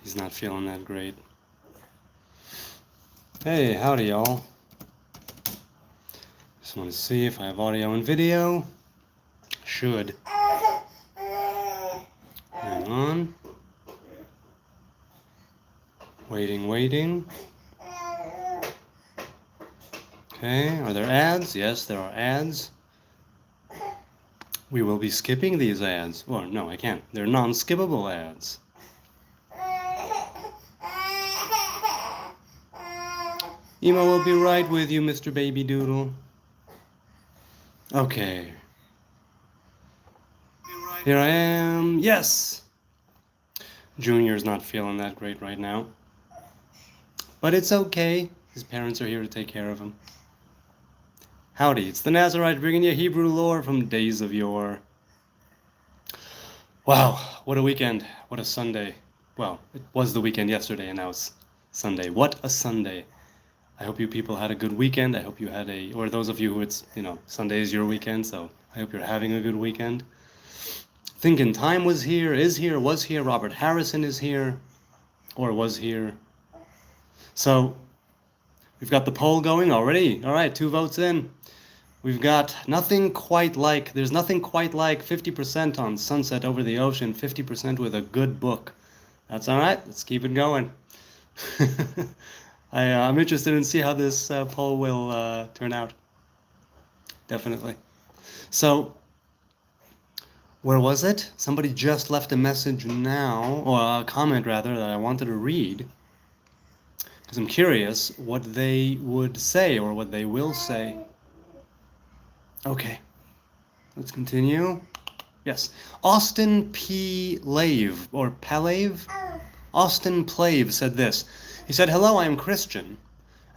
He's not feeling that great. Hey, howdy y'all. Just want to see if I have audio and video. Should. Hang on. Waiting. Okay, are there ads? Yes, there are ads. We will be skipping these ads. Well, no, I can't. They're non-skippable ads. Emo will be right with you, Mr. Baby Doodle. Okay. Here I am. Yes! Junior's not feeling that great right now. But it's okay. His parents are here to take care of him. Howdy, it's the Nazarite bringing you Hebrew lore from days of yore. Wow, what a weekend. What a Sunday. Well, it was the weekend yesterday and now it's Sunday. What a Sunday. I hope you people had a good weekend. I hope you had or those of you who Sunday is your weekend, so I hope you're having a good weekend. Thinking Time was here, is here, was here. Robert Harrison is here, or was here. So, we've got the poll going already. All right, 2 votes in. We've got there's nothing quite like 50% on Sunset Over the Ocean, 50% with a good book. That's all right, let's keep it going. I'm interested in see how this poll will turn out. Definitely. So, where was it? Somebody just left a message now, or a comment rather, that I wanted to read. Because I'm curious what they would say, or what they will say. Okay. Let's continue. Yes. Austin P. Lave, or Palave? Austin Plave said this. He said, "Hello, I am Christian,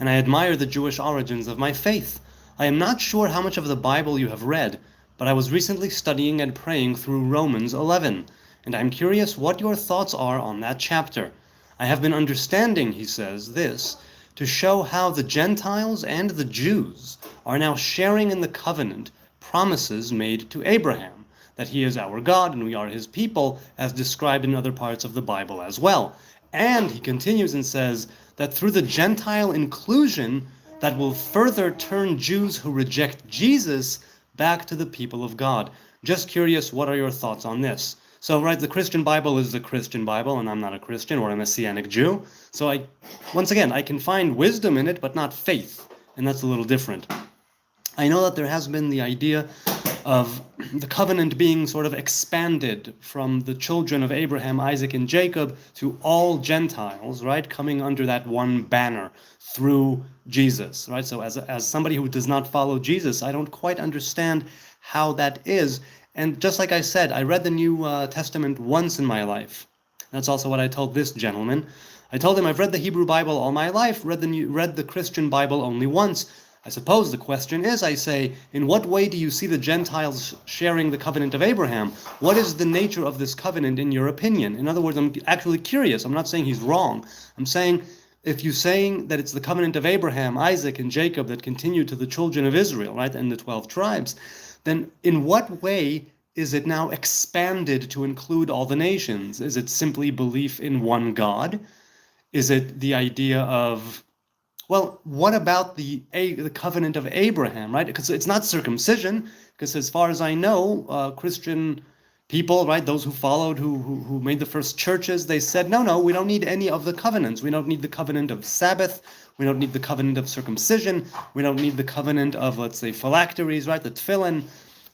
and I admire the Jewish origins of my faith. I am not sure how much of the Bible you have read, but I was recently studying and praying through Romans 11, and I'm curious what your thoughts are on that chapter. I have been understanding," he says, "this, to show how the Gentiles and the Jews are now sharing in the covenant promises made to Abraham, that he is our God and we are his people, as described in other parts of the Bible as well. And he continues and says that through the Gentile inclusion, that will further turn Jews who reject Jesus back to the people of God. Just curious, what are your thoughts on this?" So, right, the Christian Bible is the Christian Bible, and I'm not a Christian or a Messianic Jew. So, once again, I can find wisdom in it, but not faith, and that's a little different. I know that there has been the idea of the covenant being sort of expanded from the children of Abraham, Isaac, and Jacob to all Gentiles, right, coming under that one banner through Jesus, right? So as somebody who does not follow Jesus, I don't quite understand how that is. And just like I said, I read the New Testament once in my life. That's also what I told this gentleman. I told him I've read the Hebrew Bible all my life, read the Christian Bible only once. I suppose the question is, I say, in what way do you see the Gentiles sharing the covenant of Abraham? What is the nature of this covenant in your opinion? In other words, I'm actually curious. I'm not saying he's wrong. I'm saying, if you're saying that it's the covenant of Abraham, Isaac, and Jacob that continue to the children of Israel, right, and the 12 tribes, then in what way is it now expanded to include all the nations? Is it simply belief in one God? Is it the idea of, well, what about the covenant of Abraham, right? Because it's not circumcision, because as far as I know, Christian people, right, those who followed, who made the first churches, they said, no, we don't need any of the covenants. We don't need the covenant of Sabbath. We don't need the covenant of circumcision. We don't need the covenant of, let's say, phylacteries, right, the tefillin.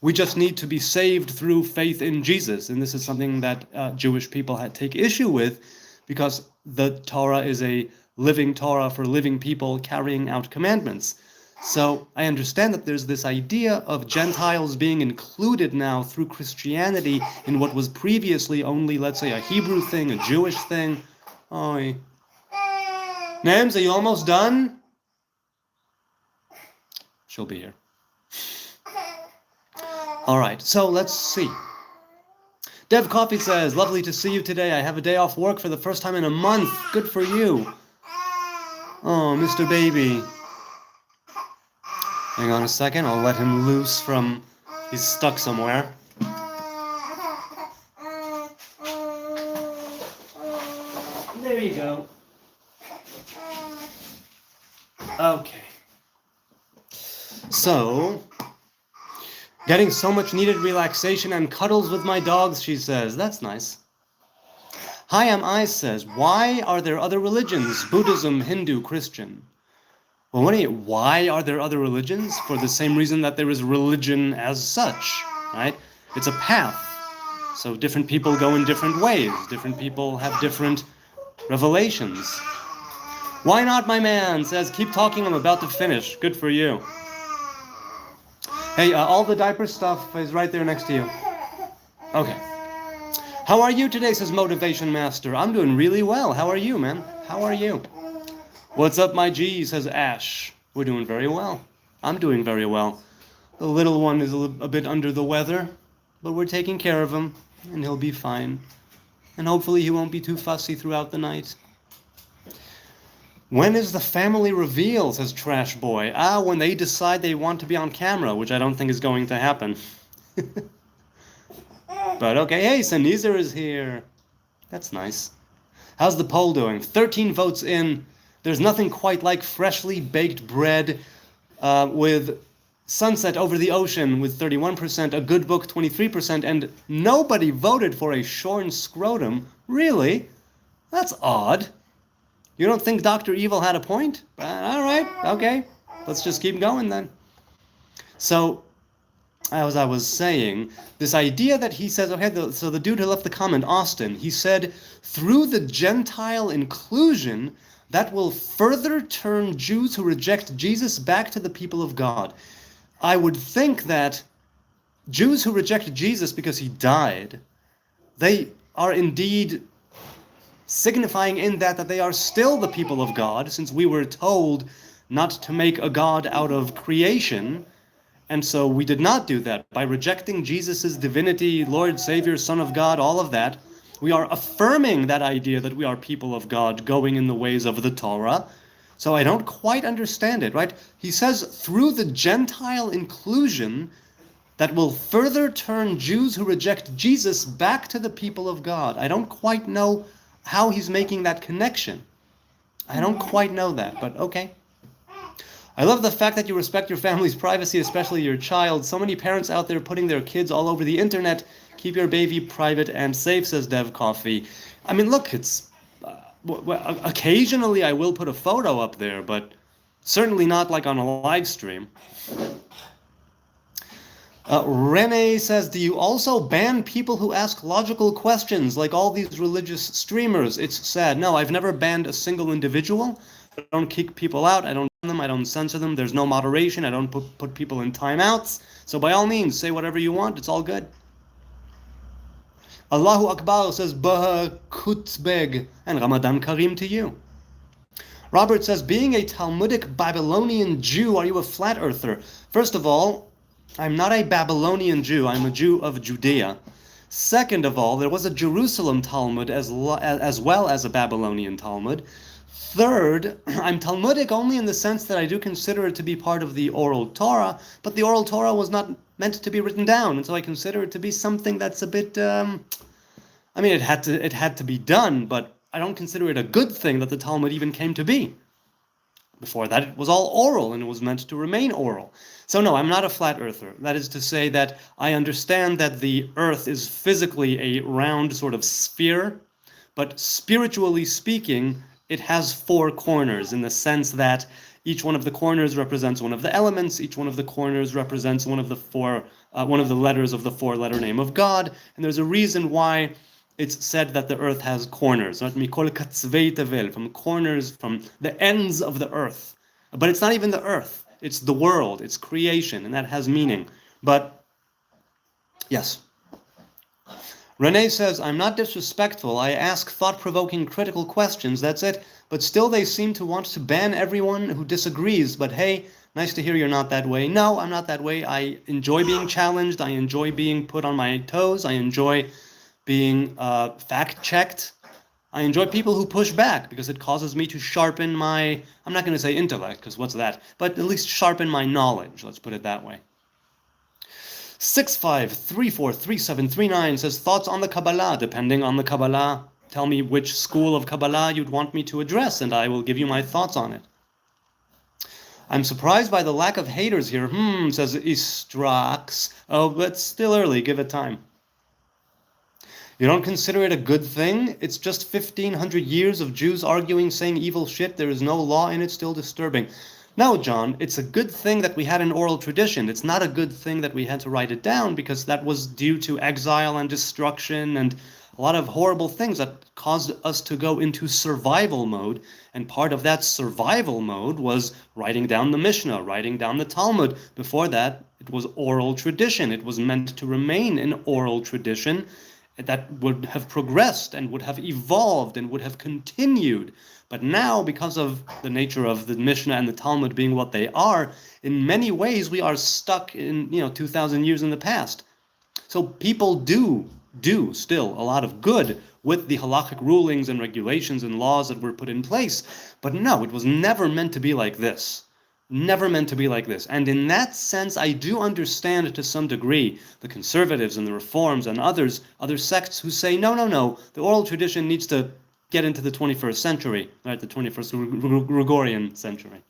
We just need to be saved through faith in Jesus. And this is something that Jewish people take issue with, because the Torah is a living Torah for living people carrying out commandments. So I understand that there's this idea of Gentiles being included now through Christianity in what was previously only, let's say, a Hebrew thing, a Jewish thing. Oi. Nams, are you almost done? She'll be here. All right, so let's see. Dev Coffee says, "Lovely to see you today. I have a day off work for the first time in a month. Good for you." Oh, Mr. Baby. Hang on a second, I'll let him loose from... he's stuck somewhere. There you go. Okay. So, getting so much needed relaxation and cuddles with my dogs, she says. That's nice. Hi, I'm I says, why are there other religions? Buddhism, Hindu, Christian. Well, why are there other religions? For the same reason that there is religion as such, right? It's a path. So different people go in different ways. Different people have different revelations. Why not, my man? Says, keep talking, I'm about to finish. Good for you. Hey, all the diaper stuff is right there next to you. Okay. How are you today, says Motivation Master. I'm doing really well. How are you, man? How are you? What's up, my G, says Ash. We're doing very well. I'm doing very well. The little one is a bit under the weather, but we're taking care of him, and he'll be fine. And hopefully he won't be too fussy throughout the night. When is the family reveal, says Trash Boy. When they decide they want to be on camera, which I don't think is going to happen. But okay, hey, Sanizer is here. That's nice. How's the poll doing? 13 votes in. There's nothing quite like freshly baked bread with sunset over the ocean with 31%, a good book 23%, and nobody voted for a shorn scrotum. Really? That's odd. You don't think Dr. Evil had a point? All right, okay. Let's just keep going then. So, as I was saying, this idea that he says, okay, so the dude who left the comment, Austin, he said, through the Gentile inclusion, that will further turn Jews who reject Jesus back to the people of God. I would think that Jews who reject Jesus because he died, they are indeed signifying in that they are still the people of God, since we were told not to make a God out of creation. And so we did not do that. By rejecting Jesus' divinity, Lord, Savior, Son of God, all of that, we are affirming that idea that we are people of God going in the ways of the Torah. So I don't quite understand it, right? He says, through the Gentile inclusion, that will further turn Jews who reject Jesus back to the people of God. I don't quite know how he's making that connection. I don't quite know that, but okay. I love the fact that you respect your family's privacy, especially your child. So many parents out there putting their kids all over the internet. Keep your baby private and safe, says Dev Coffee. I mean, look, it's... occasionally I will put a photo up there, but certainly not like on a live stream. Rene says, do you also ban people who ask logical questions like all these religious streamers? It's sad. No, I've never banned a single individual. I don't kick people out. I don't ban them. I don't censor them. There's no moderation. I don't put people in timeouts. So by all means, say whatever you want. It's all good. Allahu Akbar says, Baha Kutzbeg, and Ramadan Kareem to you. Robert says, being a Talmudic Babylonian Jew, are you a flat earther? First of all, I'm not a Babylonian Jew. I'm a Jew of Judea. Second of all, there was a Jerusalem Talmud as well as a Babylonian Talmud. Third, I'm Talmudic only in the sense that I do consider it to be part of the oral Torah, but the oral Torah was not meant to be written down, and so I consider it to be something that's a bit, I mean, it had to be done, but I don't consider it a good thing that the Talmud even came to be. Before that, it was all oral, and it was meant to remain oral. So no, I'm not a flat earther. That is to say that I understand that the earth is physically a round sort of sphere, but spiritually speaking, it has four corners in the sense that each one of the corners represents one of the elements. Each one of the corners represents one of the letters of the four-letter name of God. And there's a reason why it's said that the earth has corners, from corners, from the ends of the earth. But it's not even the earth. It's the world. It's creation, and that has meaning. But, yes. Renee says, I'm not disrespectful. I ask thought-provoking, critical questions. That's it. But still they seem to want to ban everyone who disagrees. But hey, nice to hear you're not that way. No, I'm not that way. I enjoy being challenged. I enjoy being put on my toes. I enjoy being fact-checked. I enjoy people who push back because it causes me to sharpen my, I'm not going to say intellect, because what's that? But at least sharpen my knowledge. Let's put it that way. 65343739 says, thoughts on the Kabbalah, depending on the Kabbalah. Tell me which school of Kabbalah you'd want me to address, and I will give you my thoughts on it. I'm surprised by the lack of haters here. Says Istrax. Oh, but it's still early. Give it time. You don't consider it a good thing? It's just 1,500 years of Jews arguing, saying evil shit. There is no law in it, still disturbing. No, John, it's a good thing that we had an oral tradition. It's not a good thing that we had to write it down, because that was due to exile and destruction and a lot of horrible things that caused us to go into survival mode. And part of that survival mode was writing down the Mishnah, writing down the Talmud. Before that, it was oral tradition. It was meant to remain an oral tradition that would have progressed and would have evolved and would have continued. But now, because of the nature of the Mishnah and the Talmud being what they are, in many ways we are stuck in 2,000 years in the past. So people do still a lot of good with the halachic rulings and regulations and laws that were put in place. But no, it was never meant to be like this. Never meant to be like this. And in that sense, I do understand to some degree the conservatives and the reforms and other sects who say, no, the oral tradition needs to get into the 21st century, right? The 21st Gregorian century.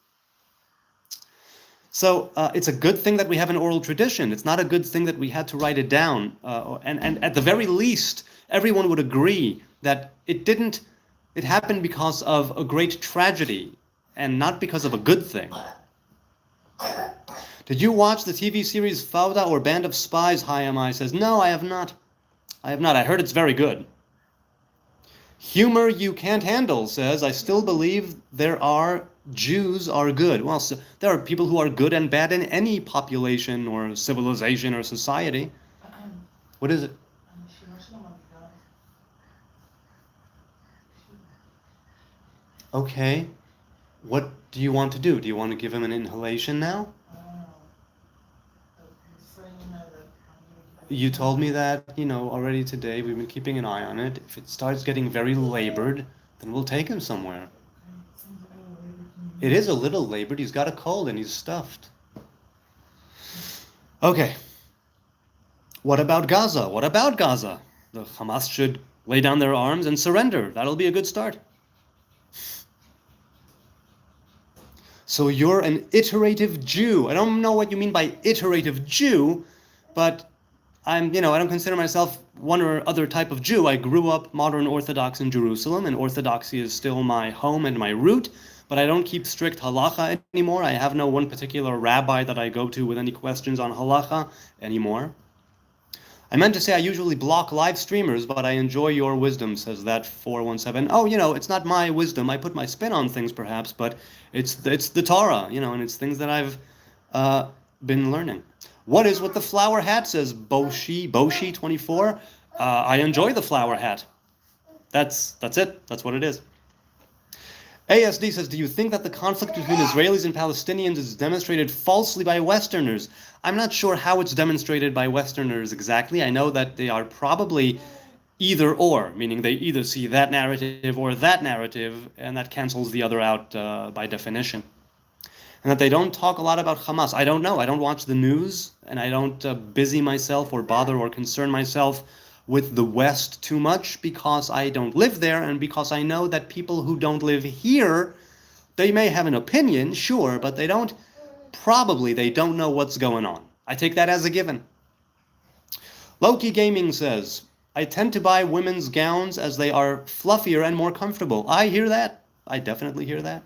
So it's a good thing that we have an oral tradition. It's not a good thing that we had to write it down. And at the very least, everyone would agree that it happened because of a great tragedy and not because of a good thing. Did you watch the TV series Fauda or Band of Spies? Hayamai says, no, I have not. I heard it's very good. Humor you can't handle says, I still believe Jews are good. Well, so there are people who are good and bad in any population or civilization or society. What is it? Okay. What do you want to do? Do you want to give him an inhalation now? You told me that, already today. We've been keeping an eye on it. If it starts getting very labored, then we'll take him somewhere. It is a little labored. He's got a cold and he's stuffed. Okay. What about Gaza? The Hamas should lay down their arms and surrender. That'll be a good start. So you're an iterative Jew. I don't know what you mean by iterative Jew, but I don't consider myself one or other type of Jew. I grew up modern Orthodox in Jerusalem, and Orthodoxy is still my home and my root, but I don't keep strict halacha anymore. I have no one particular rabbi that I go to with any questions on halacha anymore. I meant to say I usually block live streamers, but I enjoy your wisdom, says that 417. Oh, it's not my wisdom. I put my spin on things perhaps, but it's the Torah, and it's things that I've been learning. What is with the flower hat, says Boshi 24. I enjoy the flower hat. That's it. That's what it is. ASD says, do you think that the conflict between Israelis and Palestinians is demonstrated falsely by Westerners? I'm not sure how it's demonstrated by Westerners exactly. I know that they are probably either or, meaning they either see that narrative or that narrative, and that cancels the other out by definition. And that they don't talk a lot about Hamas. I don't know. I don't watch the news, and I don't busy myself or bother or concern myself with the West too much, because I don't live there, and because I know that people who don't live here, they may have an opinion, sure, but they don't know what's going on. I take that as a given. Loki Gaming says, I tend to buy women's gowns as they are fluffier and more comfortable. I hear that. I definitely hear that.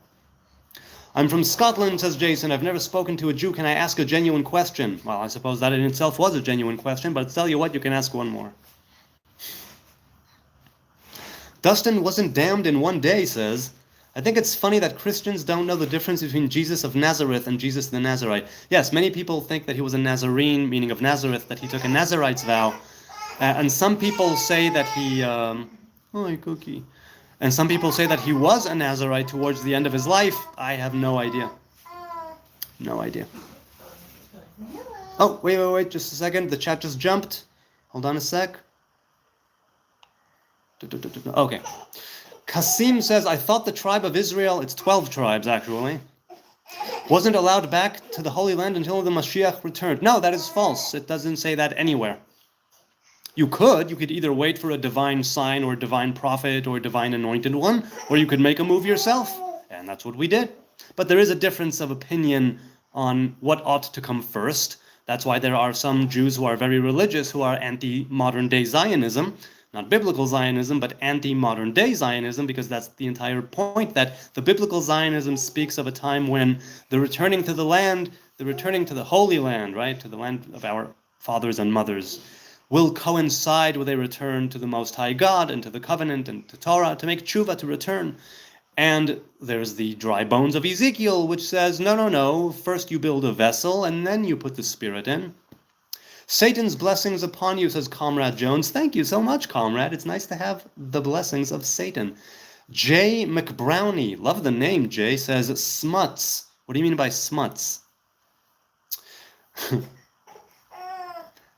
I'm from Scotland, says Jason. I've never spoken to a Jew. Can I ask a genuine question? Well, I suppose that in itself was a genuine question, but tell you what, you can ask one more. Dustin wasn't damned in one day, says, I think it's funny that Christians don't know the difference between Jesus of Nazareth and Jesus the Nazarite. Yes, many people think that he was a Nazarene, meaning of Nazareth, that he took a Nazarite's vow. And some people say that he... Hi, Cookie. And some people say that he was a Nazarite towards the end of his life. I have no idea. No idea. Oh, wait, just a second. The chat just jumped. Hold on a sec. Okay. Kasim says, I thought the tribe of Israel, it's 12 tribes actually, wasn't allowed back to the Holy Land until the Mashiach returned. No, that is false. It doesn't say that anywhere. You could either wait for a divine sign or a divine prophet or a divine anointed one, or you could make a move yourself. And that's what we did. But there is a difference of opinion on what ought to come first. That's why there are some Jews who are very religious who are anti-modern day Zionism, not biblical Zionism, but anti-modern day Zionism, because that's the entire point, that the biblical Zionism speaks of a time when the returning to the land, the returning to the Holy Land, right, to the land of our fathers and mothers, will coincide with a return to the Most High God and to the covenant and to Torah, to make tshuva, to return. And there's the dry bones of Ezekiel, which says, no, no, no, first you build a vessel and then you put the Spirit in. Satan's blessings upon you, says Comrade Jones. Thank you so much, Comrade. It's nice to have the blessings of Satan. Jay McBrownie, love the name, Jay, says, smuts. What do you mean by smuts?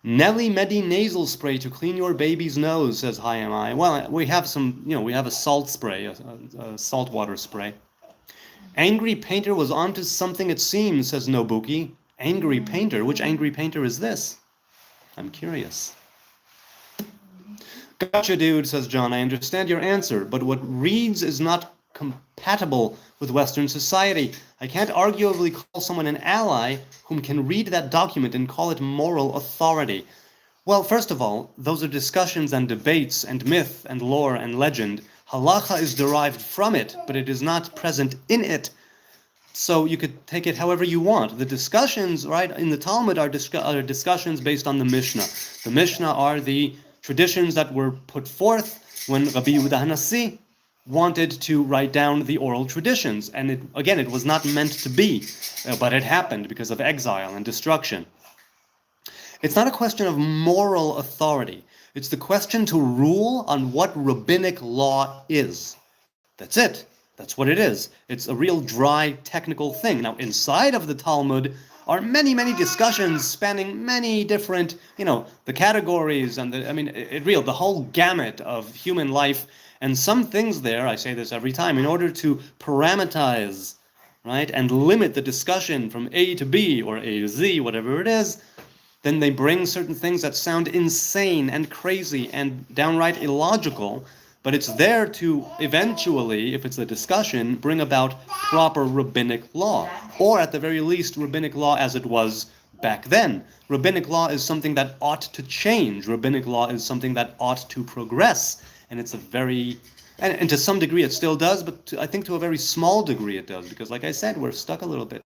Nelly Medi nasal spray to clean your baby's nose, says Hi Am I. Well, we have some, we have a salt spray, a saltwater spray. Angry Painter was onto something it seems, says Nobuki. Angry Painter? Which Angry Painter is this? I'm curious. Gotcha, dude, says John. I understand your answer, but what reads is not compatible with Western society. I can't arguably call someone an ally whom can read that document and call it moral authority. Well, first of all, those are discussions and debates and myth and lore and legend. Halacha is derived from it, but it is not present in it. So you could take it however you want. The discussions, right, in the Talmud are discussions based on the Mishnah. The Mishnah are the traditions that were put forth when Rabbi Yehuda HaNasi wanted to write down the oral traditions. And it was not meant to be, but it happened because of exile and destruction. It's not a question of moral authority. It's the question to rule on what rabbinic law is. That's it. That's what it is. It's a real dry technical thing. Now, inside of the Talmud are many, many discussions spanning many different, the categories and the whole gamut of human life. And some things there, I say this every time, in order to parameterize, right, and limit the discussion from A to B or A to Z, whatever it is, then they bring certain things that sound insane and crazy and downright illogical, but it's there to eventually, if it's a discussion, bring about proper rabbinic law, or at the very least, rabbinic law as it was back then. Rabbinic law is something that ought to change. Rabbinic law is something that ought to progress. And it's a very, and to some degree it still does, but I think to a very small degree it does, because like I said, we're stuck a little bit.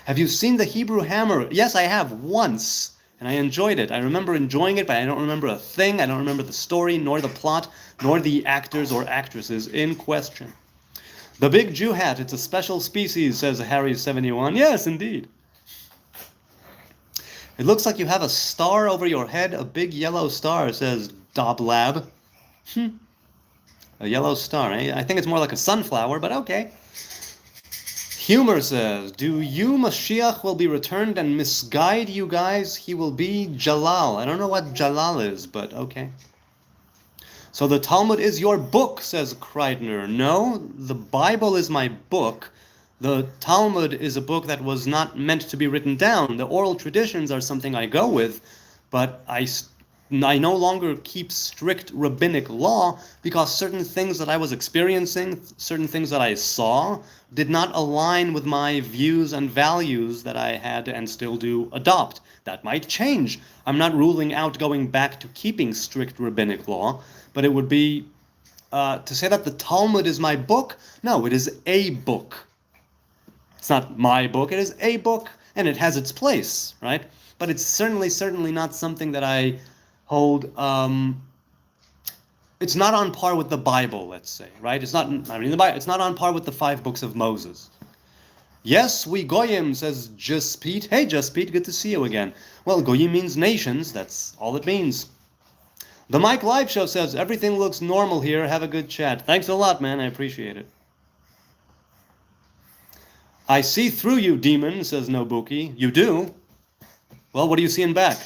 Have you seen The Hebrew Hammer? Yes, I have, once, and I enjoyed it. I remember enjoying it, but I don't remember a thing. I don't remember the story, nor the plot, nor the actors or actresses in question. The Big Jew Hat, it's a special species, says Harry71. Yes, indeed. It looks like you have a star over your head, a big yellow star, says Doblab. A yellow star, eh? I think it's more like a sunflower, but okay. Humor says, do you, Mashiach, will be returned and misguide you guys? He will be Jalal. I don't know what Jalal is, but okay. So the Talmud is your book, says Kreidner. No, the Bible is my book. The Talmud is a book that was not meant to be written down. The oral traditions are something I go with, but I no longer keep strict rabbinic law because certain things that I was experiencing, certain things that I saw, did not align with my views and values that I had and still do adopt. That might change. I'm not ruling out going back to keeping strict rabbinic law, but it would be to say that the Talmud is my book. No, it is a book. It's not my book, it is a book, and it has its place, right? But it's certainly not something that I hold, it's not on par with the Bible, let's say, right? It's not on par with the 5 books of Moses. Yes, we Goyim, says Jaspete. Hey, Jaspete, good to see you again. Well, Goyim means nations, that's all it means. The Mike Live Show says, everything looks normal here, have a good chat. Thanks a lot, man, I appreciate it. I see through you, demon, says Nobuki. You do? Well, what are you seeing back?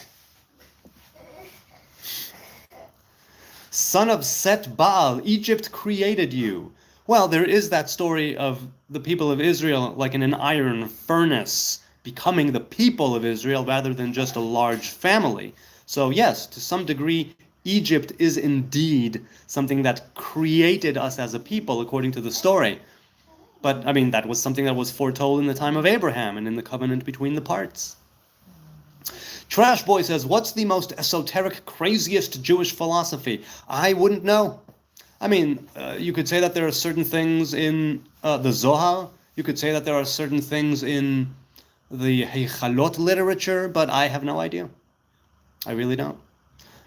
Son of Set Baal, Egypt created you. Well, there is that story of the people of Israel like in an iron furnace, becoming the people of Israel rather than just a large family. So yes, to some degree, Egypt is indeed something that created us as a people, according to the story. But, I mean, that was something that was foretold in the time of Abraham and in the covenant between the parts. Trash Boy says, what's the most esoteric, craziest Jewish philosophy? I wouldn't know. I mean, you could say that there are certain things in the Zohar. You could say that there are certain things in the Heichalot literature, but I have no idea. I really don't.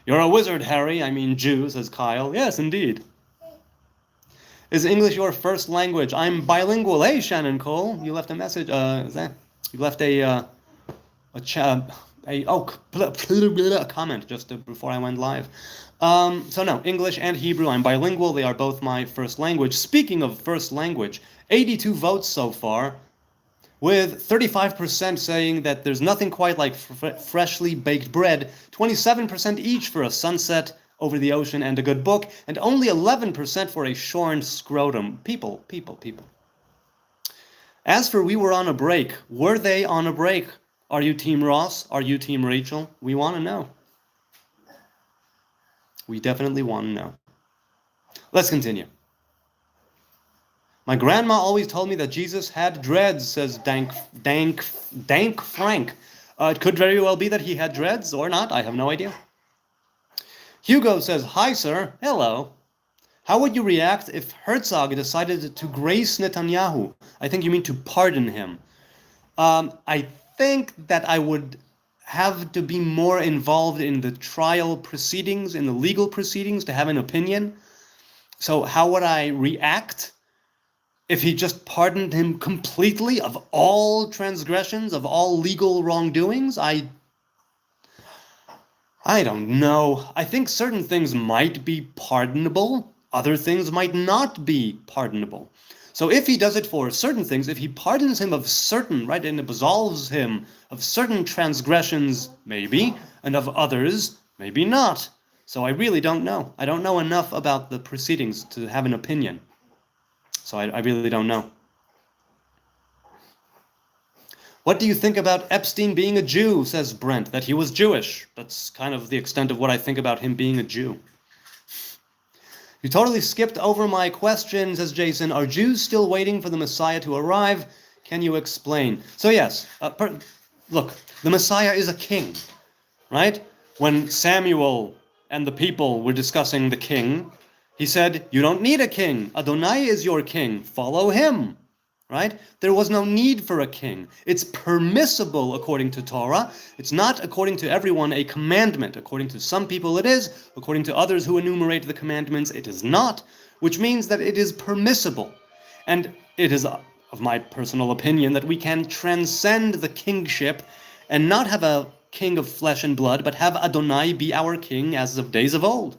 You're a wizard, Harry. I mean Jew, says Kyle. Yes, indeed. Is English your first language? I'm bilingual. Hey, Shannon Cole. You left a message. You left a comment just before I went live. So no, English and Hebrew. I'm bilingual. They are both my first language. Speaking of first language, 82 votes so far, with 35% saying that there's nothing quite like freshly baked bread, 27% each for a sunset over the ocean and a good book, and only 11% for a shorn scrotum. People. As for we were on a break, were they on a break? Are you Team Ross? Are you Team Rachel? We want to know. We definitely want to know. Let's continue. My grandma always told me that Jesus had dreads, says Dank Frank. It could very well be that he had dreads or not. I have no idea. Hugo says, hi, sir. Hello. How would you react if Herzog decided to grace Netanyahu? I think you mean to pardon him. I think that I would have to be more involved in the trial proceedings, in the legal proceedings, to have an opinion. So how would I react if he just pardoned him completely of all transgressions, of all legal wrongdoings? I don't know. I think certain things might be pardonable. Other things might not be pardonable. So if he does it for certain things, if he pardons him of certain, right, and absolves him of certain transgressions, maybe, and of others, maybe not. So I really don't know. I don't know enough about the proceedings to have an opinion. So I really don't know. What do you think about Epstein being a Jew, says Brent, that he was Jewish? That's kind of the extent of what I think about him being a Jew. You totally skipped over my question, says Jason. Are Jews still waiting for the Messiah to arrive? Can you explain? So yes, look, the Messiah is a king, right? When Samuel and the people were discussing the king, he said, you don't need a king. Adonai is your king. Follow him, right? There was no need for a king. It's permissible according to Torah. It's not according to everyone a commandment. According to some people it is. According to others who enumerate the commandments, it is not, which means that it is permissible. And it is of my personal opinion that we can transcend the kingship and not have a king of flesh and blood, but have Adonai be our king as of days of old,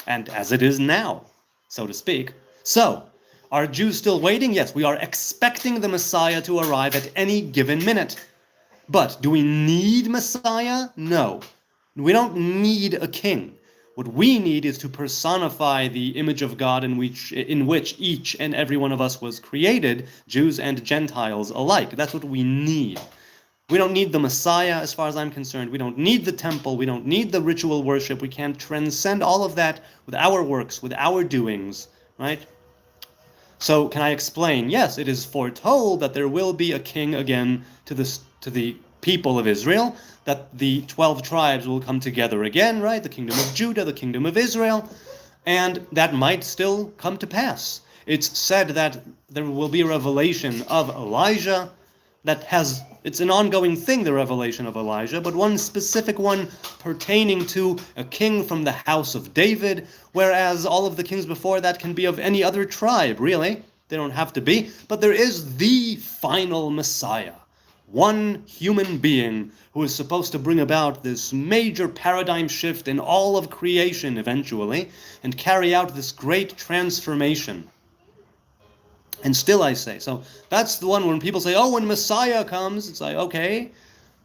and as it is now, so to speak. So, are Jews still waiting? Yes, we are expecting the Messiah to arrive at any given minute. But do we need Messiah? No. We don't need a king. What we need is to personify the image of God in which each and every one of us was created, Jews and Gentiles alike. That's what we need. We don't need the Messiah, as far as I'm concerned. We don't need the temple. We don't need the ritual worship. We can transcend all of that with our works, with our doings, right? So can I explain? Yes, it is foretold that there will be a king again to the people of Israel, that the 12 tribes will come together again, right? The kingdom of Judah, the kingdom of Israel, and that might still come to pass. It's said that there will be a revelation of Elijah it's an ongoing thing, the revelation of Elijah, but one specific one pertaining to a king from the house of David, whereas all of the kings before that can be of any other tribe, really. They don't have to be, but there is the final Messiah, one human being who is supposed to bring about this major paradigm shift in all of creation eventually, and carry out this great transformation. And still I say, so that's the one when people say, oh, when Messiah comes, it's like, okay,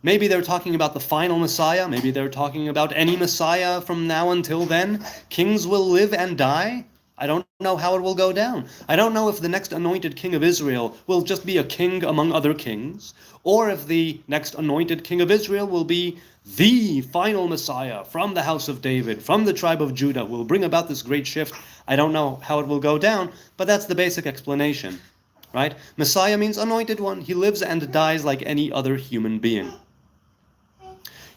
maybe they're talking about the final Messiah, maybe they're talking about any Messiah from now until then. Kings will live and die. I don't know how it will go down. I don't know if the next anointed king of Israel will just be a king among other kings, or if the next anointed king of Israel will be the final Messiah from the house of David, from the tribe of Judah, will bring about this great shift. I don't know how it will go down, but that's the basic explanation, right? Messiah means anointed one. He lives and dies like any other human being.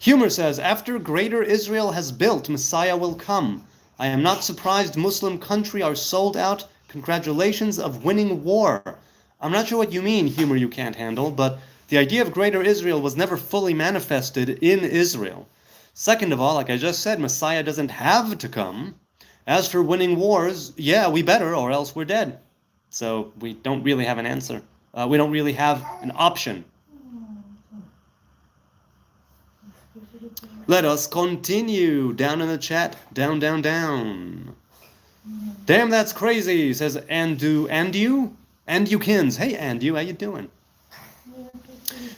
Humor says, after greater Israel has built, Messiah will come. I am not surprised Muslim country are sold out. Congratulations of winning war. I'm not sure what you mean, humor you can't handle, but the idea of greater Israel was never fully manifested in Israel. Second of all, like I just said, Messiah doesn't have to come. As for winning wars, yeah, we better, or else we're dead. So we don't really have an answer. We don't really have an option. Let us continue. Down in the chat. Down, down, down. Damn, that's crazy, says Andu. Andukins. Hey, Andu, how you doing?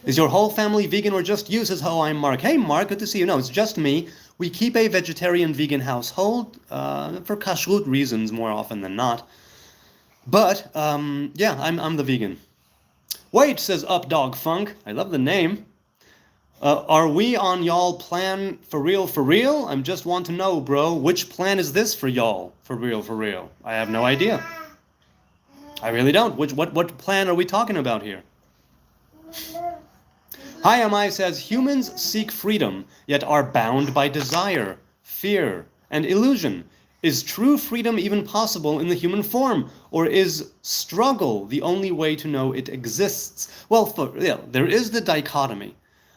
Is your whole family vegan or just you, says Ho, I'm Mark. Hey, Mark, good to see you. No, it's just me. We keep a vegetarian-vegan household for kashrut reasons more often than not. But, yeah, I'm the vegan. Wait, says Up Dog Funk. I love the name. Are we on y'all plan for real, for real? I just want to know, bro, which plan is this for y'all, for real, for real? I have no idea. I really don't. What plan are we talking about here? Hi, Amai says, humans seek freedom, yet are bound by desire, fear, and illusion. Is true freedom even possible in the human form? Or is struggle the only way to know it exists? Well, there is the dichotomy.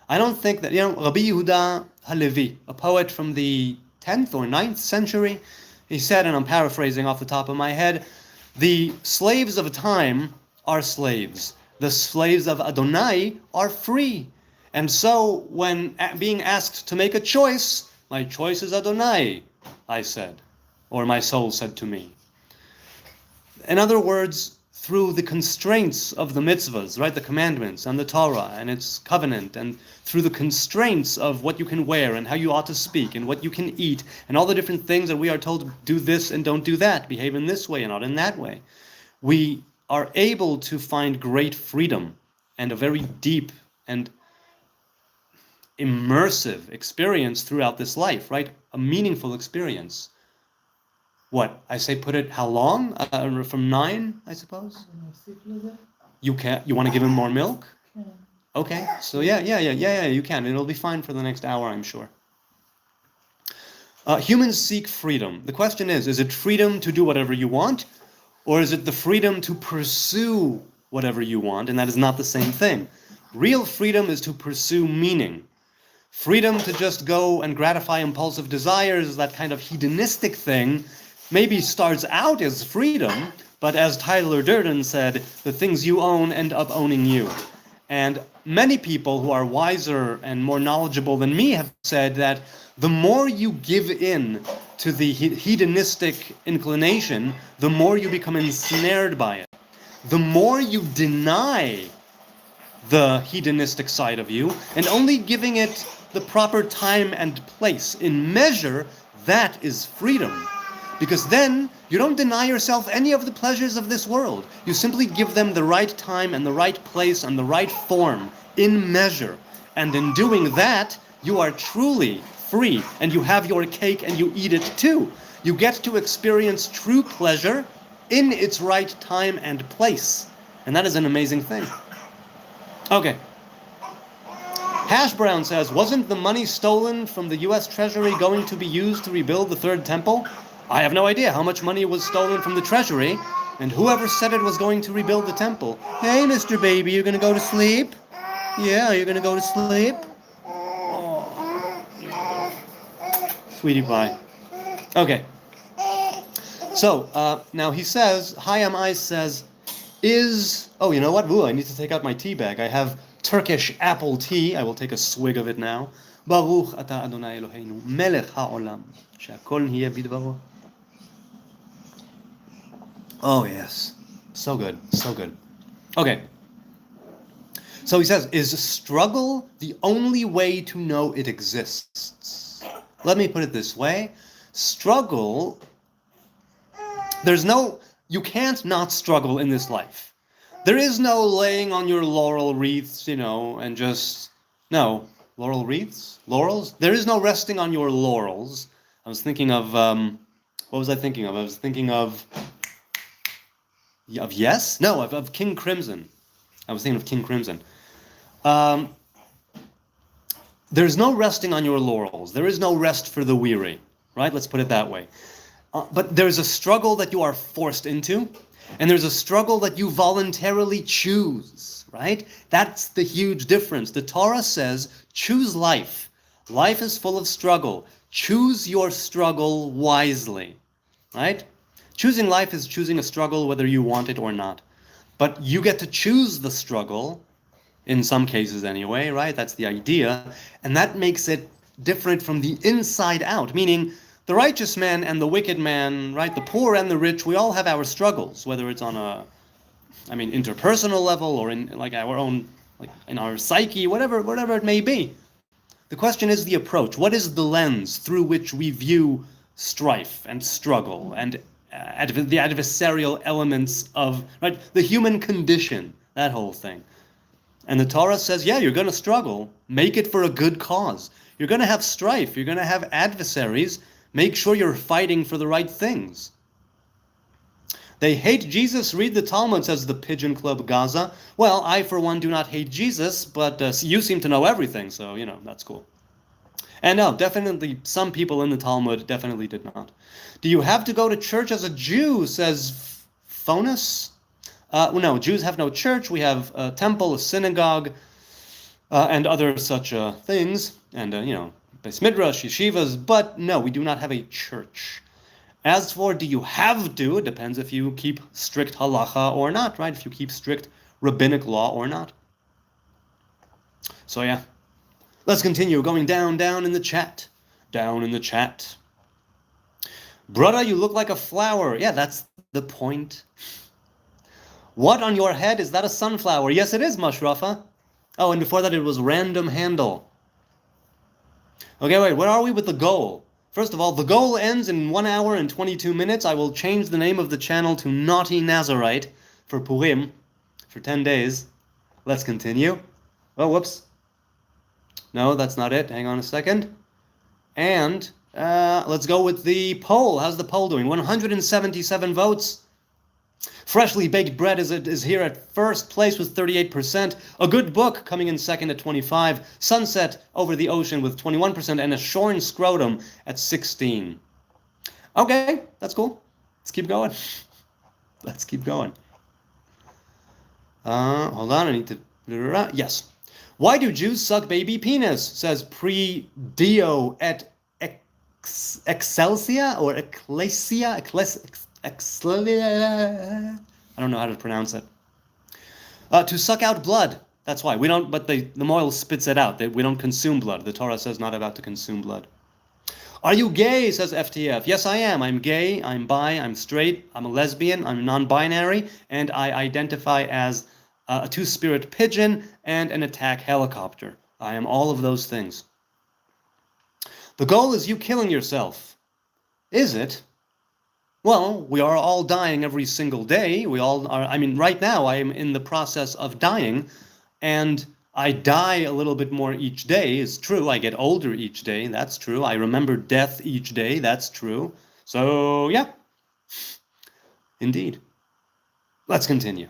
I don't think that, Rabbi Yehuda Halevi, a poet from the 10th or 9th century, he said, and I'm paraphrasing off the top of my head, the slaves of time are slaves. The slaves of Adonai are free. And so, when being asked to make a choice, my choice is Adonai, I said, or my soul said to me. In other words, through the constraints of the mitzvahs, right, the commandments and the Torah and its covenant, and through the constraints of what you can wear and how you ought to speak and what you can eat and all the different things that we are told to do this and don't do that, behave in this way and not in that way, we are able to find great freedom and a very deep and immersive experience throughout this life, right? A meaningful experience. What? I say put it how long? From 9, I suppose? You can. You want to give him more milk? Okay. So yeah, you can. It'll be fine for the next hour, I'm sure. Humans seek freedom. The question is it freedom to do whatever you want? Or is it the freedom to pursue whatever you want? And that is not the same thing. Real freedom is to pursue meaning. Freedom to just go and gratify impulsive desires, that kind of hedonistic thing, maybe starts out as freedom, but as Tyler Durden said, the things you own end up owning you. And many people who are wiser and more knowledgeable than me have said that the more you give in to the hedonistic inclination, the more you become ensnared by it. The more you deny the hedonistic side of you, and only giving it the proper time and place in measure, that is freedom. Because then you don't deny yourself any of the pleasures of this world. You simply give them the right time and the right place and the right form in measure. And in doing that, you are truly free, and you have your cake and you eat it too. You get to experience true pleasure in its right time and place. And that is an amazing thing. Okay. Hash Brown says, wasn't the money stolen from the U.S. Treasury going to be used to rebuild the third temple? I have no idea how much money was stolen from the Treasury, and whoever said it was going to rebuild the temple. Hey, Mr. Baby, you're going to go to sleep? Yeah, you're going to go to sleep? Oh. Sweetie pie. Okay. So, now he says, Hayam Ice says, oh, you know what? Ooh, I need to take out my tea bag. I have Turkish apple tea. I will take a swig of it now. Baruch atah Adonai Eloheinu, melech ha'olam, she'akol niyeh bidvaro. Oh, yes. So good. So good. Okay. So he says, is struggle the only way to know it exists? Let me put it this way. Struggle, you can't not struggle in this life. There is no laying on your laurel wreaths, and just, no. Laurel wreaths? Laurels? There is no resting on your laurels. I was thinking of, what was I thinking of? I was thinking of Yes? No, of King Crimson. I was thinking of King Crimson. Um, there's no resting on your laurels. There is no rest for the weary, right? Let's put it that way. But there's a struggle that you are forced into, and there's a struggle that you voluntarily choose, right? That's the huge difference. The Torah says, choose life. Life is full of struggle. Choose your struggle wisely, right? Choosing life is choosing a struggle whether you want it or not. But you get to choose the struggle, in some cases anyway, right? That's the idea. And that makes it different from the inside out, meaning the righteous man and the wicked man, right? The poor and the rich, we all have our struggles, whether it's on a, interpersonal level or in like our own, like in our psyche, whatever it may be. The question is the approach. What is the lens through which we view strife and struggle and the adversarial elements of, right, the human condition, that whole thing? And the Torah says, yeah, you're going to struggle. Make it for a good cause. You're going to have strife. You're going to have adversaries. Make sure you're fighting for the right things. They hate Jesus. Read the Talmud, says the Pigeon Club Gaza. Well, I, for one, do not hate Jesus, but you seem to know everything, so, that's cool. And no, definitely, some people in the Talmud definitely did not. Do you have to go to church as a Jew, says Phonus? No, Jews have no church. We have a temple, a synagogue, and other such things, and, Beis Midrash, yeshivas, but no, we do not have a church. As for do you have to, it depends if you keep strict halacha or not, right? If you keep strict rabbinic law or not. So yeah, let's continue going down in the chat. Down in the chat. Brother, you look like a flower. Yeah, that's the point. What on your head? Is that a sunflower? Yes, it is, Mashrafa. Oh, and before that it was random handle. Okay, wait, where are we with the goal? First of all, the goal ends in 1 hour and 22 minutes. I will change the name of the channel to Naughty Nazarite for Purim for 10 days. Let's continue. Oh, whoops. No, that's not it. Hang on a second. And let's go with the poll. How's the poll doing? 177 votes. Freshly Baked Bread is here at first place with 38%. A Good Book coming in second at 25%. Sunset Over the Ocean with 21%. And A Shorn Scrotum at 16%. Okay, that's cool. Let's keep going. Let's keep going. Hold on, I need to... Yes. Why do Jews suck baby penis? Says Pre-Dio et Excelsia or Ecclesia? I don't know how to pronounce it. To suck out blood. That's why. We don't, but the moil spits it out. We don't consume blood. The Torah says not about to consume blood. Are you gay? Says FTF. Yes, I am. I'm gay, I'm bi, I'm straight, I'm a lesbian, I'm non-binary, and I identify as a two-spirit pigeon and an attack helicopter. I am all of those things. The goal is you killing yourself. Is it? Well, we are all dying every single day. We all are. Right now I am in the process of dying, and I die a little bit more each day. It's true. I get older each day. That's true. I remember death each day. That's true. So, yeah. Indeed. Let's continue.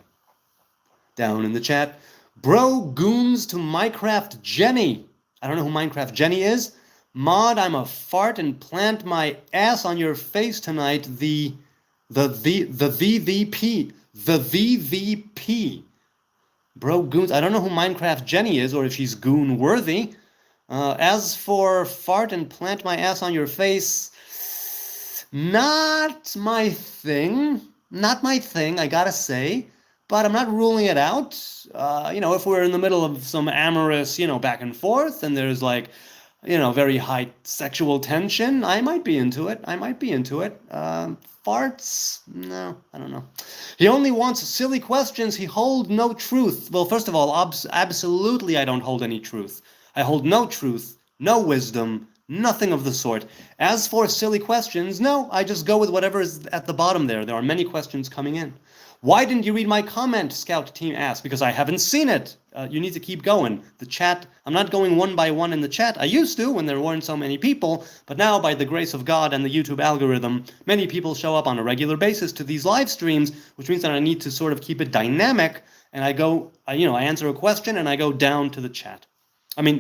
Down in the chat. Bro goons to Minecraft Jenny. I don't know who Minecraft Jenny is. Mod, I'm a fart and plant my ass on your face tonight. The VVP. The VVP. Bro goons. I don't know who Minecraft Jenny is or if she's goon worthy. As for fart and plant my ass on your face, not my thing. Not my thing, I gotta say. But I'm not ruling it out. If we're in the middle of some amorous, back and forth, and there's like, very high sexual tension, I might be into it. Farts? No, I don't know. He only wants silly questions. He hold no truth. Well, first of all, absolutely I don't hold any truth. I hold no truth, no wisdom, Nothing of the sort. As for silly questions, no, I just go with whatever is at the bottom there. There are many questions coming in. Why didn't you read my comment? Scout Team asked. Because I haven't seen it. You need to keep going. The chat, I'm not going one by one in the chat. I used to when there weren't so many people, but now by the grace of God and the YouTube algorithm, many people show up on a regular basis to these live streams, which means that I need to sort of keep it dynamic, and I answer a question and I go down to the chat.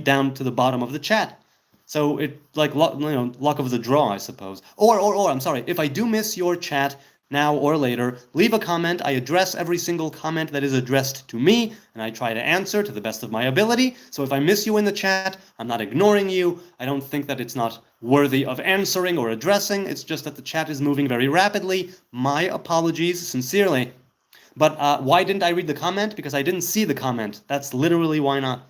Down to the bottom of the chat. So it luck of the draw, I suppose. Or I'm sorry, if I do miss your chat now or later, leave a comment. I address every single comment that is addressed to me, and I try to answer to the best of my ability. So if I miss you in the chat, I'm not ignoring you. I don't think that it's not worthy of answering or addressing. It's just that the chat is moving very rapidly. My apologies, sincerely. But why didn't I read the comment? Because I didn't see the comment. That's literally why not.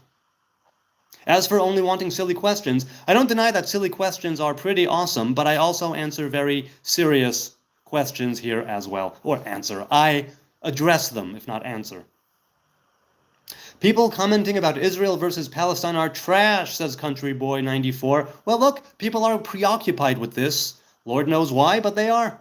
As for only wanting silly questions, I don't deny that silly questions are pretty awesome, but I also answer very serious questions here as well. Or answer. I address them, if not answer. People commenting about Israel versus Palestine are trash, says Country Boy 94. Well, look, people are preoccupied with this. Lord knows why, but they are.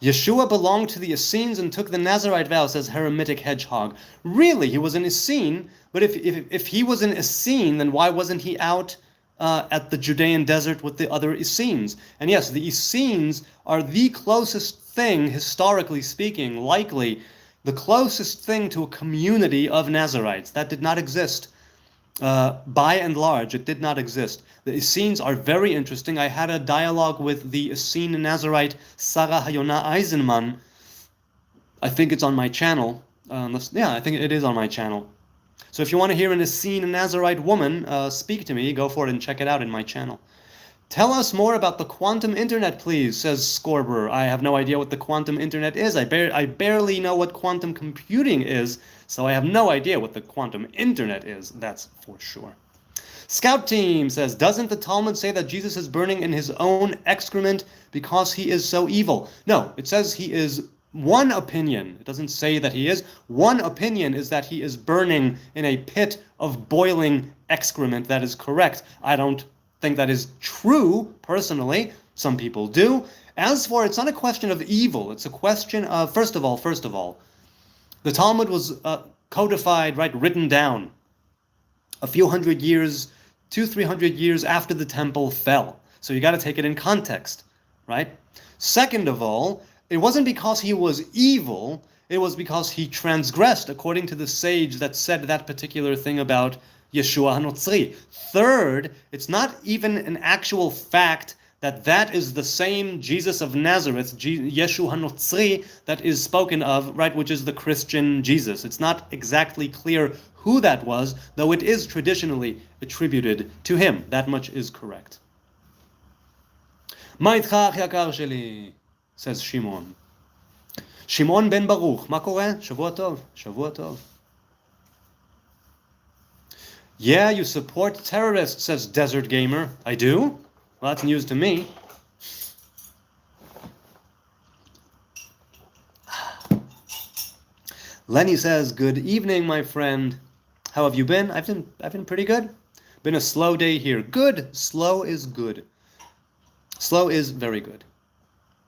Yeshua belonged to the Essenes and took the Nazarite vow, says Heremitic Hedgehog. Really, he was an Essene, but if he was an Essene, then why wasn't he out at the Judean desert with the other Essenes? And yes, the Essenes are the closest thing, historically speaking, likely, the closest thing to a community of Nazarites. That did not exist. By and large, it did not exist. The Essenes are very interesting. I had a dialogue with the Essene Nazarite Sarah Hayona Eisenman. I think it's on my channel. I think it is on my channel. So if you want to hear an Essene Nazarite woman speak to me, go for it and check it out in my channel. Tell us more about the quantum internet, please, says Scorber. I have no idea what the quantum internet is. I barely know what quantum computing is, so I have no idea what the quantum internet is, that's for sure. Scout Team says, doesn't the Talmud say that Jesus is burning in his own excrement because he is so evil? No, it says he is. One opinion, it doesn't say that he is, one opinion is that he is burning in a pit of boiling excrement. That is correct. I don't think that is true, personally. Some people do. As for, it's not a question of evil. It's a question of, first of all, the Talmud was codified, right, written down a few hundred years, 200-300 years after the temple fell. So you got to take it in context, right? Second of all, it wasn't because he was evil, it was because he transgressed according to the sage that said that particular thing about Yeshua HaNotzri. Third, it's not even an actual fact that is the same Jesus of Nazareth, Yeshua HaNotzri, that is spoken of, right, which is the Christian Jesus. It's not exactly clear who that was, though it is traditionally attributed to him. That much is correct. Ma itchach yakar sheli, says Shimon. Shimon ben Baruch, ma kore? Shavua tov, Shavua tov. Yeah, you support terrorists, says Desert Gamer. I do? Well, that's news to me. Lenny says, good evening, my friend. How have you been? I've been pretty good. Been a slow day here. Good. Slow is good. Slow is very good.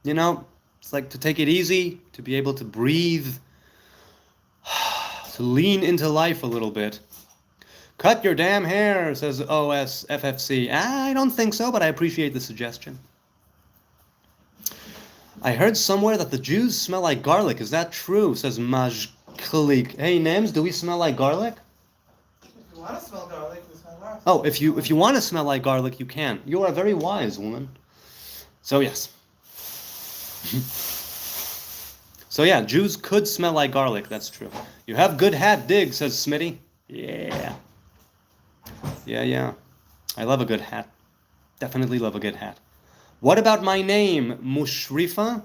You know, it's like to take it easy, to be able to breathe, to lean into life a little bit. Cut your damn hair, says OSFFC. I don't think so, but I appreciate the suggestion. I heard somewhere that the Jews smell like garlic. Is that true? Says Majkalik. Hey, Nems, do we smell like garlic? If you want to smell garlic, we smell garlic. Oh, if you want to smell like garlic, you can. You are a very wise woman. So yes. So yeah, Jews could smell like garlic. That's true. You have good hat, dig, says Smitty. Yeah. Yeah. I love a good hat. Definitely love a good hat. What about my name, Mushrifa?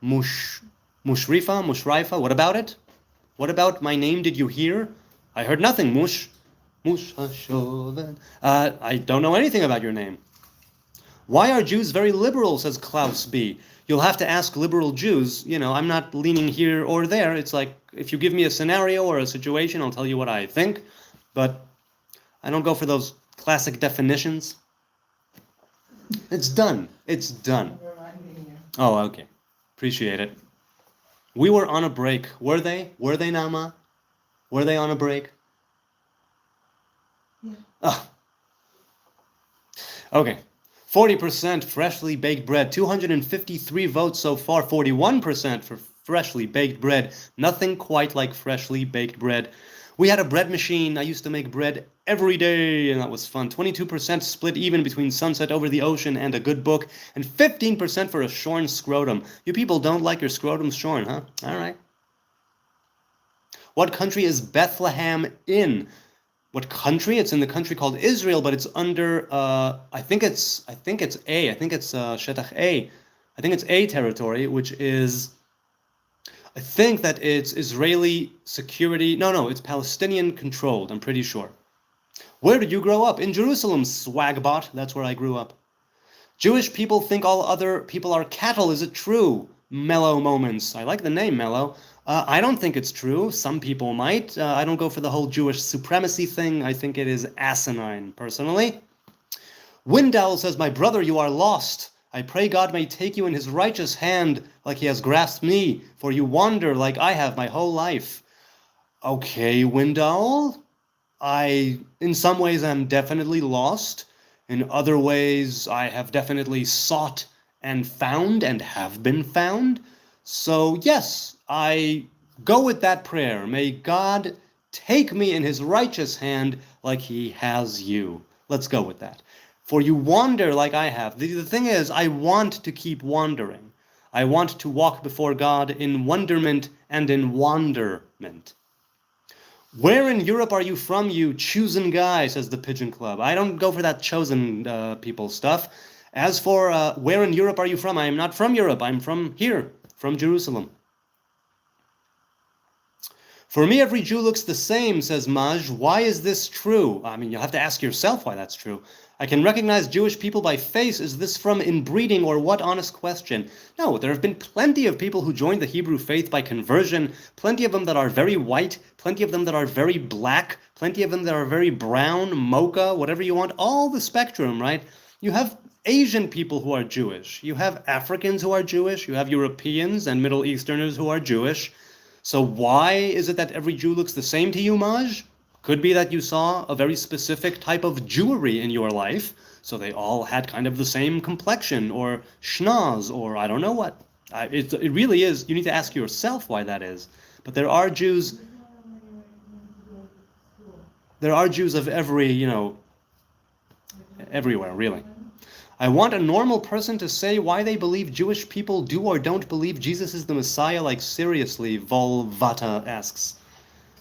Mushrifa? What about it? What about my name? Did you hear? I heard nothing. Mush Hashoven. I don't know anything about your name. Why are Jews very liberal, says Klaus B. You'll have to ask liberal Jews. You know, I'm not leaning here or there. It's like, if you give me a scenario or a situation, I'll tell you what I think. But I don't go for those classic definitions. It's done. It's done. I'm reminding you. Oh, okay. Appreciate it. We were on a break. Were they? Were they, Nama? Were they on a break? Yeah. Oh. Okay. 40% freshly baked bread. 253 votes so far. 41% for freshly baked bread. Nothing quite like freshly baked bread. We had a bread machine. I used to make bread every day, and that was fun. 22% split even between Sunset Over the Ocean and a good book, and 15% for a shorn scrotum. You people don't like your scrotums shorn, huh? All right. What country is Bethlehem in? What country? It's in the country called Israel, but it's under I think it's A. I think it's Shetach A. I think it's A territory, which is I think that it's Israeli security. No, it's Palestinian controlled, I'm pretty sure. Where did you grow up? In Jerusalem, swagbot. That's where I grew up. Jewish people think all other people are cattle. Is it true? Mellow Moments. I like the name Mellow. I don't think it's true. Some people might. I don't go for the whole Jewish supremacy thing. I think it is asinine, personally. Windowl says, my brother, you are lost. I pray God may take you in his righteous hand like he has grasped me, for you wander like I have my whole life. Okay, Windowl. In some ways, I'm definitely lost. In other ways, I have definitely sought and found and have been found. So, yes, I go with that prayer. May God take me in his righteous hand like he has you. Let's go with that. For you wander like I have. The thing is, I want to keep wandering. I want to walk before God in wonderment and in wanderment. Where in Europe are you from, you chosen guy, says the Pigeon Club. I don't go for that chosen people stuff. As for where in Europe are you from, I am not from Europe. I'm from here, from Jerusalem. For me, every Jew looks the same, says Maj. Why is this true? I mean, you'll have to ask yourself why that's true. I can recognize Jewish people by face. Is this from inbreeding or what? Honest question. No, there have been plenty of people who joined the Hebrew faith by conversion, plenty of them that are very white, plenty of them that are very black, plenty of them that are very brown, mocha, whatever you want, all the spectrum, right? You have Asian people who are Jewish. You have Africans who are Jewish. You have Europeans and Middle Easterners who are Jewish. So why is it that every Jew looks the same to you, Maj? Could be that you saw a very specific type of Jewry in your life, so they all had kind of the same complexion, or schnoz, or I don't know what. It really is, you need to ask yourself why that is. But there are Jews of every, everywhere, really. I want a normal person to say why they believe Jewish people do or don't believe Jesus is the Messiah, like seriously, Volvata asks.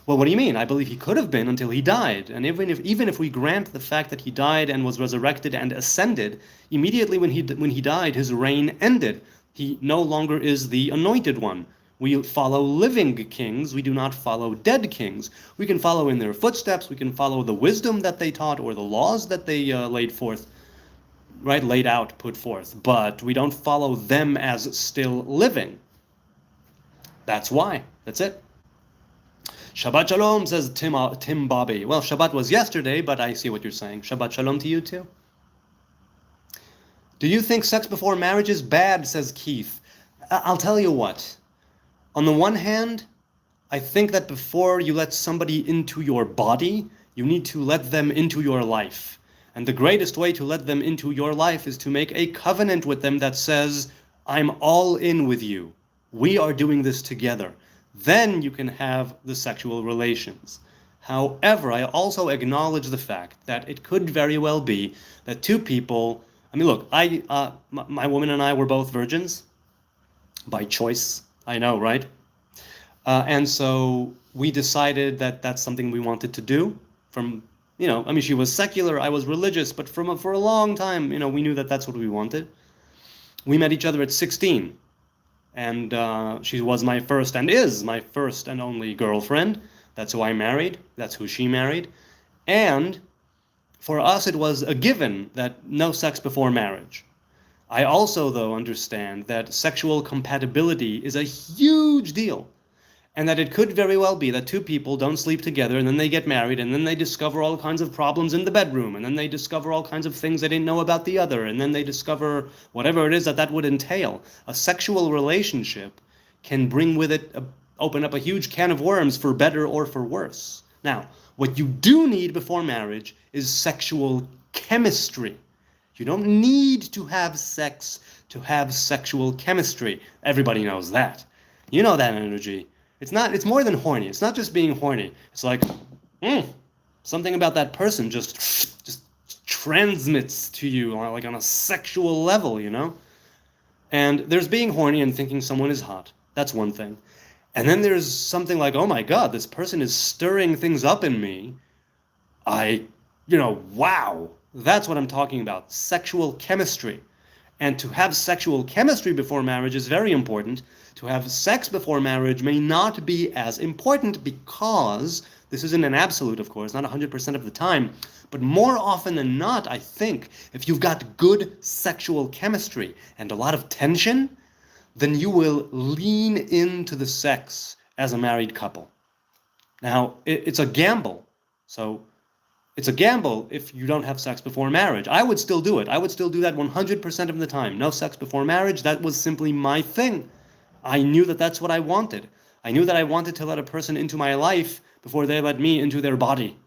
Well, what do you mean? I believe he could have been until he died. And even if we grant the fact that he died and was resurrected and ascended, immediately when he died, his reign ended. He no longer is the anointed one. We follow living kings. We do not follow dead kings. We can follow in their footsteps. We can follow the wisdom that they taught or the laws that they laid out, put forth. But we don't follow them as still living. That's why. That's it. Shabbat Shalom, says Tim Bobby. Well, Shabbat was yesterday, but I see what you're saying. Shabbat Shalom to you too. Do you think sex before marriage is bad, says Keith? I'll tell you what. On the one hand, I think that before you let somebody into your body, you need to let them into your life. And the greatest way to let them into your life is to make a covenant with them that says, I'm all in with you. We are doing this together. Then you can have the sexual relations. However, I also acknowledge the fact that it could very well be that two people, I mean, look, my woman and I were both virgins by choice. I know, right? And so we decided that that's something we wanted to do she was secular, I was religious, but for a long time, we knew that that's what we wanted. We met each other at 16. And she was my first and is my first and only girlfriend. That's who I married. That's who she married. And for us, it was a given that no sex before marriage. I also, though, understand that sexual compatibility is a huge deal. And that it could very well be that two people don't sleep together and then they get married and then they discover all kinds of problems in the bedroom and then they discover all kinds of things they didn't know about the other and then they discover whatever it is that would entail. A sexual relationship can bring with it, open up a huge can of worms for better or for worse. Now, what you do need before marriage is sexual chemistry. You don't need to have sex to have sexual chemistry. Everybody knows that. You know that energy. It's more than horny. It's not just being horny. It's like, something about that person just transmits to you like on a sexual level, you know? And there's being horny and thinking someone is hot. That's one thing. And then there's something like, oh my God, this person is stirring things up in me. Wow. That's what I'm talking about. Sexual chemistry. And to have sexual chemistry before marriage is very important. To have sex before marriage may not be as important because, this isn't an absolute, of course, not 100% of the time, but more often than not, I think, if you've got good sexual chemistry and a lot of tension, then you will lean into the sex as a married couple. Now, it's a gamble. So it's a gamble if you don't have sex before marriage. I would still do it. I would still do that 100% of the time. No sex before marriage. That was simply my thing. I knew that that's what I wanted. I knew that I wanted to let a person into my life before they let me into their body.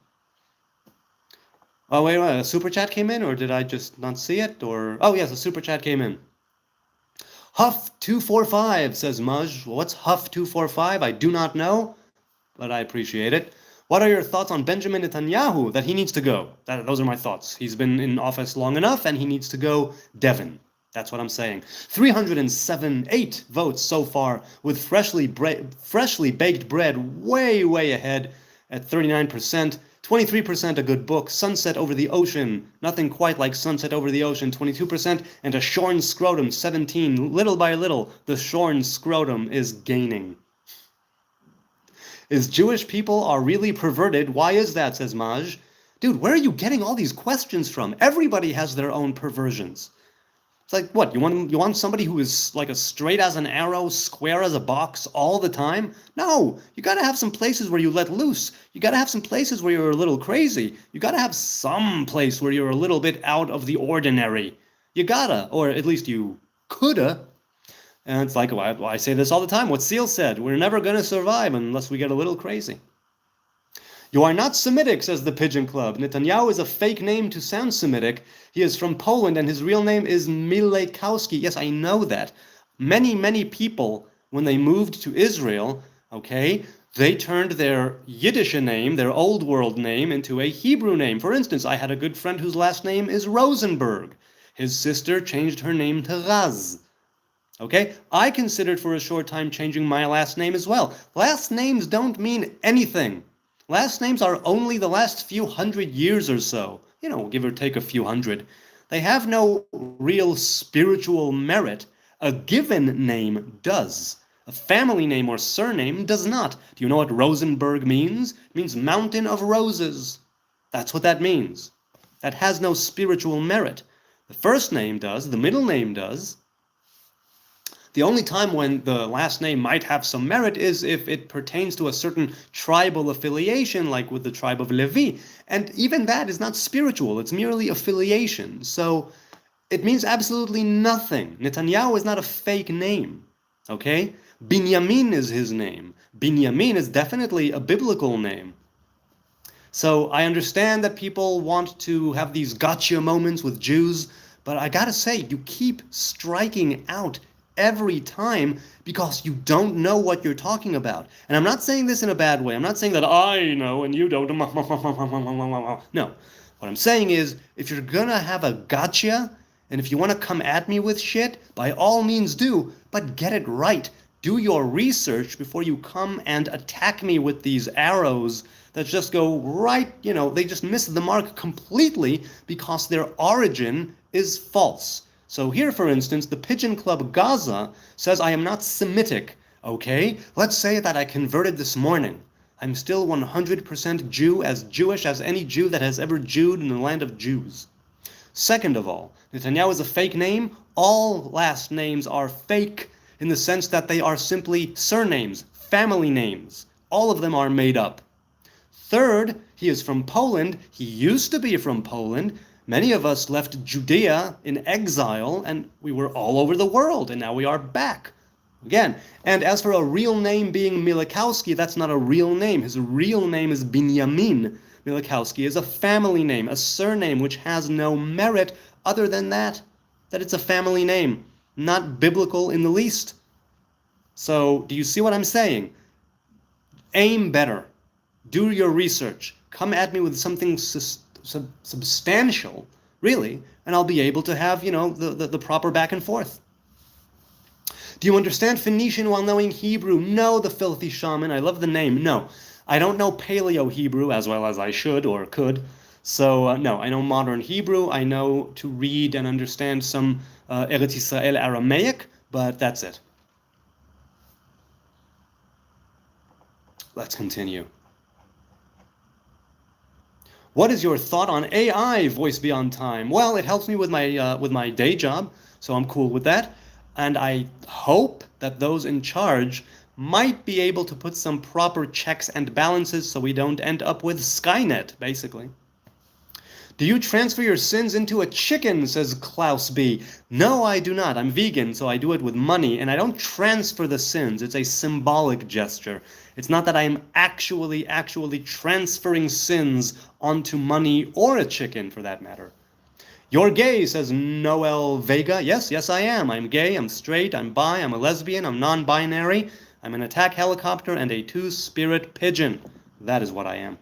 Oh, wait, a super chat came in, or did I just not see it? Or oh, yes, a super chat came in. Huff245 says, Maj, what's Huff245? I do not know, but I appreciate it. What are your thoughts on Benjamin Netanyahu, that he needs to go? Those are my thoughts. He's been in office long enough, and he needs to go. Devon. That's what I'm saying. 308 votes so far, with freshly baked bread way, way ahead at 39%. 23% a good book. Sunset Over the Ocean. Nothing quite like Sunset Over the Ocean. 22%. And a shorn scrotum. 17. Little by little, the shorn scrotum is gaining. Is Jewish people are really perverted? Why is that, says Maj. Dude, where are you getting all these questions from? Everybody has their own perversions. It's like, what, you want somebody who is like a straight as an arrow, square as a box all the time? No, you gotta have some places where you let loose. You gotta have some places where you're a little crazy. You gotta have some place where you're a little bit out of the ordinary. You gotta, or at least you coulda. And it's like, well, I say this all the time, what Seal said, we're never gonna survive unless we get a little crazy. You are not Semitic, says the Pigeon Club. Netanyahu is a fake name to sound Semitic. He is from Poland, and his real name is Milekowski. Yes, I know that. Many, many people, when they moved to Israel, okay, they turned their Yiddish name, their Old World name, into a Hebrew name. For instance, I had a good friend whose last name is Rosenberg. His sister changed her name to Raz. Okay, I considered for a short time changing my last name as well. Last names don't mean anything. Last names are only the last few hundred years or so, give or take a few hundred. They have no real spiritual merit. A given name does. A family name or surname does not. Do you know what Rosenberg means? It means mountain of roses. That's what that means. That has no spiritual merit. The first name does, the middle name does. The only time when the last name might have some merit is if it pertains to a certain tribal affiliation, like with the tribe of Levi. And even that is not spiritual, it's merely affiliation. So it means absolutely nothing. Netanyahu is not a fake name, okay? Binyamin is his name. Binyamin is definitely a biblical name. So I understand that people want to have these gotcha moments with Jews, but I gotta say, you keep striking out every time because you don't know what you're talking about. And I'm not saying this in a bad way. I'm not saying that I know and you don't. No. What I'm saying is, if you're gonna have a gotcha, and if you want to come at me with shit, by all means do, but get it right. Do your research before you come and attack me with these arrows that just go right, they just miss the mark completely because their origin is false. So here, for instance, the Pigeon Club Gaza says I am not Semitic, okay? Let's say that I converted this morning. I'm still 100% Jew, as Jewish as any Jew that has ever Jewed in the land of Jews. Second of all, Netanyahu is a fake name. All last names are fake in the sense that they are simply surnames, family names. All of them are made up. Third, he is from Poland. He used to be from Poland. Many of us left Judea in exile, and we were all over the world, and now we are back. Again, and as for a real name being Milikowski, that's not a real name. His real name is Binyamin. Milikowski is a family name, a surname which has no merit other than that it's a family name, not biblical in the least. So, do you see what I'm saying? Aim better. Do your research. Come at me with something substantial, really, and I'll be able to have, the proper back and forth. Do you understand Phoenician while knowing Hebrew? No, the filthy shaman. I love the name. No. I don't know Paleo-Hebrew as well as I should or could. So, no, I know modern Hebrew. I know to read and understand some Eretz Yisrael Aramaic, but that's it. Let's continue. What is your thought on AI, Voice Beyond Time? Well, it helps me with my day job, so I'm cool with that. And I hope that those in charge might be able to put some proper checks and balances so we don't end up with Skynet, basically. Do you transfer your sins into a chicken, says Klaus B. No, I do not. I'm vegan, so I do it with money, and I don't transfer the sins. It's a symbolic gesture. It's not that I'm actually transferring sins onto money or a chicken, for that matter. You're gay, says Noel Vega. Yes, I am. I'm gay, I'm straight, I'm bi, I'm a lesbian, I'm non-binary, I'm an attack helicopter, and a two-spirit pigeon. That is what I am.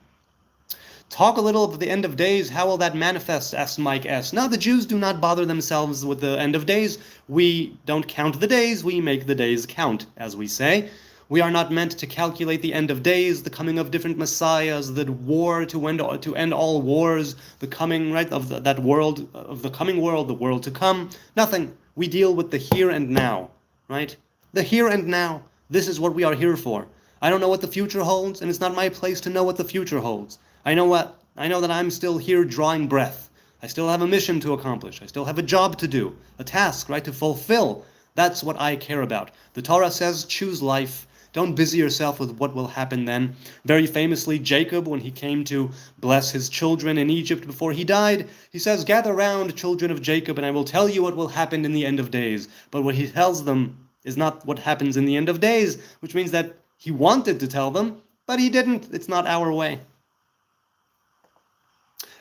Talk a little of the end of days. How will that manifest? Asks Mike S. Now, the Jews do not bother themselves with the end of days. We don't count the days. We make the days count, as we say. We are not meant to calculate the end of days, the coming of different messiahs, the war to end all wars, the coming of the coming world, the world to come. Nothing. We deal with the here and now, right? The here and now. This is what we are here for. I don't know what the future holds, and it's not my place to know what the future holds. I know that I'm still here drawing breath. I still have a mission to accomplish. I still have a job to do, a task, right, to fulfill. That's what I care about. The Torah says, choose life. Don't busy yourself with what will happen then. Very famously, Jacob, when he came to bless his children in Egypt before he died, he says, gather round, children of Jacob, and I will tell you what will happen in the end of days. But what he tells them is not what happens in the end of days, which means that he wanted to tell them, but he didn't. It's not our way.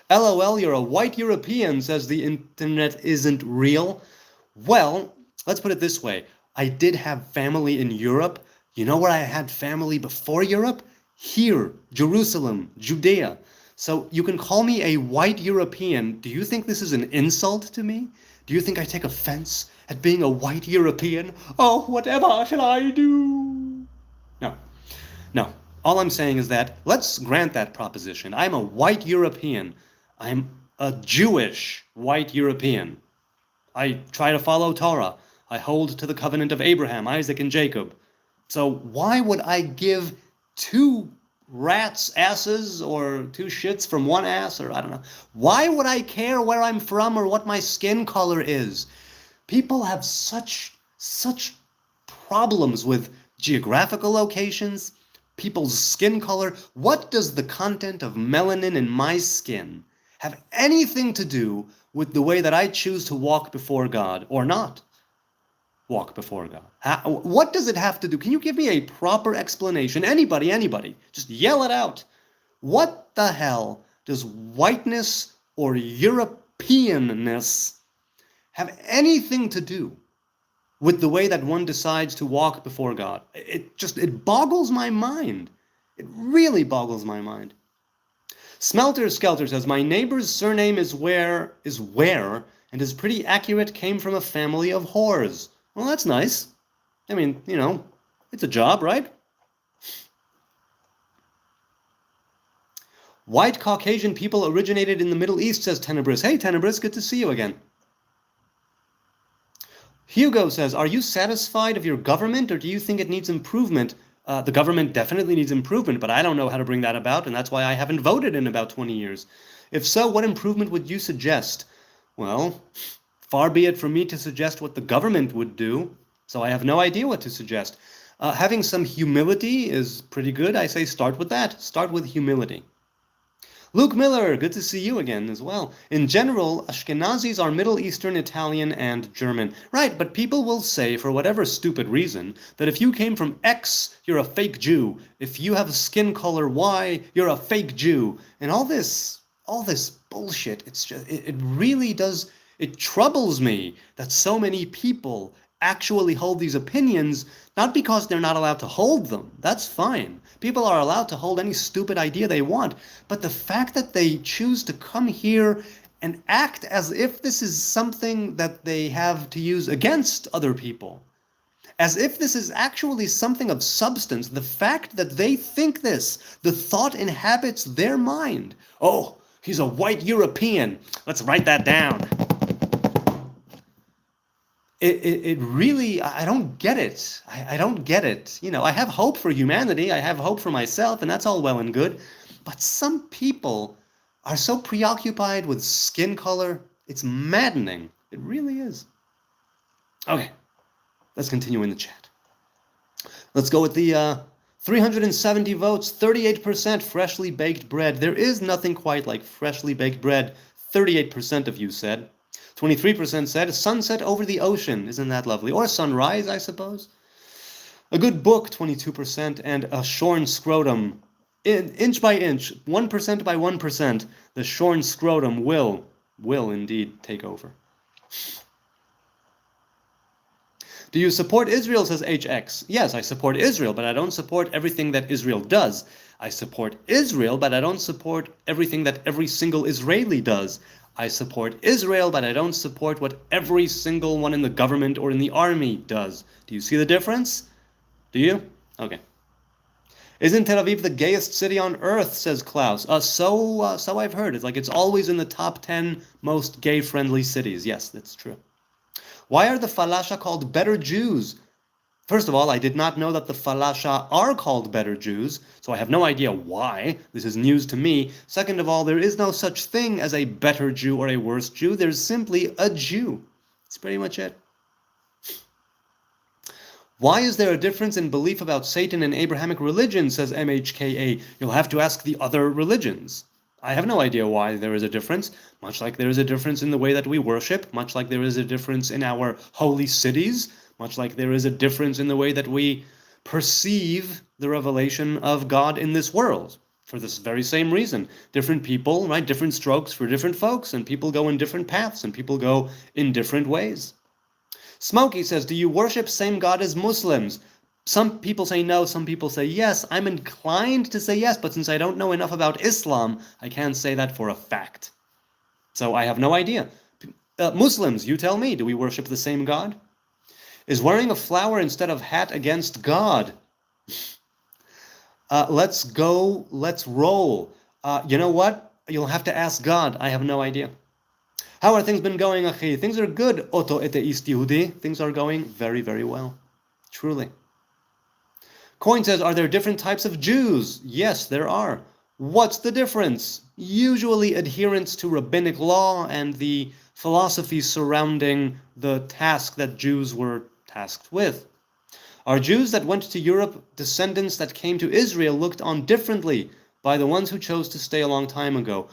LOL, you're a white European, says the internet isn't real. Well, let's put it this way. I did have family in Europe. You know where I had family before Europe? Here, Jerusalem, Judea. So you can call me a white European. Do you think this is an insult to me? Do you think I take offense at being a white European? Oh, whatever shall I do? No. All I'm saying is that, let's grant that proposition. I'm a white European. I'm a Jewish white European. I try to follow Torah. I hold to the covenant of Abraham, Isaac, and Jacob. So why would I give two rats' asses or two shits from one ass, or I don't know. Why would I care where I'm from or what my skin color is? People have such problems with geographical locations, people's skin color. What does the content of melanin in my skin have anything to do with the way that I choose to walk before God or not walk before God? What does it have to do? Can you give me a proper explanation? Anybody, just yell it out. What the hell does whiteness or Europeanness have anything to do with the way that one decides to walk before God? It boggles my mind. It really boggles my mind. Smelter Skelter says, my neighbor's surname is Ware, and is pretty accurate, came from a family of whores. Well, that's nice. I mean, it's a job, right? White Caucasian people originated in the Middle East, says Tenebris. Hey, Tenebris, good to see you again. Hugo says, are you satisfied of your government, or do you think it needs improvement? The government definitely needs improvement, but I don't know how to bring that about, and that's why I haven't voted in about 20 years. If so, what improvement would you suggest? Well, far be it from me to suggest what the government would do, so I have no idea what to suggest. Having some humility is pretty good. I say start with that. Start with humility. Luke Miller, good to see you again as well. In general, Ashkenazis are Middle Eastern, Italian, and German. Right, but people will say, for whatever stupid reason, that if you came from X, you're a fake Jew. If you have a skin color Y, you're a fake Jew. And all this bullshit, it's just, it really does, it troubles me that so many people actually hold these opinions, not because they're not allowed to hold them. That's fine. People are allowed to hold any stupid idea they want. But the fact that they choose to come here and act as if this is something that they have to use against other people, as if this is actually something of substance, the fact that they think this, the thought inhabits their mind. Oh, he's a white European. Let's write that down. It really, I don't get it. I don't get it. You know, I have hope for humanity. I have hope for myself, and that's all well and good. But some people are so preoccupied with skin color. It's maddening. It really is. Okay, let's continue in the chat. Let's go with the 370 votes, 38% freshly baked bread. There is nothing quite like freshly baked bread. 38% of you said. 23% said sunset over the ocean. Isn't that lovely? Or sunrise, I suppose. A good book, 22%, and a shorn scrotum. Inch by inch, 1% by 1%, the shorn scrotum will indeed take over. Do you support Israel, says HX? Yes, I support Israel, but I don't support everything that Israel does. I support Israel, but I don't support everything that every single Israeli does. I support Israel, but I don't support what every single one in the government or in the army does. Do you see the difference? Do you? Okay. Isn't Tel Aviv the gayest city on earth, says Klaus? So I've heard. It's like it's always in the top 10 most gay-friendly cities. Yes, that's true. Why are the Falasha called better Jews? First of all, I did not know that the Falasha are called better Jews, so I have no idea why. This is news to me. Second of all, there is no such thing as a better Jew or a worse Jew. There's simply a Jew. That's pretty much it. Why is there a difference in belief about Satan in Abrahamic religion, says MHKA. You'll have to ask the other religions. I have no idea why there is a difference, much like there is a difference in the way that we worship, much like there is a difference in our holy cities, much like there is a difference in the way that we perceive the revelation of God in this world. For this very same reason. Different people, right? Different strokes for different folks, and people go in different paths, and people go in different ways. Smokey says, do you worship same God as Muslims? Some people say no, some people say yes. I'm inclined to say yes, but since I don't know enough about Islam, I can't say that for a fact. So I have no idea. Muslims, you tell me, do we worship the same God? Is wearing a flower instead of hat against God? Let's go, let's roll. You know what? You'll have to ask God. I have no idea. How are things been going, Achi? Things are good, Otto Eteist Yehudi. Things are going very, very well. Truly. Coin says, are there different types of Jews? Yes, there are. What's the difference? Usually adherence to rabbinic law and the philosophies surrounding the task that Jews were tasked with. Are Jews that went to Europe descendants that came to Israel looked on differently by the ones who chose to stay a long time ago?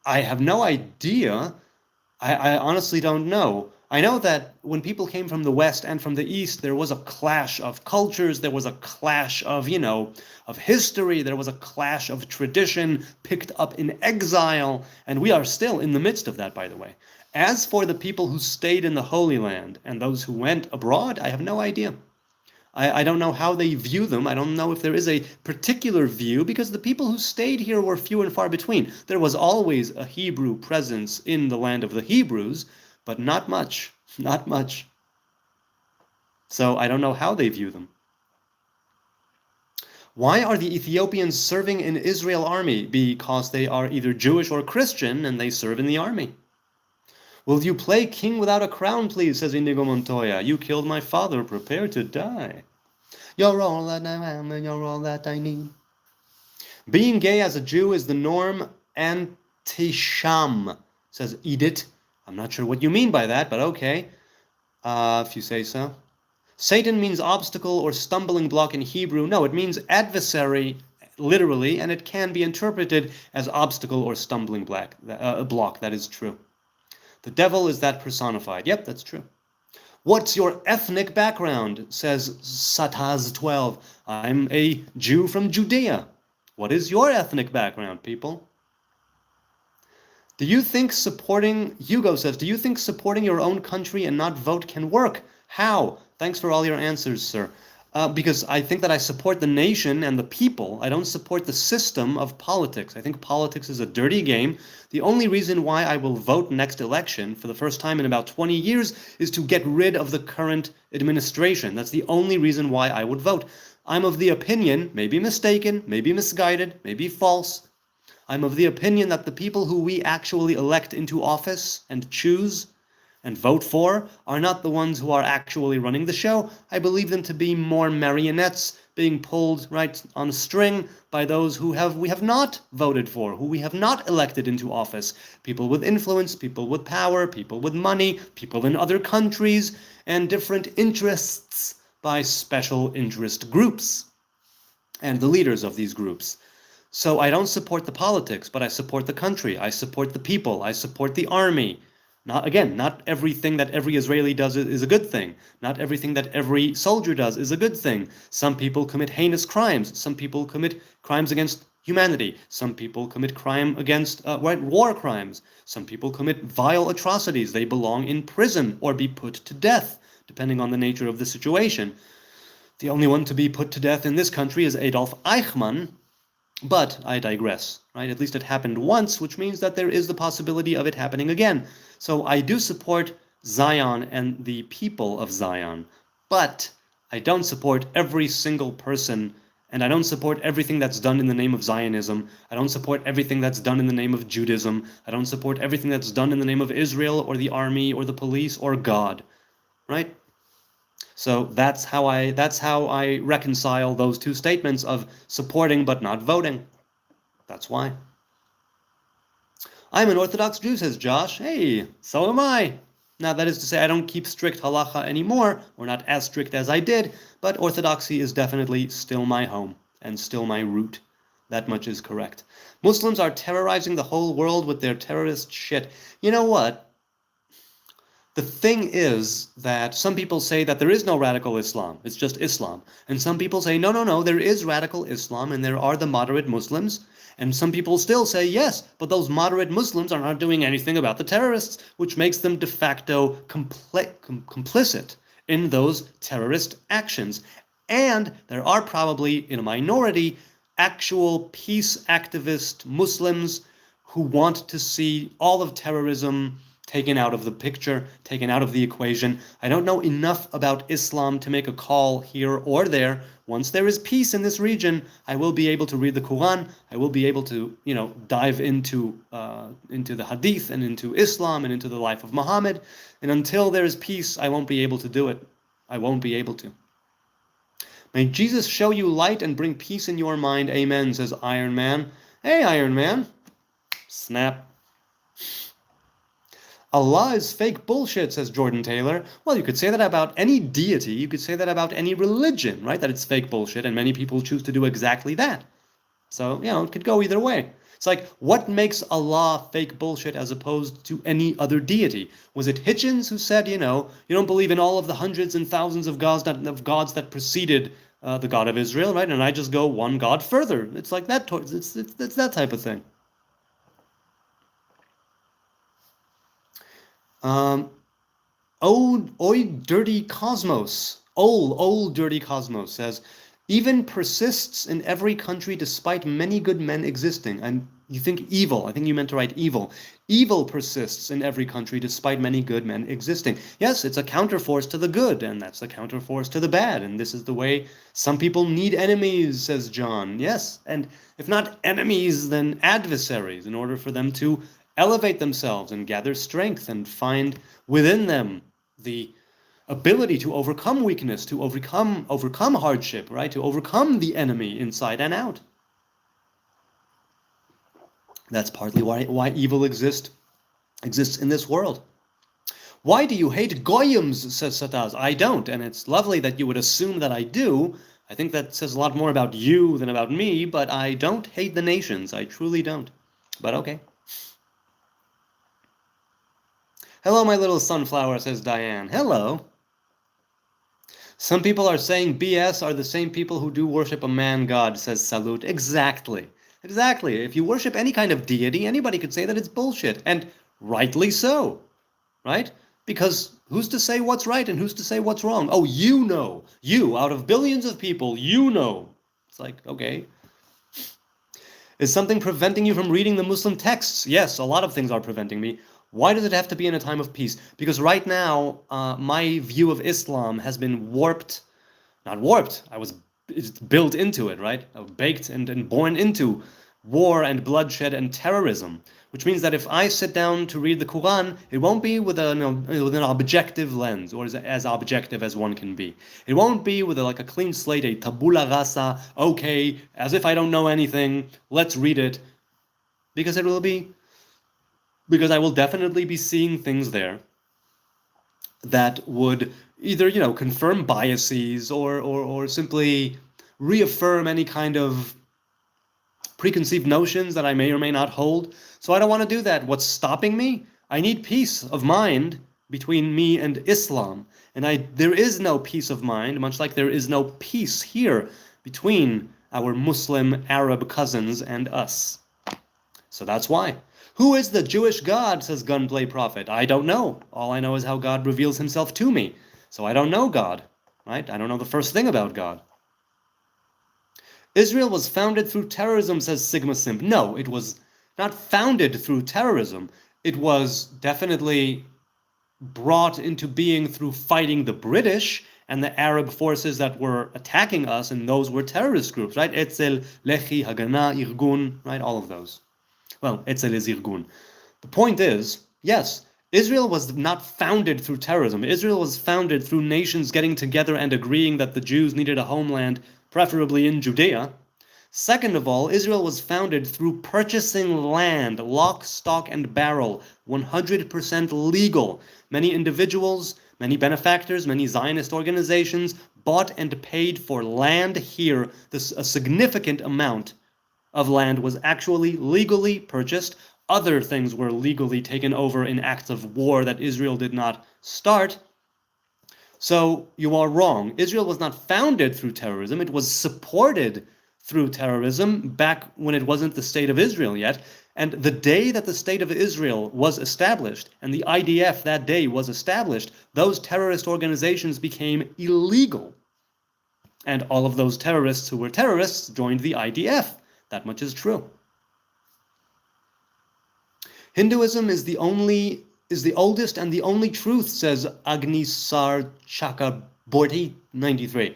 I have no idea. I honestly don't know. I know that when people came from the West and from the East, there was a clash of cultures, there was a clash of, of history, there was a clash of tradition picked up in exile, and we are still in the midst of that, by the way. As for the people who stayed in the Holy Land and those who went abroad, I have no idea. I don't know how they view them. I don't know if there is a particular view, because the people who stayed here were few and far between. There was always a Hebrew presence in the land of the Hebrews, but not much, not much. So I don't know how they view them. Why are the Ethiopians serving in Israel army? Because they are either Jewish or Christian, and they serve in the army. Will you play King Without a Crown, please, says Inigo Montoya. You killed my father, prepare to die. You're all that I am, and you're all that I need. Being gay as a Jew is the norm, antisham, says Edith. I'm not sure what you mean by that, but okay, if you say so. Satan means obstacle or stumbling block in Hebrew. No, it means adversary, literally, and it can be interpreted as obstacle or stumbling block. That is true. The devil is that personified. Yep, that's true. What's your ethnic background? Says Sataz 12. I'm a Jew from Judea. What is your ethnic background, people? Hugo says, do you think supporting your own country and not vote can work? How? Thanks for all your answers, sir. Because I think that I support the nation and the people. I don't support the system of politics. I think politics is a dirty game. The only reason why I will vote next election for the first time in about 20 years is to get rid of the current administration. That's the only reason why I would vote. I'm of the opinion, maybe mistaken, maybe misguided, maybe false. I'm of the opinion that the people who we actually elect into office and choose and vote for are not the ones who are actually running the show. I believe them to be more marionettes being pulled right on a string by those who we have not voted for, who we have not elected into office. People with influence, people with power, people with money, people in other countries, and different interests by special interest groups and the leaders of these groups. So I don't support the politics, but I support the country. I support the people. I support the army. Not everything that every Israeli does is a good thing. Not everything that every soldier does is a good thing. Some people commit heinous crimes. Some people commit crimes against humanity. Some people commit crime against war crimes. Some people commit vile atrocities. They belong in prison or be put to death, depending on the nature of the situation. The only one to be put to death in this country is Adolf Eichmann, but I digress, right? At least it happened once, which means that there is the possibility of it happening again. So I do support Zion and the people of Zion, but I don't support every single person, and I don't support everything that's done in the name of Zionism. I don't support everything that's done in the name of Judaism. I don't support everything that's done in the name of Israel or the army or the police or God, right? So that's how I reconcile those two statements of supporting but not voting. That's why. I'm an Orthodox Jew, says Josh. Hey, so am I. Now, that is to say, I don't keep strict halacha anymore, or not as strict as I did, but Orthodoxy is definitely still my home and still my root. That much is correct. Muslims are terrorizing the whole world with their terrorist shit. You know what? The thing is that some people say that there is no radical Islam, it's just Islam. And some people say, no, there is radical Islam and there are the moderate Muslims. And some people still say, yes, but those moderate Muslims are not doing anything about the terrorists, which makes them de facto complicit in those terrorist actions. And there are probably, in a minority, actual peace activist Muslims who want to see all of terrorism taken out of the picture, taken out of the equation. I don't know enough about Islam to make a call here or there. Once there is peace in this region, I will be able to read the Quran. I will be able to, dive into the Hadith and into Islam and into the life of Muhammad. And until there is peace, I won't be able to do it. I won't be able to. May Jesus show you light and bring peace in your mind. Amen, says Iron Man. Hey, Iron Man. Snap. Allah is fake bullshit, says Jordan Taylor. Well, you could say that about any deity. You could say that about any religion, right? That it's fake bullshit, and many people choose to do exactly that. So, it could go either way. It's like, what makes Allah fake bullshit as opposed to any other deity? Was it Hitchens who said, you don't believe in all of the hundreds and thousands of gods that preceded the God of Israel, right? And I just go one God further. It's like that. It's that type of thing. Old Dirty Cosmos says, even persists in every country despite many good men existing. And you think evil. I think you meant to write evil. Evil persists in every country despite many good men existing. Yes, it's a counterforce to the good, and that's a counterforce to the bad. And this is the way some people need enemies, says John. Yes, and if not enemies, then adversaries, in order for them to elevate themselves and gather strength and find within them the ability to overcome weakness, to overcome hardship, right? To overcome the enemy inside and out. That's partly why evil exists in this world. Why do you hate goyim, says Sataz. I don't, and it's lovely that you would assume that I do. I think that says a lot more about you than about me, but I don't hate the nations. I truly don't. But okay. Hello, my little sunflower, says Diane. Hello. Some people are saying BS are the same people who do worship a man god, says Salute. Exactly. Exactly. If you worship any kind of deity, anybody could say that it's bullshit. And rightly so. Right? Because who's to say what's right and who's to say what's wrong? Oh, you know. You, out of billions of people, you know. It's like, okay. Is something preventing you from reading the Muslim texts? Yes, a lot of things are preventing me. Why does it have to be in a time of peace? Because right now, my view of Islam has been warped. Not warped. It's built into it, right? Baked and born into war and bloodshed and terrorism. Which means that if I sit down to read the Quran, it won't be with an objective lens, or as objective as one can be. It won't be with like a clean slate, a tabula rasa, okay, as if I don't know anything, let's read it. Because I will definitely be seeing things there that would either, confirm biases or simply reaffirm any kind of preconceived notions that I may or may not hold. So I don't want to do that. What's stopping me? I need peace of mind between me and Islam. And there is no peace of mind, much like there is no peace here between our Muslim Arab cousins and us. So that's why. Who is the Jewish God, says Gunplay Prophet? I don't know. All I know is how God reveals himself to me. So I don't know God, right? I don't know the first thing about God. Israel was founded through terrorism, says Sigma Simp. No, it was not founded through terrorism. It was definitely brought into being through fighting the British and the Arab forces that were attacking us, and those were terrorist groups, right? Etzel, Lehi, Haganah, Irgun, right? All of those. Well, Etzel is Irgun. The point is, yes, Israel was not founded through terrorism. Israel was founded through nations getting together and agreeing that the Jews needed a homeland, preferably in Judea. Second of all, Israel was founded through purchasing land, lock, stock, and barrel, 100% legal. Many individuals, many benefactors, many Zionist organizations bought and paid for land here. A significant amount of land was actually legally purchased. Other things were legally taken over in acts of war that Israel did not start. So you are wrong. Israel was not founded through terrorism. It was supported through terrorism back when it wasn't the State of Israel yet. And the day that the State of Israel was established, and the IDF that day was established, those terrorist organizations became illegal. And all of those terrorists who were terrorists joined the IDF. That much is true. Hinduism is the oldest and the only truth, says Agnisar Chakraborty 93.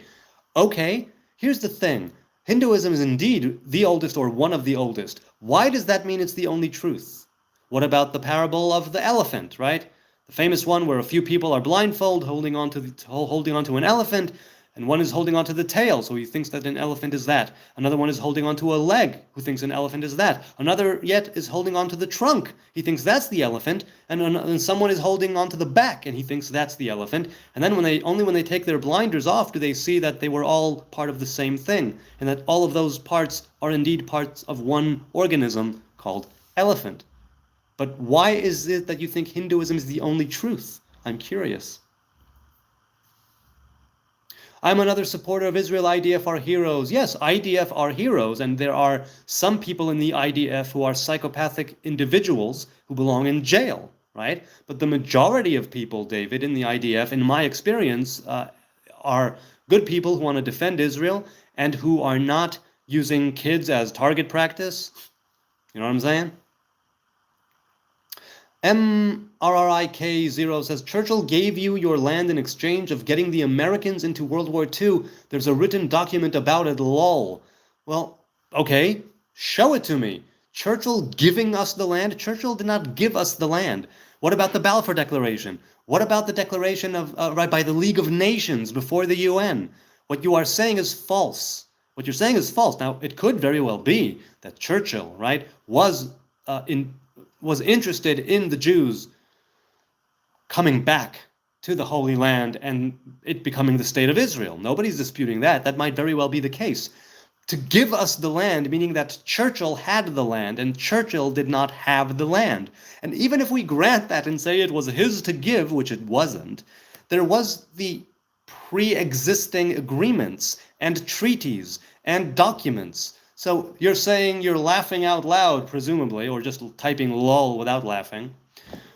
Okay, here's the thing. Hinduism is indeed the oldest or one of the oldest. Why does that mean it's the only truth? What about the parable of the elephant, right? The famous one where a few people are blindfolded holding on to an elephant, and one is holding onto the tail, so he thinks that an elephant is that. Another one is holding onto a leg, who thinks an elephant is that. Another yet is holding onto the trunk. He thinks that's the elephant. And someone is holding onto the back, and he thinks that's the elephant. And then only when they take their blinders off do they see that they were all part of the same thing, and that all of those parts are indeed parts of one organism called elephant. But why is it that you think Hinduism is the only truth? I'm curious. I'm another supporter of Israel. IDF are heroes. Yes, IDF are heroes, and there are some people in the IDF who are psychopathic individuals who belong in jail, right? But the majority of people, David, in the IDF, in my experience, are good people who want to defend Israel and who are not using kids as target practice. You know what I'm saying? MRRIK0 says, Churchill gave you your land in exchange of getting the Americans into World War II. There's a written document about it, lol. Well, okay, show it to me. Churchill giving us the land? Churchill did not give us the land. What about the Balfour Declaration? What about the declaration of by the League of Nations before the UN? What you are saying is false. What you're saying is false. Now, it could very well be that Churchill, right, was interested in the Jews coming back to the Holy Land and it becoming the state of Israel. Nobody's disputing that. That might very well be the case. To give us the land, meaning that Churchill had the land and Churchill did not have the land. And even if we grant that and say it was his to give, which it wasn't, there was the pre-existing agreements and treaties and documents. So you're saying, you're laughing out loud, presumably, or just typing lol without laughing,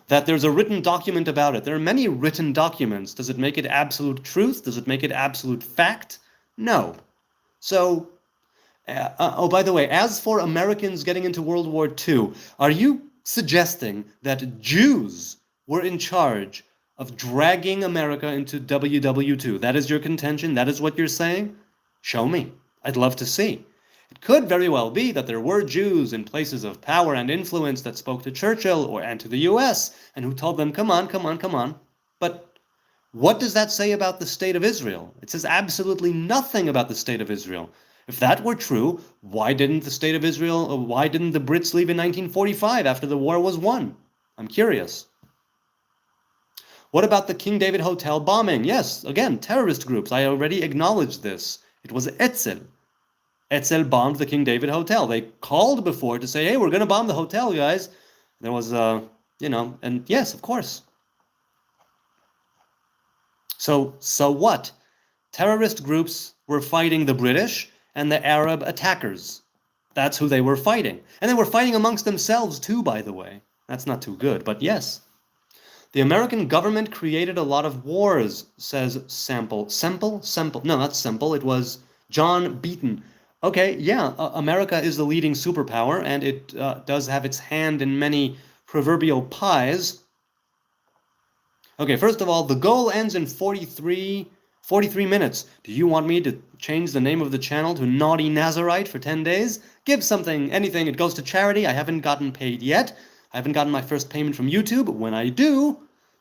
that there's a written document about it. There are many written documents. Does it make it absolute truth? Does it make it absolute fact? No. So, oh, by the way, as for Americans getting into World War II, are you suggesting that Jews were in charge of dragging America into WW2? That is your contention? That is what you're saying? Show me. I'd love to see. It could very well be that there were Jews in places of power and influence that spoke to Churchill and to the US and who told them, come on, come on, come on. But what does that say about the state of Israel? It says absolutely nothing about the state of Israel. If that were true, why didn't the state of Israel, why didn't the Brits leave in 1945 after the war was won? I'm curious. What about the King David Hotel bombing? Yes, again, terrorist groups. I already acknowledged this. It was Etzel. Etzel bombed the King David Hotel. They called before to say, hey, we're going to bomb the hotel, guys. There was, and yes, of course. So what? Terrorist groups were fighting the British and the Arab attackers. That's who they were fighting. And they were fighting amongst themselves too, by the way. That's not too good, but yes. The American government created a lot of wars, says Semple. No, not Semple. It was John Beaton. Okay, yeah, America is the leading superpower, and it does have its hand in many proverbial pies. Okay, first of all, the goal ends in 43 minutes. Do you want me to change the name of the channel to Naughty Nazarite for 10 days? Give something, anything. It goes to charity. I haven't gotten paid yet. I haven't gotten my first payment from YouTube. When I do,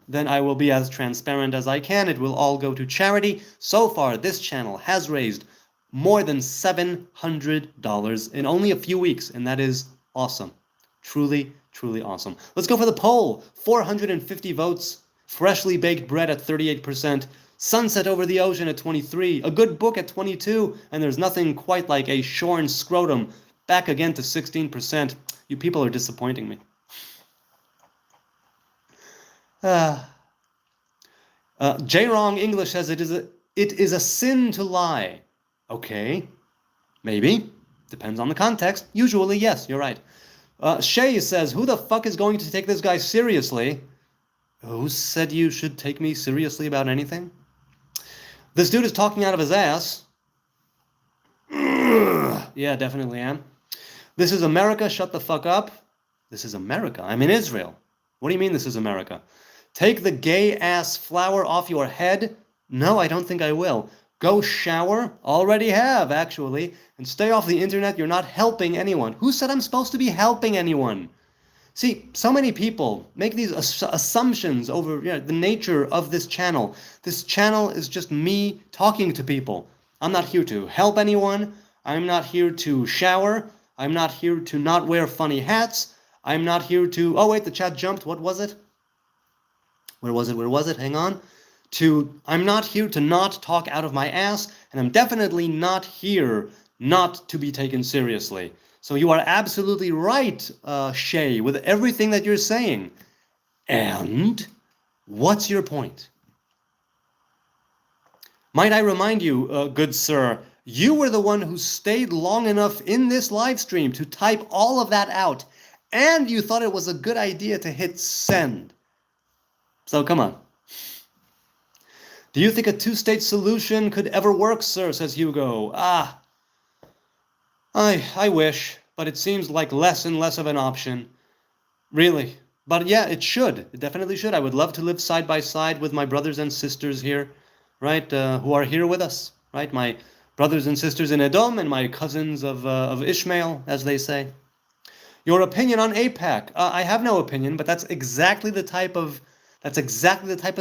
then I will be as transparent as I can. It will all go to charity. So far, this channel has raised more than $700 in only a few weeks, and that is awesome. Truly, truly awesome. Let's go for the poll. 450 votes. Freshly baked bread at 38%. Sunset over the ocean at 23%. A good book at 22%. And there's nothing quite like a shorn scrotum. Back again to 16%. You people are disappointing me. J-Wrong English says it is a sin to lie. Okay, maybe. Depends on the context. Usually, yes, you're right. Shay says, who the fuck is going to take this guy seriously? Who said you should take me seriously about anything? This dude is talking out of his ass. Yeah, definitely am. This is America, shut the fuck up. This is America. I'm in Israel. What do you mean this is America? Take the gay-ass flower off your head? No, I don't think I will. Go shower? Already have, actually. And stay off the internet. You're not helping anyone. Who said I'm supposed to be helping anyone? See, so many people make these assumptions over the nature of this channel. This channel is just me talking to people. I'm not here to help anyone. I'm not here to shower. I'm not here to not wear funny hats. I'm not here to... Oh, wait, the chat jumped. What was it? Where was it? Hang on. I'm not here to not talk out of my ass, and I'm definitely not here not to be taken seriously. So you are absolutely right, Shay, with everything that you're saying. And what's your point? Might I remind you, good sir, you were the one who stayed long enough in this live stream to type all of that out, and you thought it was a good idea to hit send. So come on. Do you think a two-state solution could ever work, sir, says Hugo. I wish, but it seems like less and less of an option. Really. But yeah, it should. It definitely should. I would love to live side by side with my brothers and sisters here, right, who are here with us, right? My brothers and sisters in Edom and my cousins of Ishmael, as they say. Your opinion on AIPAC? I have no opinion, but that's exactly the type of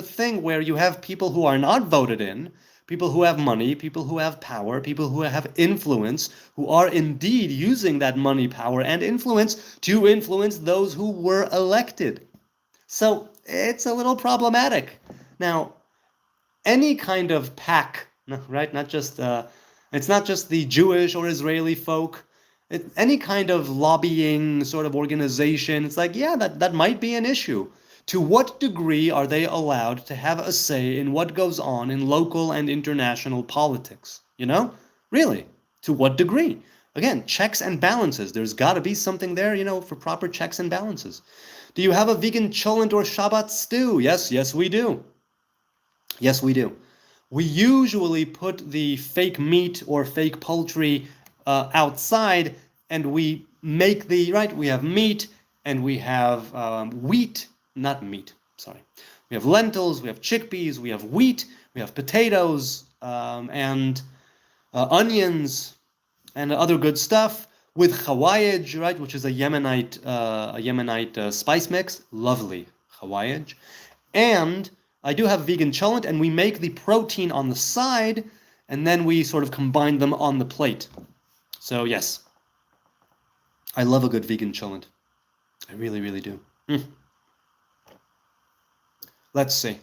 thing where you have people who are not voted in, people who have money, people who have power, people who have influence, who are indeed using that money, power, and influence to influence those who were elected. So it's a little problematic. Now, any kind of pack, right? Not just it's not just the Jewish or Israeli folk. Any kind of lobbying sort of organization, it's like, yeah, that might be an issue. To what degree are they allowed to have a say in what goes on in local and international politics? You know? Really? To what degree? Again, checks and balances. There's got to be something there, for proper checks and balances. Do you have a vegan cholent or Shabbat stew? Yes, we do. Yes, we do. We usually put the fake meat or fake poultry outside, and we make right. We have meat and we have wheat, not meat. Sorry. We have lentils, we have chickpeas, we have wheat, we have potatoes, and onions, and other good stuff with chawayaj, right, which is a Yemenite spice mix. Lovely chawayaj, and I do have vegan cholent, and we make the protein on the side, and then we sort of combine them on the plate. So yes, I love a good vegan cholent. I really, really do. Let's see.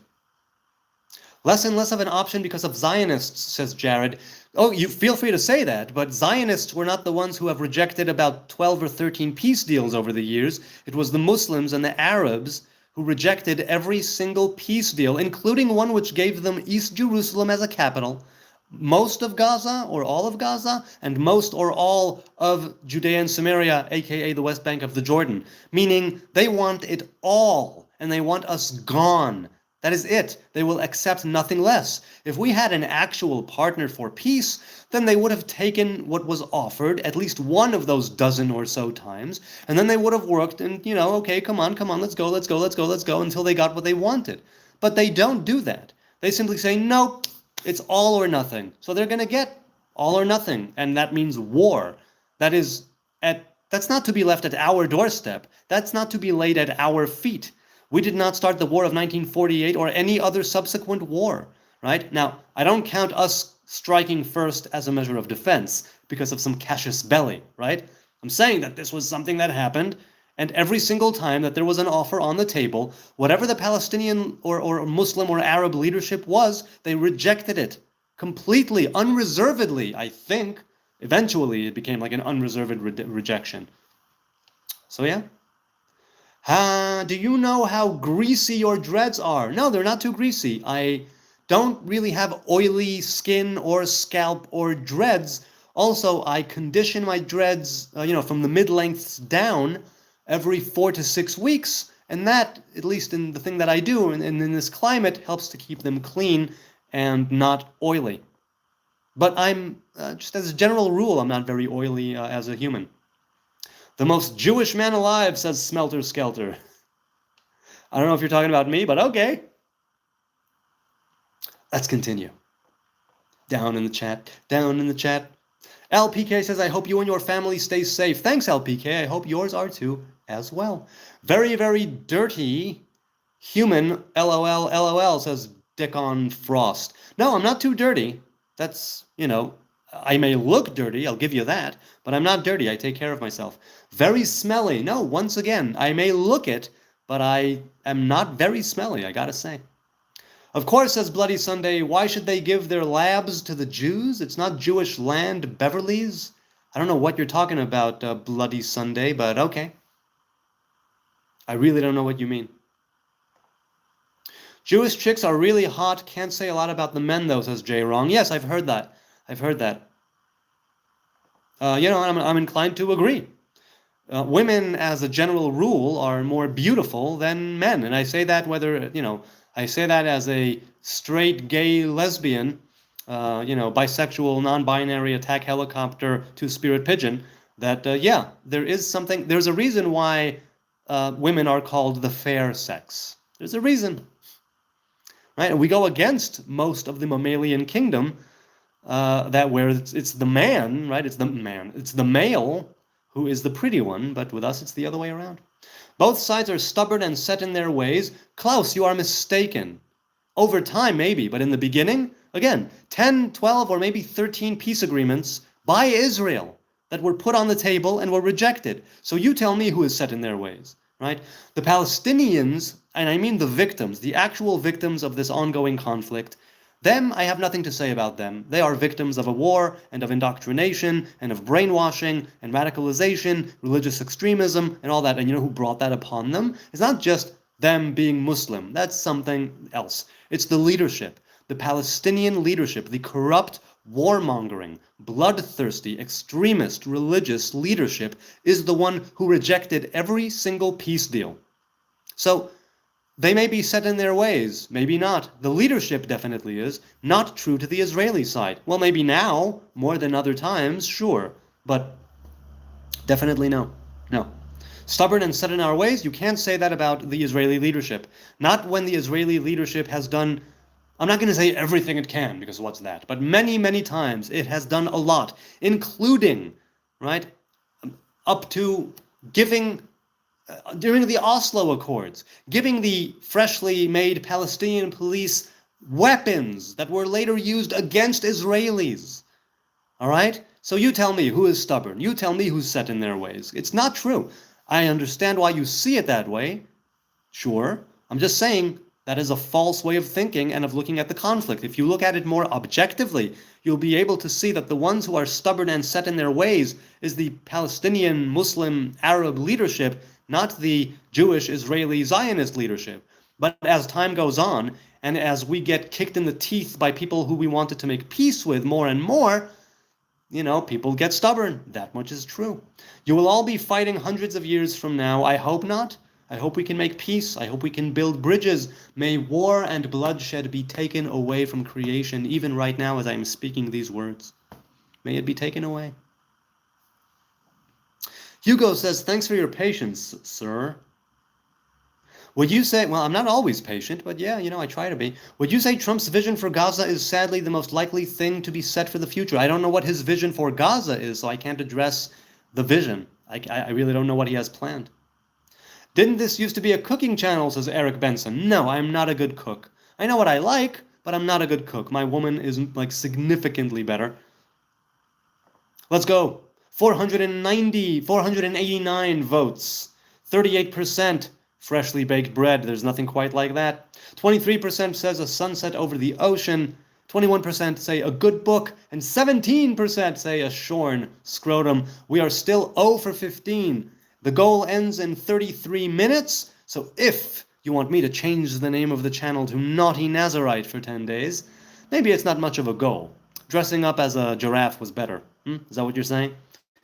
Less and less of an option because of Zionists, says Jared. Oh, you feel free to say that, but Zionists were not the ones who have rejected about 12 or 13 peace deals over the years. It was the Muslims and the Arabs who rejected every single peace deal, including one which gave them East Jerusalem as a capital, most of Gaza or all of Gaza, and most or all of Judea and Samaria, aka the West Bank of the Jordan, meaning they want it all, and they want us gone. That is it. They will accept nothing less. If we had an actual partner for peace, then they would have taken what was offered at least one of those dozen or so times, and then they would have worked and, okay, come on, let's go, until they got what they wanted. But they don't do that. They simply say, nope, it's all or nothing. So they're going to get all or nothing, and that means war. That's not to be left at our doorstep. That's not to be laid at our feet. We did not start the war of 1948 or any other subsequent war, right? Now, I don't count us striking first as a measure of defense because of some casus belli, right? I'm saying that this was something that happened, and every single time that there was an offer on the table, whatever the Palestinian or Muslim or Arab leadership was, they rejected it completely, unreservedly, I think. Eventually, it became like an unreserved rejection. So yeah. Do you know how greasy your dreads are? No, they're not too greasy. I don't really have oily skin or scalp or dreads. Also, I condition my dreads, from the mid-lengths down every 4 to 6 weeks. And that, at least in the thing that I do, and in this climate, helps to keep them clean and not oily. But I'm, just as a general rule, I'm not very oily as a human. The most Jewish man alive, says Smelter Skelter. I don't know if you're talking about me, but okay. Let's continue. Down in the chat. LPK says, I hope you and your family stay safe. Thanks, LPK. I hope yours are too, as well. Very, very dirty human, LOL, says Dick on Frost. No, I'm not too dirty. That's, I may look dirty, I'll give you that, but I'm not dirty. I take care of myself. Very smelly. No, once again, I may look it, but I am not very smelly, I gotta say. Of course, says Bloody Sunday, why should they give their labs to the Jews? It's not Jewish land, Beverly's. I don't know what you're talking about, Bloody Sunday, but okay. I really don't know what you mean. Jewish chicks are really hot. Can't say a lot about the men, though, says Jay Wrong. Yes, I've heard that. I'm inclined to agree. Women, as a general rule, are more beautiful than men. And I say that I say that as a straight, gay, lesbian, bisexual, non-binary, attack helicopter, two-spirit pigeon, that, there's a reason why women are called the fair sex. There's a reason. Right? And we go against most of the mammalian kingdom, where it's the man, right? It's the male who is the pretty one, but with us it's the other way around. Both sides are stubborn and set in their ways. Klaus, you are mistaken. Over time, maybe, but in the beginning, again, 10, 12, or maybe 13 peace agreements by Israel that were put on the table and were rejected. So you tell me who is set in their ways, right? The Palestinians, and I mean the victims, the actual victims of this ongoing conflict, them, I have nothing to say about them. They are victims of a war and of indoctrination and of brainwashing and radicalization, religious extremism, and all that. And you know who brought that upon them? It's not just them being Muslim. That's something else. It's the leadership, the Palestinian leadership, the corrupt, warmongering, bloodthirsty, extremist, religious leadership is the one who rejected every single peace deal. So they may be set in their ways, maybe not. The leadership definitely is not true to the Israeli side. Well, maybe now, more than other times, sure, but definitely no. No. Stubborn and set in our ways, you can't say that about the Israeli leadership. Not when the Israeli leadership has done, I'm not going to say everything it can, because what's that? But many, many times it has done a lot, including, right, up to giving during the Oslo Accords, giving the freshly made Palestinian police weapons that were later used against Israelis. All right? So you tell me who is stubborn. You tell me who's set in their ways. It's not true. I understand why you see it that way. Sure. I'm just saying that is a false way of thinking and of looking at the conflict. If you look at it more objectively, you'll be able to see that the ones who are stubborn and set in their ways is the Palestinian, Muslim, Arab leadership, not the Jewish, Israeli, Zionist leadership. But as time goes on, and as we get kicked in the teeth by people who we wanted to make peace with more and more, people get stubborn. That much is true. You will all be fighting hundreds of years from now. I hope not. I hope we can make peace. I hope we can build bridges. May war and bloodshed be taken away from creation, even right now as I am speaking these words. May it be taken away. Hugo says, thanks for your patience, sir. Would you say, well, I'm not always patient, but yeah, I try to be. Would you say Trump's vision for Gaza is sadly the most likely thing to be set for the future? I don't know what his vision for Gaza is, so I can't address the vision. I really don't know what he has planned. Didn't this used to be a cooking channel, says Eric Benson. No, I'm not a good cook. I know what I like, but I'm not a good cook. My woman is significantly better. Let's go. 489 votes. 38% freshly baked bread. There's nothing quite like that. 23% says a sunset over the ocean. 21% say a good book. And 17% say a shorn scrotum. We are still 0 for 15. The goal ends in 33 minutes. So if you want me to change the name of the channel to Naughty Nazarite for 10 days, maybe it's not much of a goal. Dressing up as a giraffe was better. Is that what you're saying?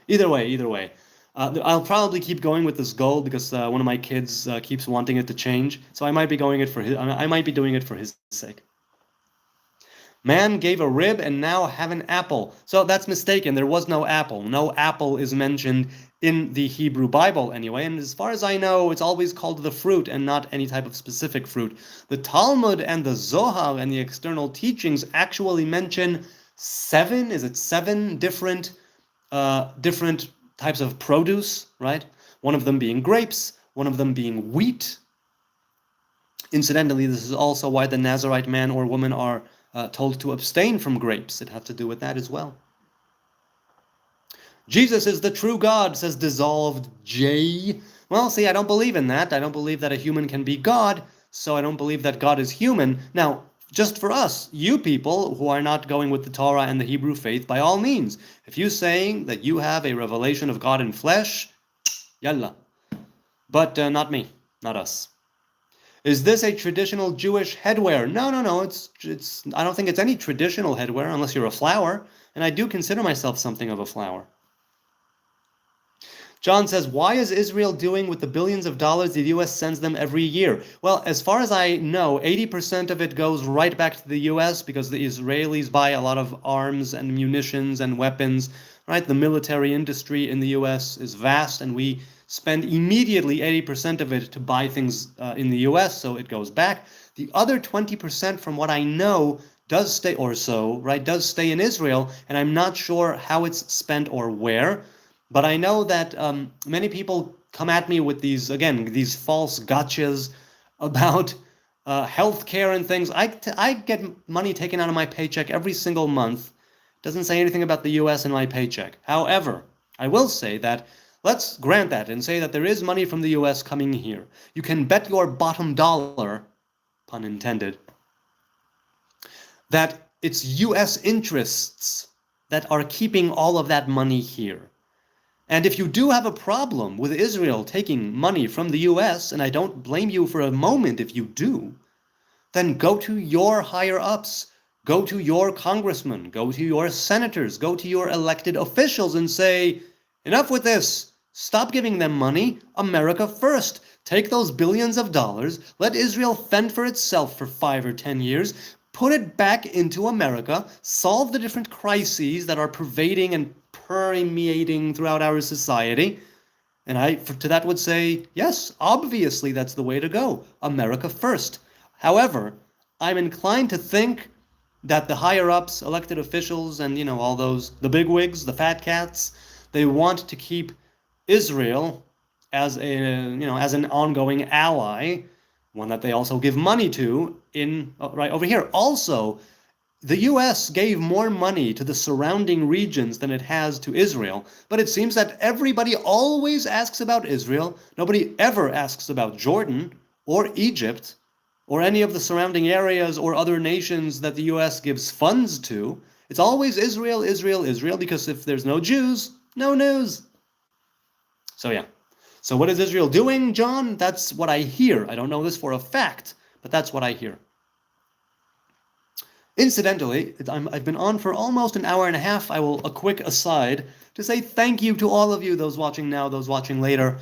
Either way. I'll probably keep going with this goal because one of my kids keeps wanting it to change. So I might be doing it for his sake. Man gave a rib and now have an apple. So that's mistaken. There was no apple. No apple is mentioned in the Hebrew Bible anyway. And as far as I know, it's always called the fruit and not any type of specific fruit. The Talmud and the Zohar and the external teachings actually mention seven different types of produce, right? One of them being grapes, one of them being wheat. Incidentally, this is also why the Nazarite man or woman are told to abstain from grapes. It has to do with that as well. Jesus is the true God, says Dissolved J. Well, see, I don't believe in that. I don't believe that a human can be God, so I don't believe that God is human. Now, just for us, you people who are not going with the Torah and the Hebrew faith, by all means, if you're saying that you have a revelation of God in flesh, yalla. But not me, not us. Is this a traditional Jewish headwear? No. It's. I don't think it's any traditional headwear unless you're a flower, and I do consider myself something of a flower. John says, why is Israel doing with the billions of dollars the U.S. sends them every year? Well, as far as I know, 80% of it goes right back to the U.S. because the Israelis buy a lot of arms and munitions and weapons, right? The military industry in the U.S. is vast, and we spend immediately 80% of it to buy things in the U.S., so it goes back. The other 20%, from what I know, does stay in Israel, and I'm not sure how it's spent or where. But I know that many people come at me with these false gotchas about healthcare and things. I get money taken out of my paycheck every single month. Doesn't say anything about the U.S. in my paycheck. However, I will say that Let's grant that and say that there is money from the US coming here. You can bet your bottom dollar, pun intended, that it's US interests that are keeping all of that money here. And if you do have a problem with Israel taking money from the US, and I don't blame you for a moment if you do, then go to your higher ups, go to your congressmen, go to your senators, go to your elected officials and say, enough with this. Stop giving them money. America first. Take those billions of dollars, let Israel fend for itself for 5 or 10 years, put it back into America, solve the different crises that are pervading and permeating throughout our society. And I, to that would say, yes, obviously that's the way to go. America first. However, I'm inclined to think that the higher-ups, elected officials, and, all those, the bigwigs, the fat cats, they want to keep Israel as as an ongoing ally, one that they also give money to right over here. Also, the US gave more money to the surrounding regions than it has to Israel, but it seems that everybody always asks about Israel. Nobody ever asks about Jordan or Egypt or any of the surrounding areas or other nations that the US gives funds to. It's always Israel, Israel, Israel, because if there's no Jews, no news. So yeah. So what is Israel doing, John? That's what I hear. I don't know this for a fact, but that's what I hear. Incidentally, I've been on for almost an hour and a half. A quick aside to say thank you to all of you, those watching now, those watching later.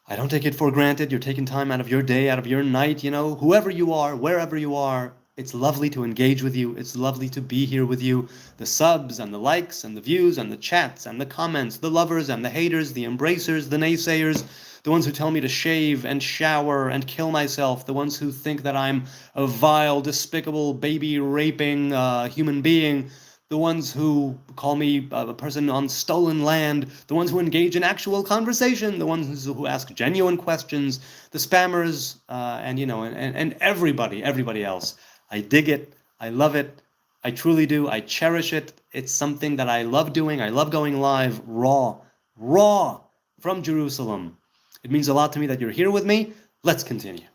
I don't take it for granted. You're taking time out of your day, out of your night, whoever you are, wherever you are. It's lovely to engage with you. It's lovely to be here with you. The subs and the likes and the views and the chats and the comments, the lovers and the haters, the embracers, the naysayers, the ones who tell me to shave and shower and kill myself, the ones who think that I'm a vile, despicable, baby-raping human being, the ones who call me a person on stolen land, the ones who engage in actual conversation, the ones who ask genuine questions, the spammers, and everybody else. I dig it. I love it. I truly do. I cherish it. It's something that I love doing. I love going live raw from Jerusalem. It means a lot to me that you're here with me. Let's continue.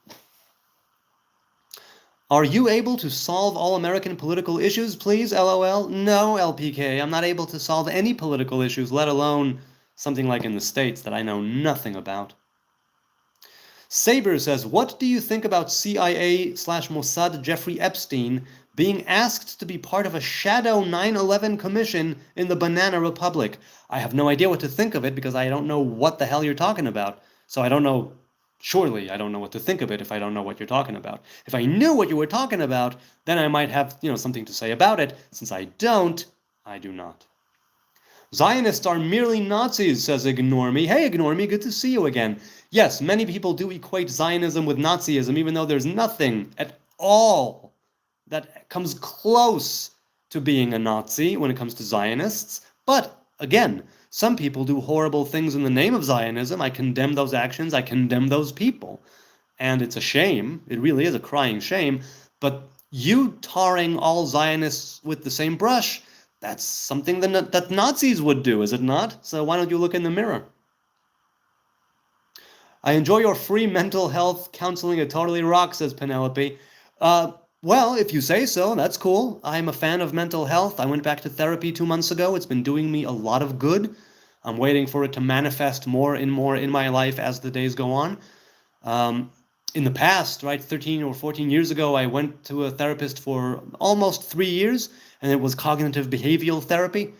Are you able to solve all American political issues, please? LOL. No, LPK. I'm not able to solve any political issues, let alone something like in the States that I know nothing about. Saber says, what do you think about CIA/Mossad Jeffrey Epstein being asked to be part of a shadow 9/11 commission in the Banana Republic? I have no idea what to think of it because I don't know what the hell you're talking about. So I don't know. Surely I don't know what to think of it if I don't know what you're talking about. If I knew what you were talking about, then I might have, something to say about it. Since I don't, I do not. Zionists are merely Nazis, says Ignore Me. Hey, Ignore Me, good to see you again. Yes, many people do equate Zionism with Nazism, even though there's nothing at all that comes close to being a Nazi when it comes to Zionists. But, again, some people do horrible things in the name of Zionism. I condemn those actions. I condemn those people. And it's a shame. It really is a crying shame. But you tarring all Zionists with the same brush, that's something that Nazis would do, is it not? So why don't you look in the mirror? I enjoy your free mental health counseling. It totally rocks, says Penelope. Well, if you say so, that's cool. I'm a fan of mental health. I went back to therapy 2 months ago. It's been doing me a lot of good. I'm waiting for it to manifest more in my life as the days go on. In the past, 13 or 14 years ago, I went to a therapist for almost 3 years, and it was cognitive behavioral therapy.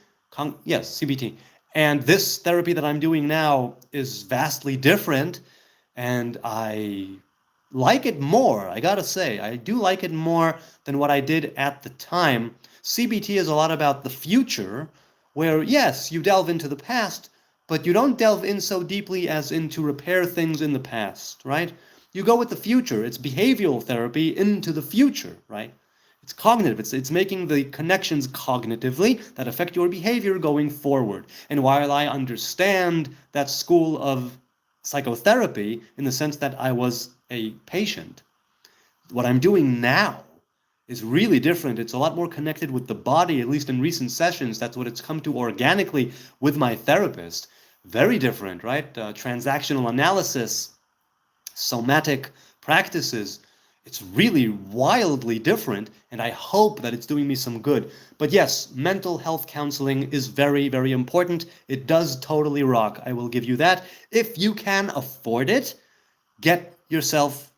Yes, CBT. And this therapy that I'm doing now is vastly different, and I like it more, I gotta say. I do like it more than what I did at the time. CBT is a lot about the future, where, yes, you delve into the past, but you don't delve in so deeply as in to repair things in the past, right? You go with the future. It's behavioral therapy into the future, right? It's cognitive. It's making the connections cognitively that affect your behavior going forward. And while I understand that school of psychotherapy in the sense that I was a patient, what I'm doing now is really different. It's a lot more connected with the body, at least in recent sessions. That's what it's come to organically with my therapist. Very different, right? Transactional analysis, somatic practices. It's really wildly different, and I hope that it's doing me some good. But yes, mental health counseling is very, very important. It does totally rock. I will give you that. If you can afford it, get yourself,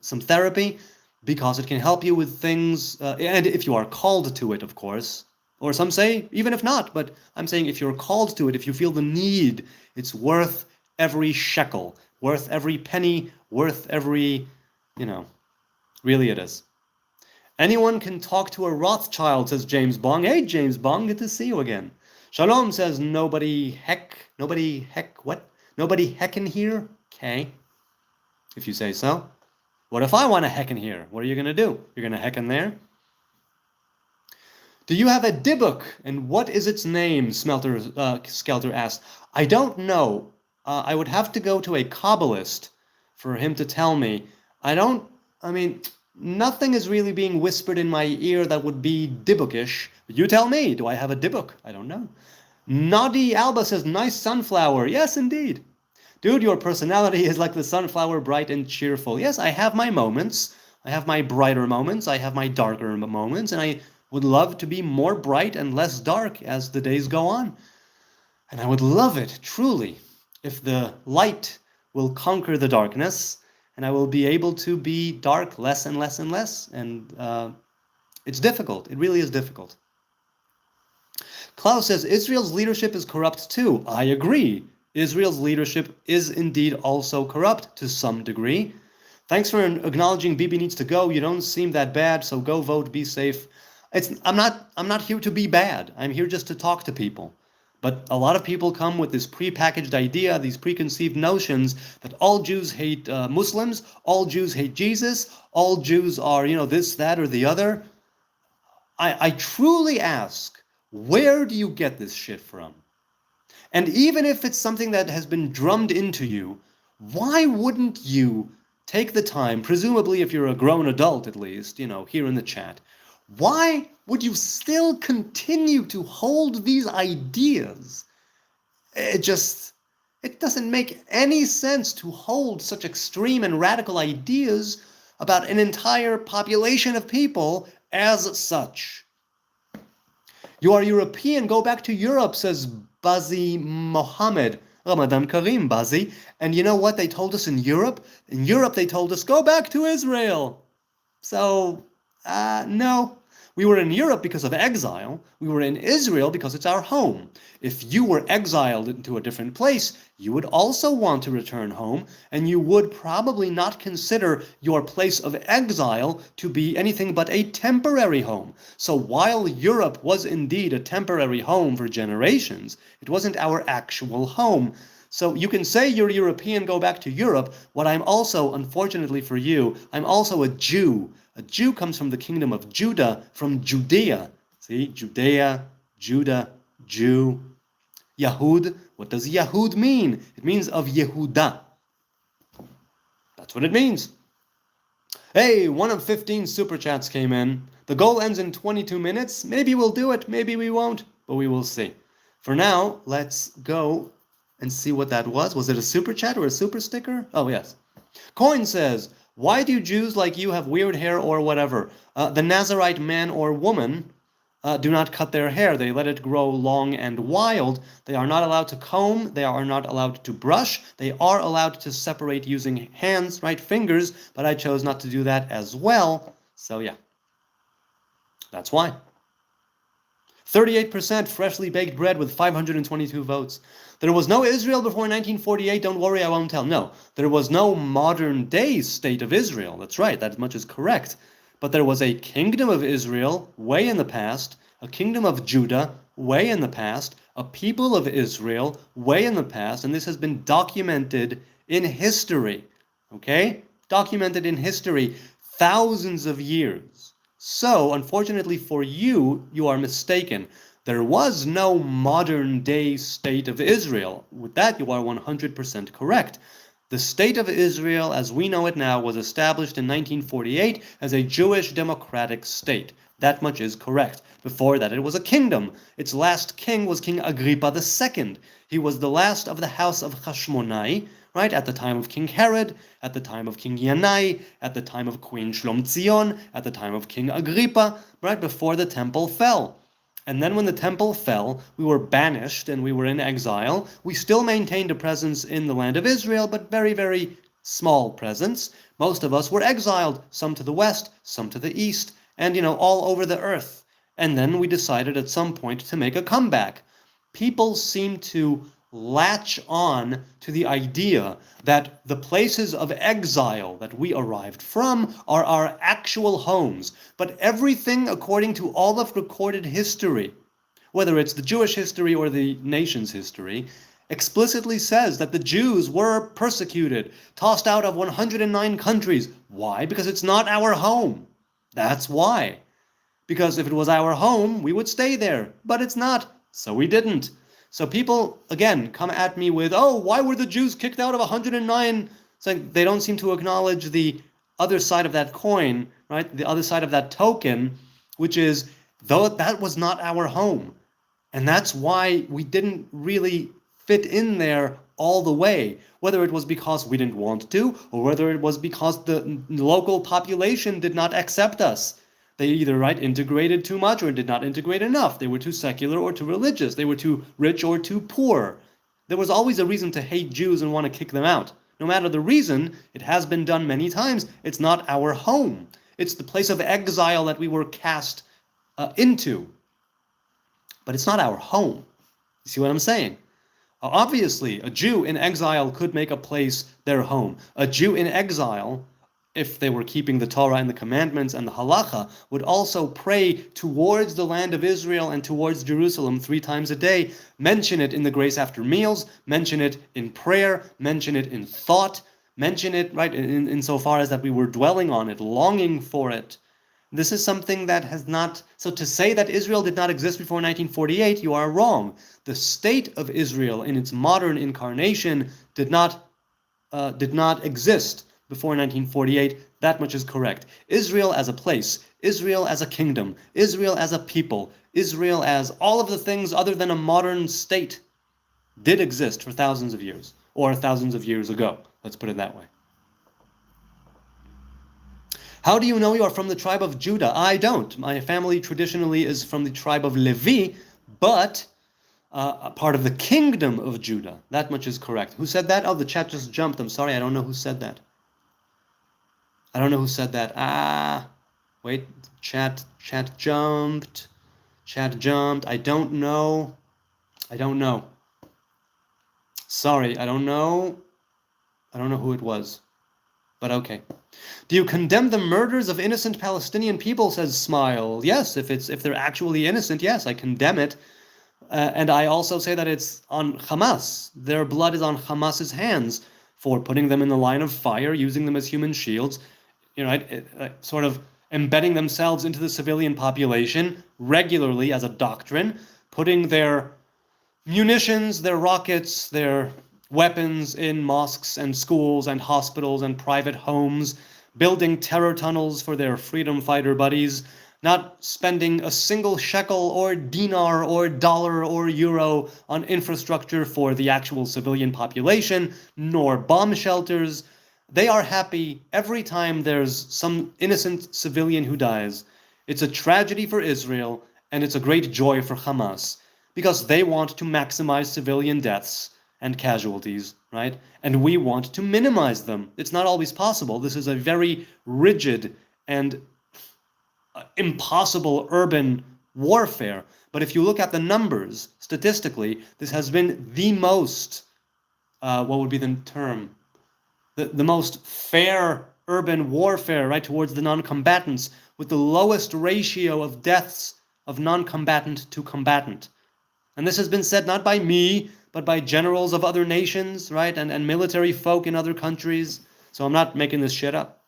some therapy because it can help you with things, and if you are called to it, of course. Or some say, even if not, but I'm saying if you're called to it, if you feel the need, it's worth every shekel, worth every penny, worth every, you know, really it is. Anyone can talk to a Rothschild, says James Bong. Hey, James Bong, good to see you again. Shalom says nobody heck, what? Nobody heckin' here? Okay, if you say so. What if I want to heck in here? What are you going to do? You're going to heck in there? Do you have a dibbuk? And what is its name? Skelter asked. I don't know. I would have to go to a Kabbalist for him to tell me. I mean, nothing is really being whispered in my ear that would be dibbukish. You tell me, do I have a dibbuk? I don't know. Nadi Alba says, nice sunflower. Yes, indeed. Dude, your personality is like the sunflower, bright and cheerful. Yes, I have my moments. I have my brighter moments. I have my darker moments. And I would love to be more bright and less dark as the days go on. And I would love it, truly, if the light will conquer the darkness and I will be able to be dark less and less and less. And it's difficult. It really is difficult. Klaus says, Israel's leadership is corrupt too. I agree. Israel's leadership is indeed also corrupt to some degree. Thanks for acknowledging Bibi needs to go. You don't seem that bad, so go vote, be safe. I'm not here to be bad. I'm here just to talk to people. But a lot of people come with this prepackaged idea, these preconceived notions that all Jews hate Muslims, all Jews hate Jesus, all Jews are, this, that, or the other. I truly ask, where do you get this shit from? And even if it's something that has been drummed into you, why wouldn't you take the time, presumably if you're a grown adult at least, here in the chat, why would you still continue to hold these ideas? It doesn't make any sense to hold such extreme and radical ideas about an entire population of people as such. You are European, go back to Europe, says Bazi Mohammed. Ramadan Karim, Bazi. And you know what they told us in Europe? In Europe they told us, go back to Israel. So, no. We were in Europe because of exile. We were in Israel because it's our home. If you were exiled into a different place, you would also want to return home, and you would probably not consider your place of exile to be anything but a temporary home. So while Europe was indeed a temporary home for generations, it wasn't our actual home. So you can say you're European, go back to Europe. What I'm also, unfortunately for you, I'm also a Jew. A Jew comes from the kingdom of Judah, from Judea. See, Judea, Judah, Jew. Yahud, what does Yahud mean? It means of Yehuda. That's what it means. Hey, 1 of 15 super chats came in. The goal ends in 22 minutes. Maybe we'll do it, maybe we won't, but we will see. For now, let's go and see what that was. Was it a super chat or a super sticker? Oh, yes. Coin says, why do Jews like you have weird hair or whatever? The Nazarite man or woman do not cut their hair. They let it grow long and wild. They are not allowed to comb. They are not allowed to brush. They are allowed to separate using hands, right, fingers, but I chose not to do that as well. So yeah, that's why. 38% freshly baked bread with 522 votes. There was no Israel before 1948, don't worry, I won't tell. No, there was no modern day state of Israel. That's right, that much is correct. But there was a kingdom of Israel way in the past, a kingdom of Judah way in the past, a people of Israel way in the past, and this has been documented in history. Okay? Documented in history, thousands of years. So, unfortunately for you, you are mistaken. There was no modern day state of Israel. With that, you are 100% correct. The state of Israel, as we know it now, was established in 1948 as a Jewish democratic state. That much is correct. Before that, it was a kingdom. Its last king was King Agrippa II. He was the last of the house of Hashmonai, right? At the time of King Herod, at the time of King Yanai, at the time of Queen Shlomtzion, at the time of King Agrippa, right? Before the temple fell. And then when the temple fell, we were banished and we were in exile. We still maintained a presence in the land of Israel, but very, very small presence. Most of us were exiled, some to the west, some to the east, and all over the earth. And then we decided at some point to make a comeback. People seem to latch on to the idea that the places of exile that we arrived from are our actual homes. But everything according to all of recorded history, whether it's the Jewish history or the nation's history, explicitly says that the Jews were persecuted, tossed out of 109 countries. Why? Because it's not our home. That's why. Because if it was our home, we would stay there. But it's not, so we didn't. So people, again, come at me with, oh, why were the Jews kicked out of 109? It's like they don't seem to acknowledge the other side of that coin, right? The other side of that token, which is, though that was not our home. And that's why we didn't really fit in there all the way, whether it was because we didn't want to, or whether it was because the local population did not accept us. They either integrated too much or did not integrate enough. They were too secular or too religious. They were too rich or too poor. There was always a reason to hate Jews and want to kick them out. No matter the reason, it has been done many times. It's not our home. It's the place of exile that we were cast into. But it's not our home. You see what I'm saying? Obviously, a Jew in exile could make a place their home. A Jew in exile, if they were keeping the Torah and the commandments and the halacha, would also pray towards the land of Israel and towards Jerusalem 3 times a day, mention it in the grace after meals, mention it in prayer, mention it in thought, mention it insofar as that we were dwelling on it, longing for it. This is something that has not... So to say that Israel did not exist before 1948, you are wrong. The state of Israel in its modern incarnation did not exist before 1948. That much is correct. Israel as a place, Israel as a kingdom, Israel as a people, Israel as all of the things other than a modern state did exist for thousands of years, or thousands of years ago. Let's put it that way. How do you know you are from the tribe of Judah? I don't. My family traditionally is from the tribe of Levi, but a part of the kingdom of Judah. That much is correct. Who said that? Oh, the chat just jumped. I'm sorry, I don't know who said that. I don't know who said that. Wait, chat jumped. Chat jumped. I don't know. Sorry, I don't know. I don't know who it was. But okay. Do you condemn the murders of innocent Palestinian people, says Smile? Yes, if they're actually innocent, yes, I condemn it. And I also say that it's on Hamas. Their blood is on Hamas's hands for putting them in the line of fire, using them as human shields, sort of embedding themselves into the civilian population regularly as a doctrine, putting their munitions, their rockets, their weapons in mosques and schools and hospitals and private homes, building terror tunnels for their freedom fighter buddies, not spending a single shekel or dinar or dollar or euro on infrastructure for the actual civilian population, nor bomb shelters. They are happy every time there's some innocent civilian who dies. It's a tragedy for Israel, and it's a great joy for Hamas, because they want to maximize civilian deaths and casualties, right? And we want to minimize them. It's not always possible. This is a very rigid and impossible urban warfare. But if you look at the numbers, statistically, this has been the most, what would be the term? The most fair urban warfare, right, towards the non-combatants, with the lowest ratio of deaths of non-combatant to combatant. And this has been said not by me, but by generals of other nations, right, and military folk in other countries. So I'm not making this shit up.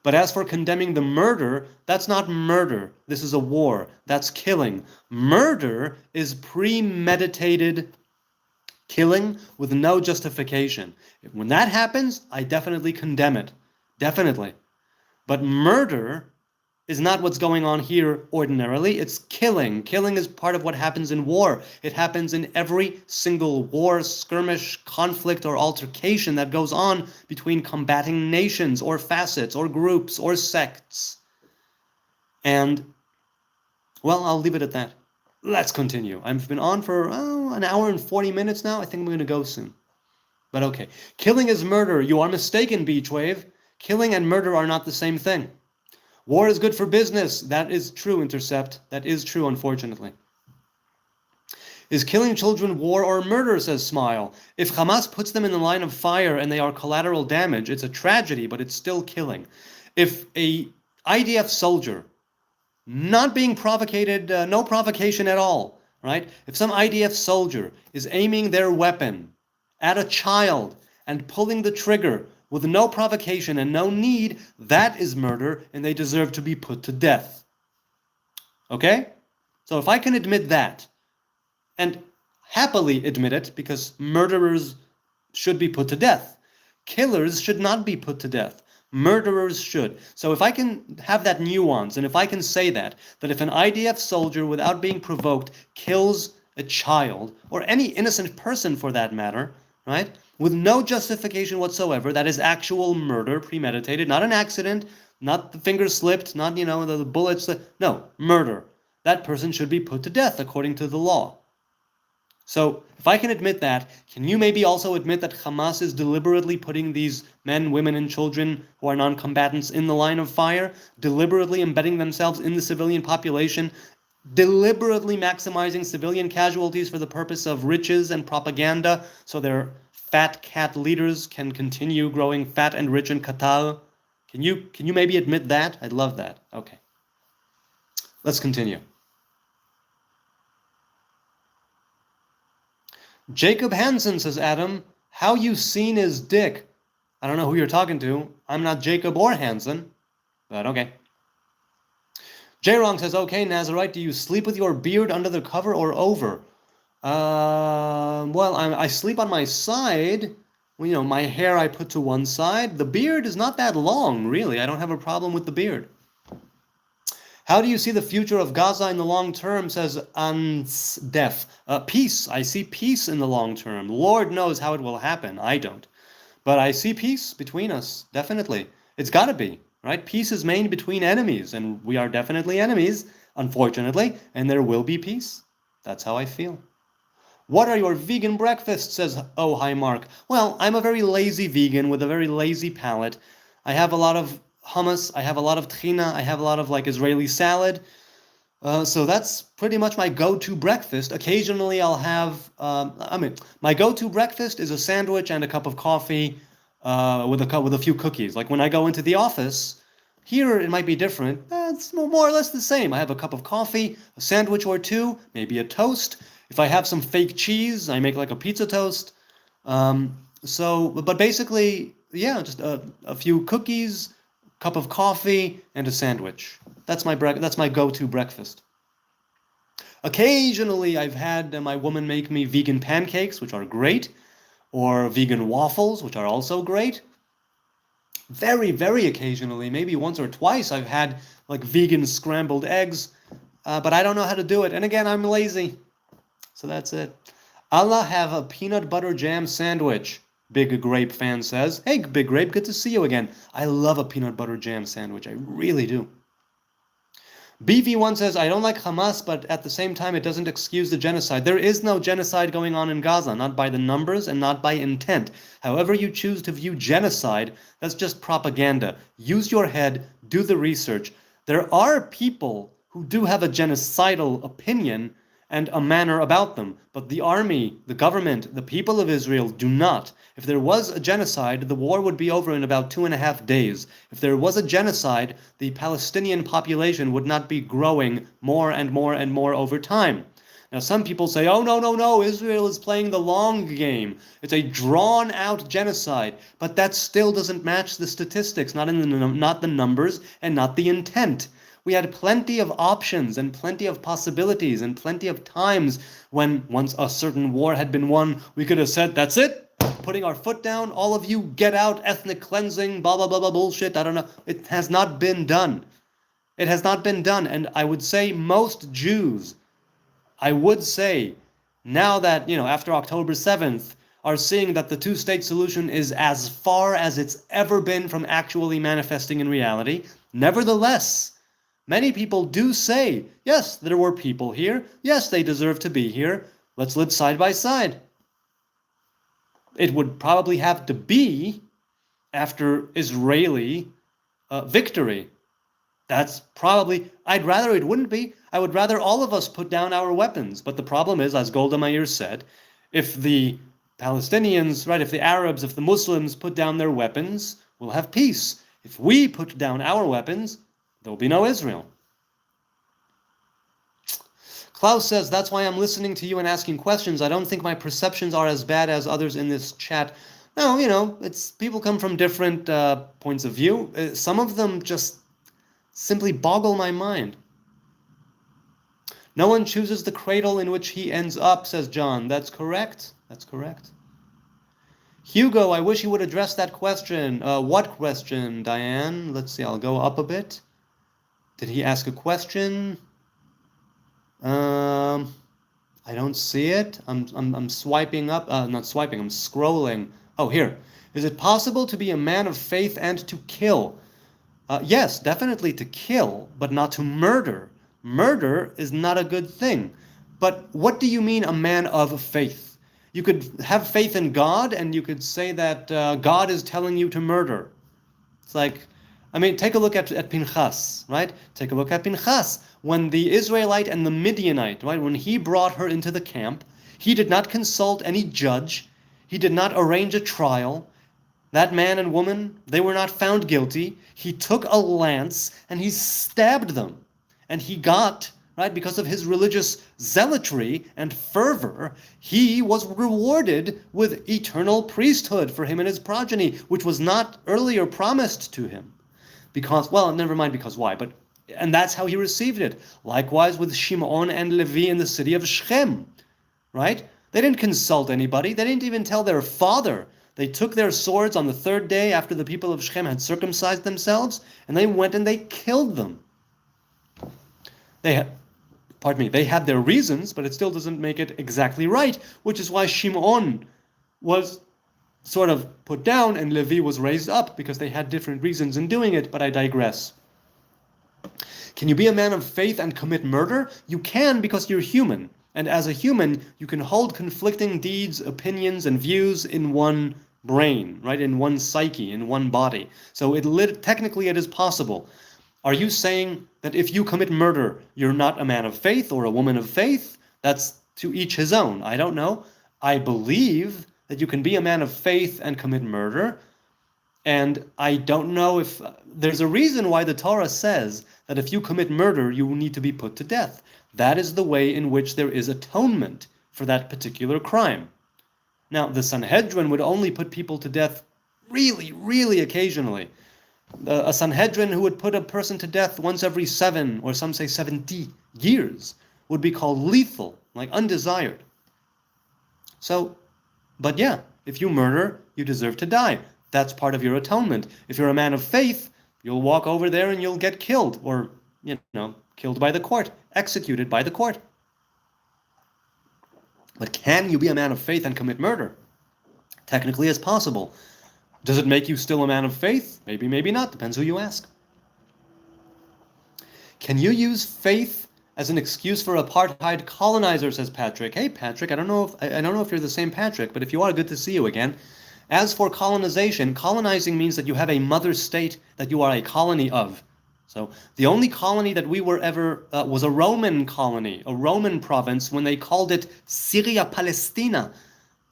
But as for condemning the murder, that's not murder. This is a war. That's killing. Murder is premeditated killing with no justification. When that happens, I definitely condemn it. Definitely. But murder is not what's going on here ordinarily. It's killing. Killing is part of what happens in war. It happens in every single war, skirmish, conflict, or altercation that goes on between combating nations or facets or groups or sects. And, well, I'll leave it at that. Let's continue. I've been on for an hour and 40 minutes now. I think I'm going to go soon. But okay. Killing is murder. You are mistaken, Beachwave. Killing and murder are not the same thing. War is good for business. That is true, Intercept. That is true, unfortunately. Is killing children war or murder, says Smile. If Hamas puts them in the line of fire and they are collateral damage, it's a tragedy, but it's still killing. If a IDF soldier, not being provocated, no provocation at all, right? If some IDF soldier is aiming their weapon at a child and pulling the trigger with no provocation and no need, that is murder, and they deserve to be put to death. Okay? So if I can admit that, and happily admit it, because murderers should be put to death. Killers should not be put to death. Murderers should. So if I can have that nuance, and if I can say that if an IDF soldier, without being provoked, kills a child, or any innocent person for that matter, right, with no justification whatsoever, that is actual murder, premeditated, not an accident, not the finger slipped, not, the bullets, no, murder. That person should be put to death according to the law. So, if I can admit that, can you maybe also admit that Hamas is deliberately putting these men, women, and children who are non-combatants in the line of fire, deliberately embedding themselves in the civilian population, deliberately maximizing civilian casualties for the purpose of riches and propaganda, so their fat cat leaders can continue growing fat and rich in Qatar? Can you maybe admit that? I'd love that. Okay. Let's continue. Jacob Hansen, says Adam, how you seen his dick? I don't know who you're talking to. I'm not Jacob or Hansen, but okay. J-Rong says, okay, Nazarite, do you sleep with your beard under the cover or over? Well, I sleep on my side. Well, my hair I put to one side. The beard is not that long, really. I don't have a problem with the beard. How do you see the future of Gaza in the long term, says Ansdef. Peace. I see peace in the long term. Lord knows how it will happen. I don't. But I see peace between us, definitely. It's got to be, right? Peace is made between enemies, and we are definitely enemies, unfortunately, and there will be peace. That's how I feel. What are your vegan breakfasts, says Oh Hi Mark. Well, I'm a very lazy vegan with a very lazy palate. I have a lot of hummus, I have a lot of tahina, I have a lot of Israeli salad. So that's pretty much my go-to breakfast. Occasionally I'll have, my go-to breakfast is a sandwich and a cup of coffee with a few cookies. Like when I go into the office, here it might be different. It's more or less the same. I have a cup of coffee, a sandwich or two, maybe a toast. If I have some fake cheese, I make a pizza toast. But basically, yeah, just a few cookies, cup of coffee, and a sandwich. That's my go-to breakfast. Occasionally, I've had my woman make me vegan pancakes, which are great, or vegan waffles, which are also great. Very, very occasionally, maybe once or twice, I've had vegan scrambled eggs, but I don't know how to do it. And again, I'm lazy. So that's it. Allah have a peanut butter jam sandwich, Big Grape fan says. Hey, Big Grape, good to see you again. I love a peanut butter jam sandwich. I really do. BV1 says, I don't like Hamas, but at the same time, it doesn't excuse the genocide. There is no genocide going on in Gaza, not by the numbers and not by intent. However you choose to view genocide, that's just propaganda. Use your head, do the research. There are people who do have a genocidal opinion and a manner about them. But the army, the government, the people of Israel do not. If there was a genocide, the war would be over in about 2.5 days. If there was a genocide, the Palestinian population would not be growing more and more and more over time. Now, some people say, oh, no, Israel is playing the long game. It's a drawn-out genocide. But that still doesn't match the statistics, not the numbers and not the intent. We had plenty of options and plenty of possibilities and plenty of times when, once a certain war had been won, we could have said, that's it, putting our foot down, all of you get out, ethnic cleansing, blah, blah, blah, blah, bullshit, I don't know. It has not been done. It has not been done. And I would say most Jews, I would say, now that, after October 7th, are seeing that the two-state solution is as far as it's ever been from actually manifesting in reality. Nevertheless, many people do say, yes, there were people here. Yes, they deserve to be here. Let's live side by side. It would probably have to be after Israeli victory. That's probably, I'd rather it wouldn't be. I would rather all of us put down our weapons. But the problem is, as Golda Meir said, if the Palestinians, right, if the Arabs, if the Muslims put down their weapons, we'll have peace. If we put down our weapons, there'll be no Israel. Klaus says, that's why I'm listening to you and asking questions. I don't think my perceptions are as bad as others in this chat. No, it's people come from different points of view. Some of them just simply boggle my mind. No one chooses the cradle in which he ends up, says John. That's correct. That's correct. Hugo, I wish you would address that question. What question, Diane? Let's see, I'll go up a bit. Did he ask a question? I don't see it. I'm swiping up. Not swiping, I'm scrolling. Oh, here. Is it possible to be a man of faith and to kill? Yes, definitely to kill, but not to murder. Murder is not a good thing. But what do you mean a man of faith? You could have faith in God, and you could say that God is telling you to murder. It's like, take a look at Pinchas, right? Take a look at Pinchas. When the Israelite and the Midianite, right, when he brought her into the camp, he did not consult any judge. He did not arrange a trial. That man and woman, they were not found guilty. He took a lance and he stabbed them. And he got, right, because of his religious zealotry and fervor, he was rewarded with eternal priesthood for him and his progeny, which was not earlier promised to him. Because, well, never mind because why, and that's how he received it. Likewise with Shimon and Levi in the city of Shechem, right? They didn't consult anybody. They didn't even tell their father. They took their swords on the third day after the people of Shechem had circumcised themselves, and they went and they killed them. They had their reasons, but it still doesn't make it exactly right, which is why Shimon was sort of put down and Levi was raised up, because they had different reasons in doing it, but I digress. Can you be a man of faith and commit murder? You can, because you're human. And as a human, you can hold conflicting deeds, opinions, and views in one brain, right? In one psyche, in one body. So technically it is possible. Are you saying that if you commit murder, you're not a man of faith or a woman of faith? That's to each his own. I don't know. I believe that you can be a man of faith and commit murder. And I don't know if there's a reason why the Torah says that if you commit murder, you need to be put to death. That is the way in which there is atonement for that particular crime. Now, the Sanhedrin would only put people to death really, really occasionally. A Sanhedrin who would put a person to death once every 7, or some say 70 years, would be called lethal, like undesired. So, but yeah, if you murder, you deserve to die. That's part of your atonement. If you're a man of faith, you'll walk over there and you'll get killed, or, killed by the court, executed by the court. But can you be a man of faith and commit murder? Technically, it's possible. Does it make you still a man of faith? Maybe, maybe not. Depends who you ask. Can you use faith as an excuse for apartheid colonizer, says Patrick. Hey, Patrick, I don't know if you're the same Patrick, but if you are, good to see you again. As for colonization, colonizing means that you have a mother state that you are a colony of. So the only colony that we were ever was a Roman colony, a Roman province, when they called it Syria Palestina.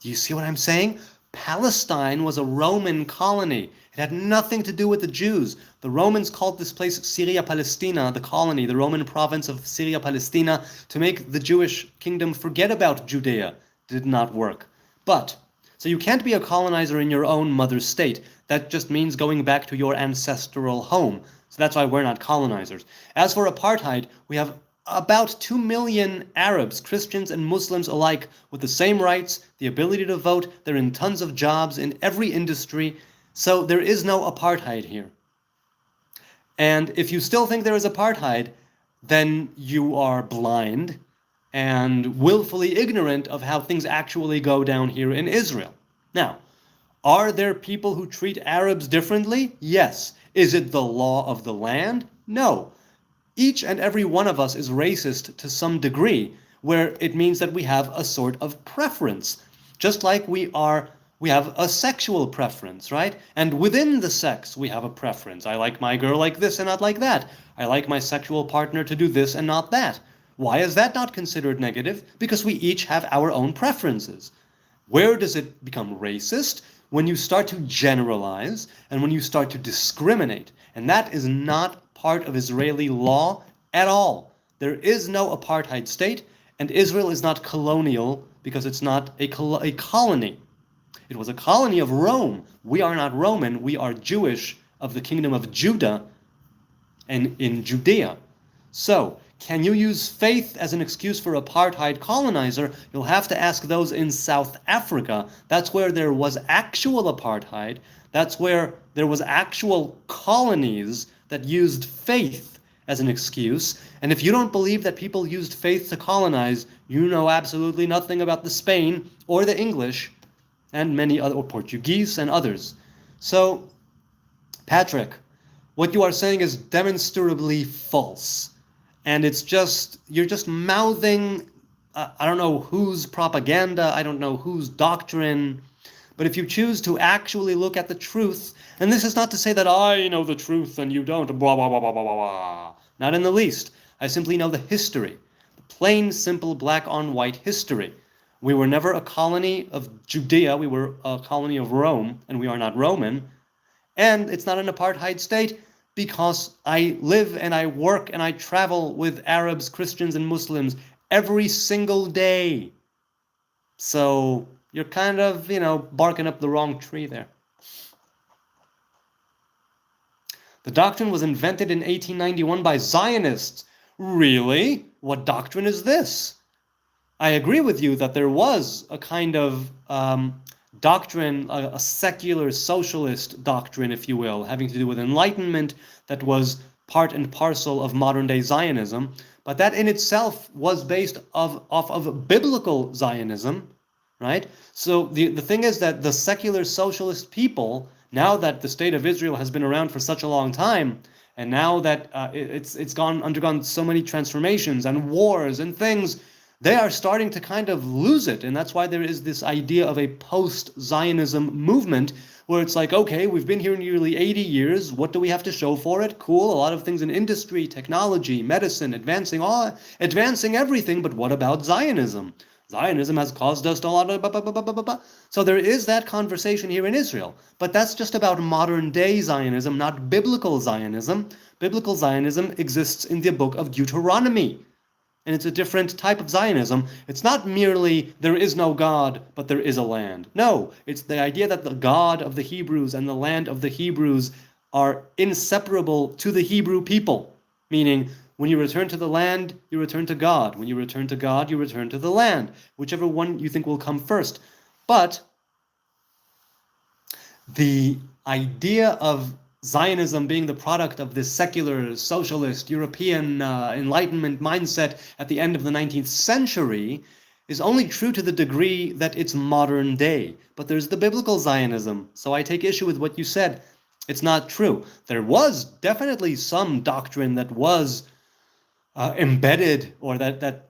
Do you see what I'm saying? Palestine was a Roman colony. It had nothing to do with the Jews. The Romans called this place Syria Palestina, the colony, the Roman province of Syria Palestina, to make the Jewish kingdom forget about Judea. Did not work. So you can't be a colonizer in your own mother state. That just means going back to your ancestral home. So that's why we're not colonizers. As for apartheid, we have about 2 million Arabs, Christians and Muslims alike, with the same rights, the ability to vote. They're in tons of jobs in every industry. So there is no apartheid here. And if you still think there is apartheid, then you are blind and willfully ignorant of how things actually go down here in Israel. Now, are there people who treat Arabs differently? Yes. Is it the law of the land? No. Each and every one of us is racist to some degree, where it means that we have a sort of preference. Just like we have a sexual preference, right? And within the sex, we have a preference. I like my girl like this and not like that. I like my sexual partner to do this and not that. Why is that not considered negative? Because we each have our own preferences. Where does it become racist? When you start to generalize and when you start to discriminate. And that is not part of Israeli law at all. There is no apartheid state, and Israel is not colonial because it's not a colony. It was a colony of Rome. We are not Roman, we are Jewish of the kingdom of Judah and in Judea. So, can you use faith as an excuse for apartheid colonizer? You'll have to ask those in South Africa. That's where there was actual apartheid. That's where there was actual colonies that used faith as an excuse. And if you don't believe that people used faith to colonize, you know absolutely nothing about the Spain or the English and many other, or Portuguese and others. So, Patrick, what you are saying is demonstrably false. And it's just, you're just mouthing, I don't know whose propaganda, I don't know whose doctrine, but if you choose to actually look at the truth, and this is not to say that I know the truth and you don't, blah, blah, blah, blah, blah, blah, not in the least. I simply know the history, the plain, simple, black on white history. We were never a colony of Judea, we were a colony of Rome, and we are not Roman, and it's not an apartheid state, because I live and I work and I travel with Arabs, Christians, and Muslims every single day. So you're kind of, barking up the wrong tree there. The doctrine was invented in 1891 by Zionists. Really? What doctrine is this? I agree with you that there was a kind of doctrine, a secular socialist doctrine, if you will, having to do with enlightenment that was part and parcel of modern-day Zionism, but that in itself was based off of biblical Zionism, right? So the thing is that the secular socialist people, now that the state of Israel has been around for such a long time, and now that it's undergone so many transformations and wars and things, they are starting to kind of lose it. And that's why there is this idea of a post-Zionism movement where it's like, okay, we've been here nearly 80 years. What do we have to show for it? Cool. A lot of things in industry, technology, medicine, advancing everything. But what about Zionism? Zionism has caused us a lot of... So there is that conversation here in Israel. But that's just about modern day Zionism, not biblical Zionism. Biblical Zionism exists in the book of Deuteronomy. And it's a different type of Zionism. It's not merely there is no God, but there is a land. No, it's the idea that the God of the Hebrews and the land of the Hebrews are inseparable to the Hebrew people. Meaning, when you return to the land, you return to God. When you return to God, you return to the land. Whichever one you think will come first. But the idea of Zionism being the product of this secular, socialist, European Enlightenment mindset at the end of the 19th century is only true to the degree that it's modern day. But there's the biblical Zionism, so I take issue with what you said. It's not true. There was definitely some doctrine that was embedded, or that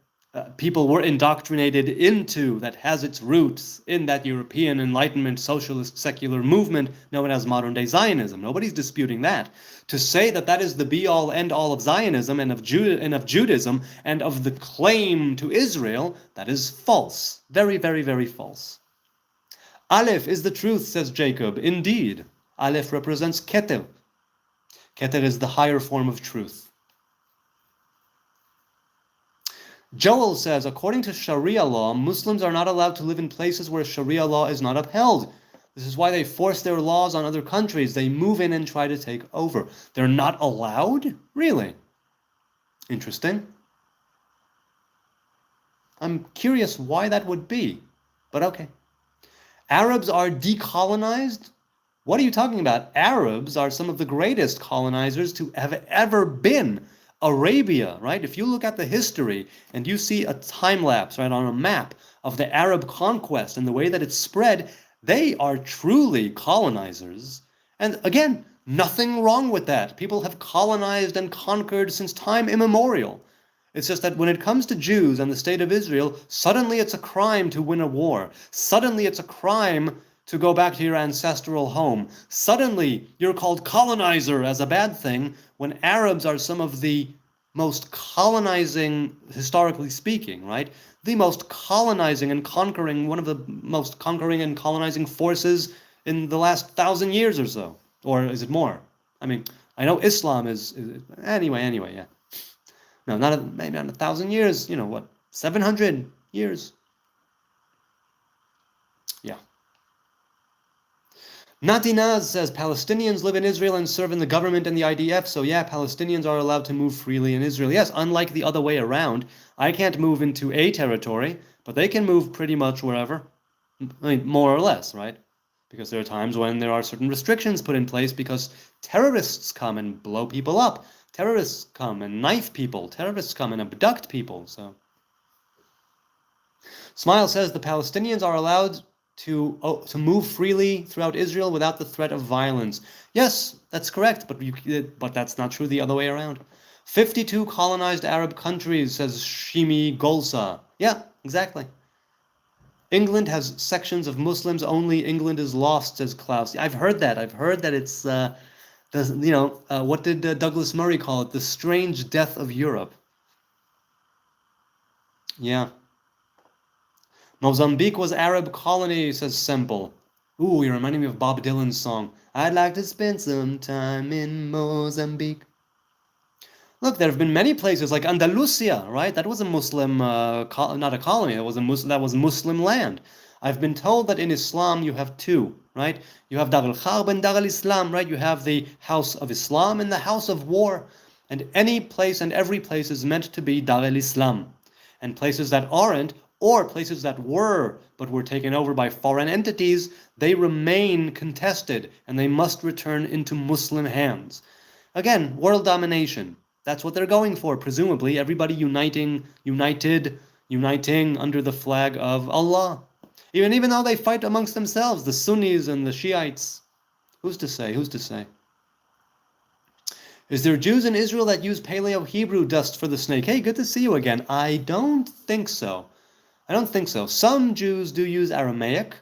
people were indoctrinated into, that has its roots in that European Enlightenment socialist secular movement known as modern-day Zionism. Nobody's disputing that. To say that that is the be-all, end-all of Zionism and of Judaism and of the claim to Israel, that is false. Very, very, very false. Aleph is the truth, says Jacob. Indeed. Aleph represents Keter. Keter is the higher form of truth. Joel says, according to Sharia law, Muslims are not allowed to live in places where Sharia law is not upheld. This is why they force their laws on other countries. They move in and try to take over. They're not allowed? Really? Interesting. I'm curious why that would be, but okay. Arabs are decolonized? What are you talking about? Arabs are some of the greatest colonizers to have ever been. Arabia, right? If you look at the history and you see a time lapse, right, on a map of the Arab conquest and the way that it spread, they are truly colonizers. And again, nothing wrong with that. People have colonized and conquered since time immemorial. It's just that when it comes to Jews and the state of Israel, suddenly it's a crime to win a war. Suddenly it's a crime to go back to your ancestral home. Suddenly you're called colonizer as a bad thing when Arabs are some of the most colonizing, historically speaking, right? The most colonizing and conquering, one of the most conquering and colonizing forces in the last 1,000 years or so. Or is it more? I mean, I know Islam is anyway, yeah. No, maybe not 1,000 years, what, 700 years? Yeah. Natinaz says Palestinians live in Israel and serve in the government and the IDF, so yeah, Palestinians are allowed to move freely in Israel. Yes, unlike the other way around. I can't move into a territory, but they can move pretty much wherever. I mean, more or less, right? Because there are times when there are certain restrictions put in place because terrorists come and blow people up. Terrorists come and knife people. Terrorists come and abduct people, so. Smile says the Palestinians are allowed to move freely throughout Israel without the threat of violence. Yes, that's correct, but that's not true the other way around. 52 colonized Arab countries, says Shimi Golsa. Yeah, exactly. England has sections of Muslims only. England is lost, says Klaus. I've heard that. I've heard that it's, what did Douglas Murray call it? The strange death of Europe. Yeah. Mozambique was Arab colony, says Semple. Ooh, you're reminding me of Bob Dylan's song. I'd like to spend some time in Mozambique. Look, there have been many places like Andalusia, right? That was a Muslim, not a colony. That was Muslim land. I've been told that in Islam you have two, right? You have Dar al-Harb and Dar al-Islam, right? You have the house of Islam and the house of war. And any place and every place is meant to be Dar al-Islam. And places that aren't, or places that were, but were taken over by foreign entities, they remain contested, and they must return into Muslim hands. Again, world domination. That's what they're going for, presumably. Everybody uniting under the flag of Allah. Even though they fight amongst themselves, the Sunnis and the Shiites. Who's to say? Who's to say? Is there Jews in Israel that use Paleo-Hebrew dust for the snake? Hey, good to see you again. I don't think so. Some Jews do use Aramaic,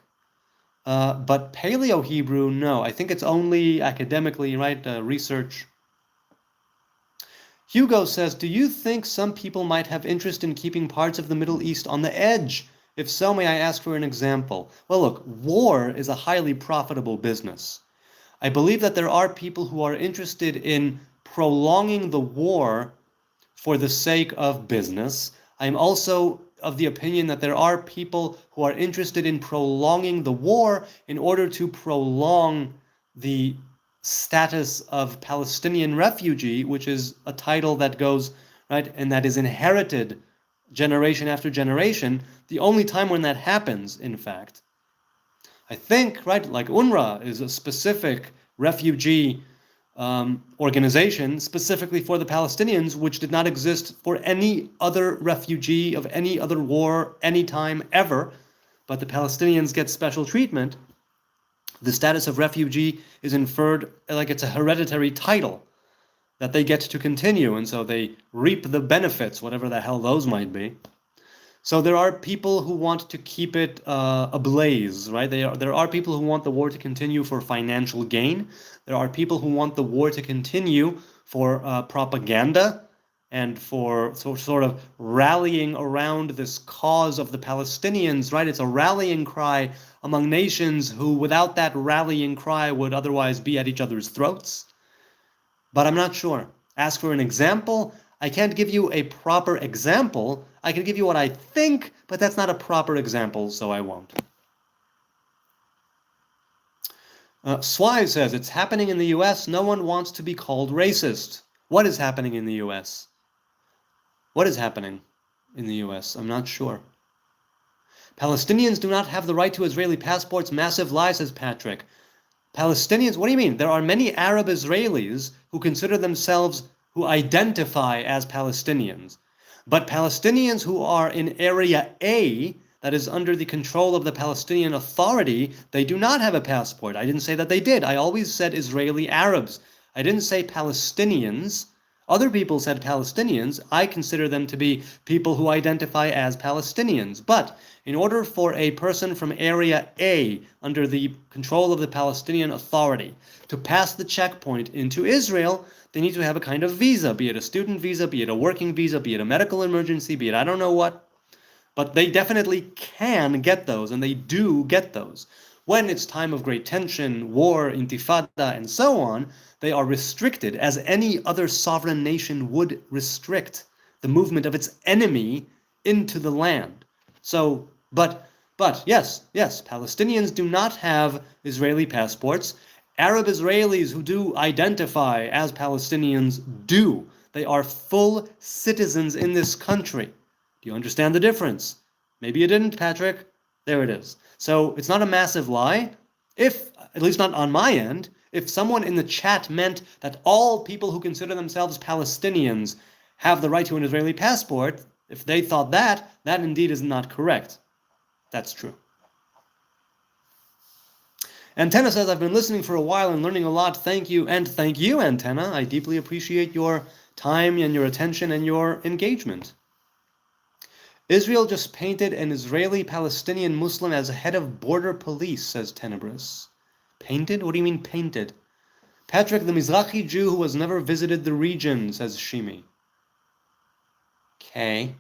but Paleo-Hebrew, no. I think it's only academically, right, research. Hugo says, do you think some people might have interest in keeping parts of the Middle East on the edge? If so, may I ask for an example? Well, look, war is a highly profitable business. I believe that there are people who are interested in prolonging the war for the sake of business. I'm also of the opinion that there are people who are interested in prolonging the war in order to prolong the status of Palestinian refugee, which is a title that goes, right, and that is inherited generation after generation. The only time when that happens, in fact, I think, right, like UNRWA is a specific refugee organization specifically for the Palestinians, which did not exist for any other refugee of any other war, anytime, ever. But the Palestinians get special treatment. The status of refugee is inferred like it's a hereditary title that they get to continue, and so they reap the benefits, whatever the hell those might be. So there are people who want to keep it ablaze, right? There are people who want the war to continue for financial gain. There are people who want the war to continue for propaganda and for sort of rallying around this cause of the Palestinians, right? It's a rallying cry among nations who, without that rallying cry, would otherwise be at each other's throats. But I'm not sure. Ask for an example. I can't give you a proper example. I can give you what I think, but that's not a proper example, so I won't. Swai says, it's happening in the U.S. No one wants to be called racist. What is happening in the U.S.? What is happening in the U.S.? I'm not sure. Palestinians do not have the right to Israeli passports. Massive lie, says Patrick. Palestinians, what do you mean? There are many Arab Israelis who consider themselves, who identify as Palestinians. But Palestinians who are in Area A, that is under the control of the Palestinian Authority, they do not have a passport. I didn't say that they did. I always said Israeli Arabs. I didn't say Palestinians. Other people said Palestinians. I consider them to be people who identify as Palestinians. But in order for a person from Area A, under the control of the Palestinian Authority, to pass the checkpoint into Israel, they need to have a kind of visa, be it a student visa, be it a working visa, be it a medical emergency, be it I don't know what. But they definitely can get those, and they do get those. When it's time of great tension, war, intifada, and so on, they are restricted, as any other sovereign nation would restrict the movement of its enemy into the land. So, but yes, Palestinians do not have Israeli passports. Arab Israelis who do identify as Palestinians do. They are full citizens in this country. Do you understand the difference? Maybe you didn't, Patrick. There it is. So it's not a massive lie. If, at least not on my end, if someone in the chat meant that all people who consider themselves Palestinians have the right to an Israeli passport, if they thought that, that indeed is not correct. That's true. Antenna says, I've been listening for a while and learning a lot. Thank you. And thank you, Antenna. I deeply appreciate your time and your attention and your engagement. Israel just painted an Israeli-Palestinian Muslim as head of border police, says Tenebris. Painted? What do you mean painted? Patrick, the Mizrahi Jew who has never visited the region, says Shimi. Okay.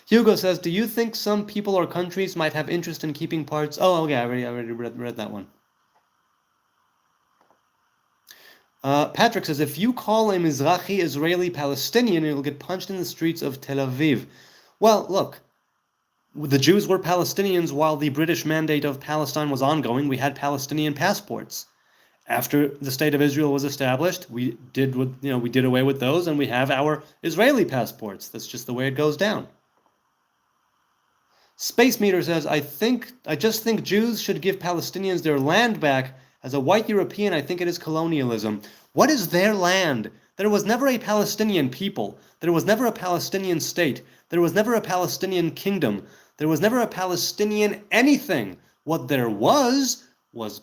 Hugo says, do you think some people or countries might have interest in keeping parts... Oh, okay, I already read that one. Patrick says, if you call a Mizrahi Israeli Palestinian, you'll get punched in the streets of Tel Aviv. Well, look, the Jews were Palestinians while the British mandate of Palestine was ongoing. We had Palestinian passports. After the state of Israel was established, we did away with those, and we have our Israeli passports. That's just the way it goes down. Space Meter says, I just think Jews should give Palestinians their land back. As a white European, I think it is colonialism. What is their land? There was never a Palestinian people. There was never a Palestinian state. There was never a Palestinian kingdom. There was never a Palestinian anything. What there was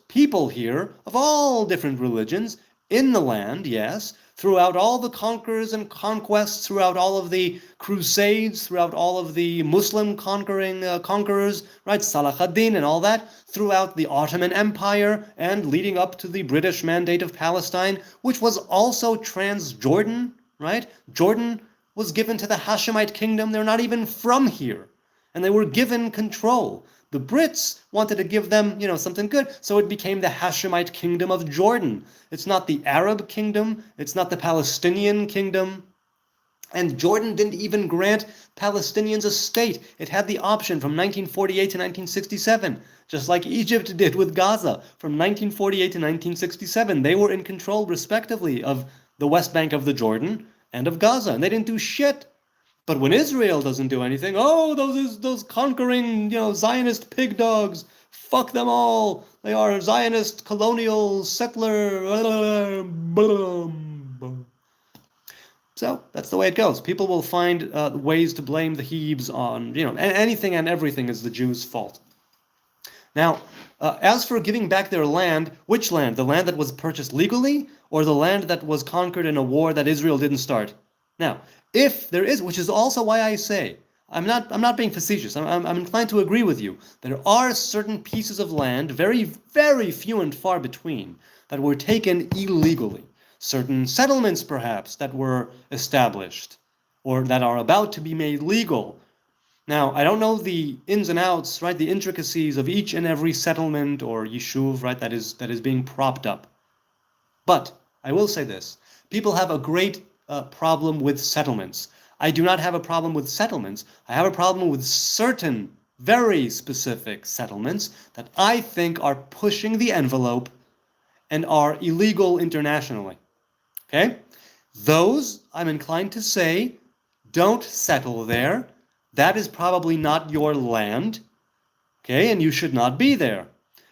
people here of all different religions in the land, yes, throughout all the conquers and conquests, throughout all of the crusades, throughout all of the Muslim conquerors, right, Salah ad-Din and all that, throughout the Ottoman Empire and leading up to the British Mandate of Palestine, which was also Transjordan, right? Jordan was given to the Hashemite kingdom. They're not even from here, and they were given control. The Brits wanted to give them, something good, so it became the Hashemite kingdom of Jordan. It's not the Arab kingdom, it's not the Palestinian kingdom. And Jordan didn't even grant Palestinians a state. It had the option from 1948 to 1967, just like Egypt did with Gaza. From 1948 to 1967, they were in control, respectively, of the West Bank of the Jordan and of Gaza, and they didn't do shit. But when Israel doesn't do anything, those conquering, Zionist pig dogs, fuck them all. They are Zionist, colonial, settler. So that's the way it goes. People will find ways to blame the Hebes on, anything and everything is the Jews' fault. Now, as for giving back their land, which land? The land that was purchased legally, or the land that was conquered in a war that Israel didn't start? Now, if there is, which is also why I say, I'm not being facetious, I'm inclined to agree with you, there are certain pieces of land, very, very few and far between, that were taken illegally. Certain settlements, perhaps, that were established, or that are about to be made legal. Now, I don't know the ins and outs, right, the intricacies of each and every settlement or yishuv, right, that is being propped up. But I will say this, people have a great problem with settlements. I do not have a problem with settlements. I have a problem with certain very specific settlements that I think are pushing the envelope and are illegal internationally. Okay? Those, I'm inclined to say, don't settle there. That is probably not your land. Okay? And you should not be there.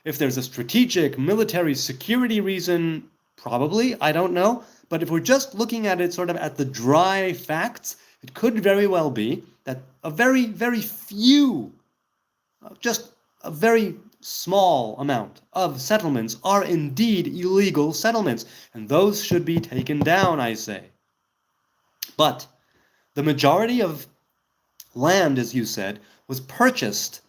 If there's a strategic military security reason, probably, I don't know. But if we're just looking at it sort of at the dry facts, it could very well be that a very, very few, just a very small amount of settlements are indeed illegal settlements, and those should be taken down, I say. But the majority of land, as you said, was purchased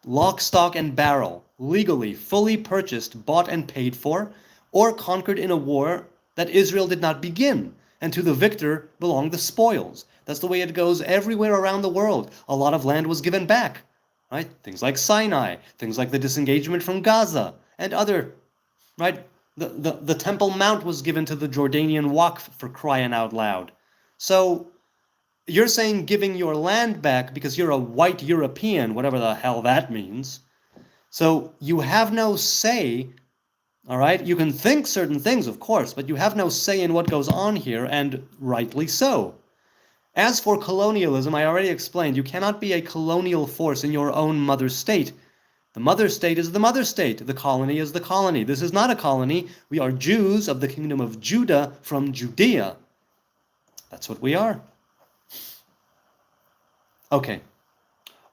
lock, stock, and barrel, legally, fully purchased, bought, and paid for, or conquered in a war that Israel did not begin, and to the victor belong the spoils. That's the way it goes everywhere around the world. A lot of land was given back, right? Things like Sinai, things like the disengagement from Gaza, and other, right? The Temple Mount was given to the Jordanian Waqf, for crying out loud. So you're saying giving your land back because you're a white European, whatever the hell that means. So you have no say, all right? You can think certain things, of course, but you have no say in what goes on here, and rightly so. As for colonialism, I already explained, you cannot be a colonial force in your own mother state. The mother state is the mother state. The colony is the colony. This is not a colony. We are Jews of the kingdom of Judah from Judea. That's what we are. Okay.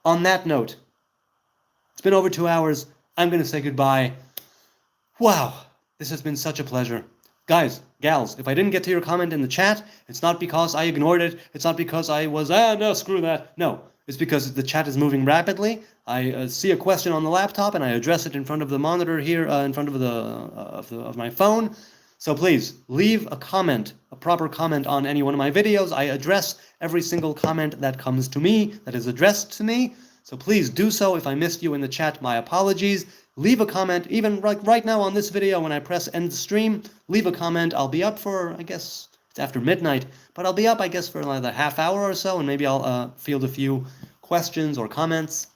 On that note, it's been over 2 hours. I'm going to say goodbye. Wow, this has been such a pleasure. Guys, gals, if I didn't get to your comment in the chat, it's not because I ignored it. It's not because I was, no, screw that. No, it's because the chat is moving rapidly. I see a question on the laptop and I address it in front of the monitor here, in front of my phone. So please, leave a comment, a proper comment on any one of my videos. I address every single comment that comes to me, that is addressed to me. So please do so. If I missed you in the chat, my apologies. Leave a comment, even right now on this video when I press end stream, leave a comment. I'll be up for, I guess, it's after midnight, but I'll be up, I guess, for like a half hour or so, and maybe I'll field a few questions or comments.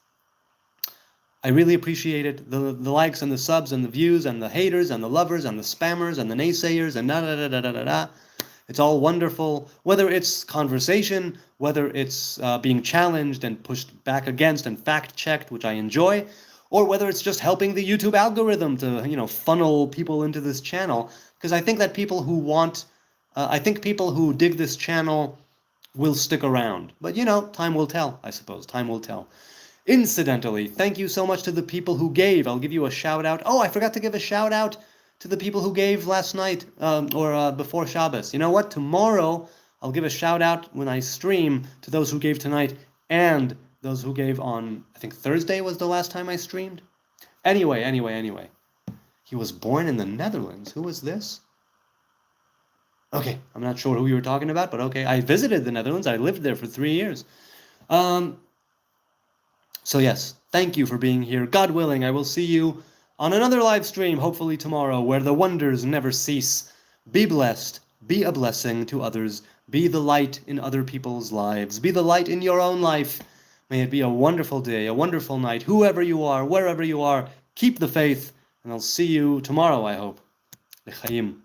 I really appreciate it. The likes and the subs and the views and the haters and the lovers and the spammers and the naysayers and da-da-da-da-da-da. It's all wonderful. Whether it's conversation, whether it's being challenged and pushed back against and fact-checked, which I enjoy, or whether it's just helping the YouTube algorithm to, funnel people into this channel. Because I think that people who people who dig this channel will stick around. But, time will tell, I suppose. Time will tell. Incidentally, thank you so much to the people who gave. I'll give you a shout out. Oh, I forgot to give a shout out to the people who gave last night or before Shabbos. You know what? Tomorrow I'll give a shout out when I stream to those who gave tonight and those who gave on, I think Thursday was the last time I streamed. Anyway. He was born in the Netherlands. Who is this? Okay, I'm not sure who you were talking about, but okay. I visited the Netherlands. I lived there for 3 years. So yes, thank you for being here. God willing, I will see you on another live stream, hopefully tomorrow, where the wonders never cease. Be blessed. Be a blessing to others. Be the light in other people's lives. Be the light in your own life. May it be a wonderful day, a wonderful night. Whoever you are, wherever you are, keep the faith, and I'll see you tomorrow, I hope. L'chaim.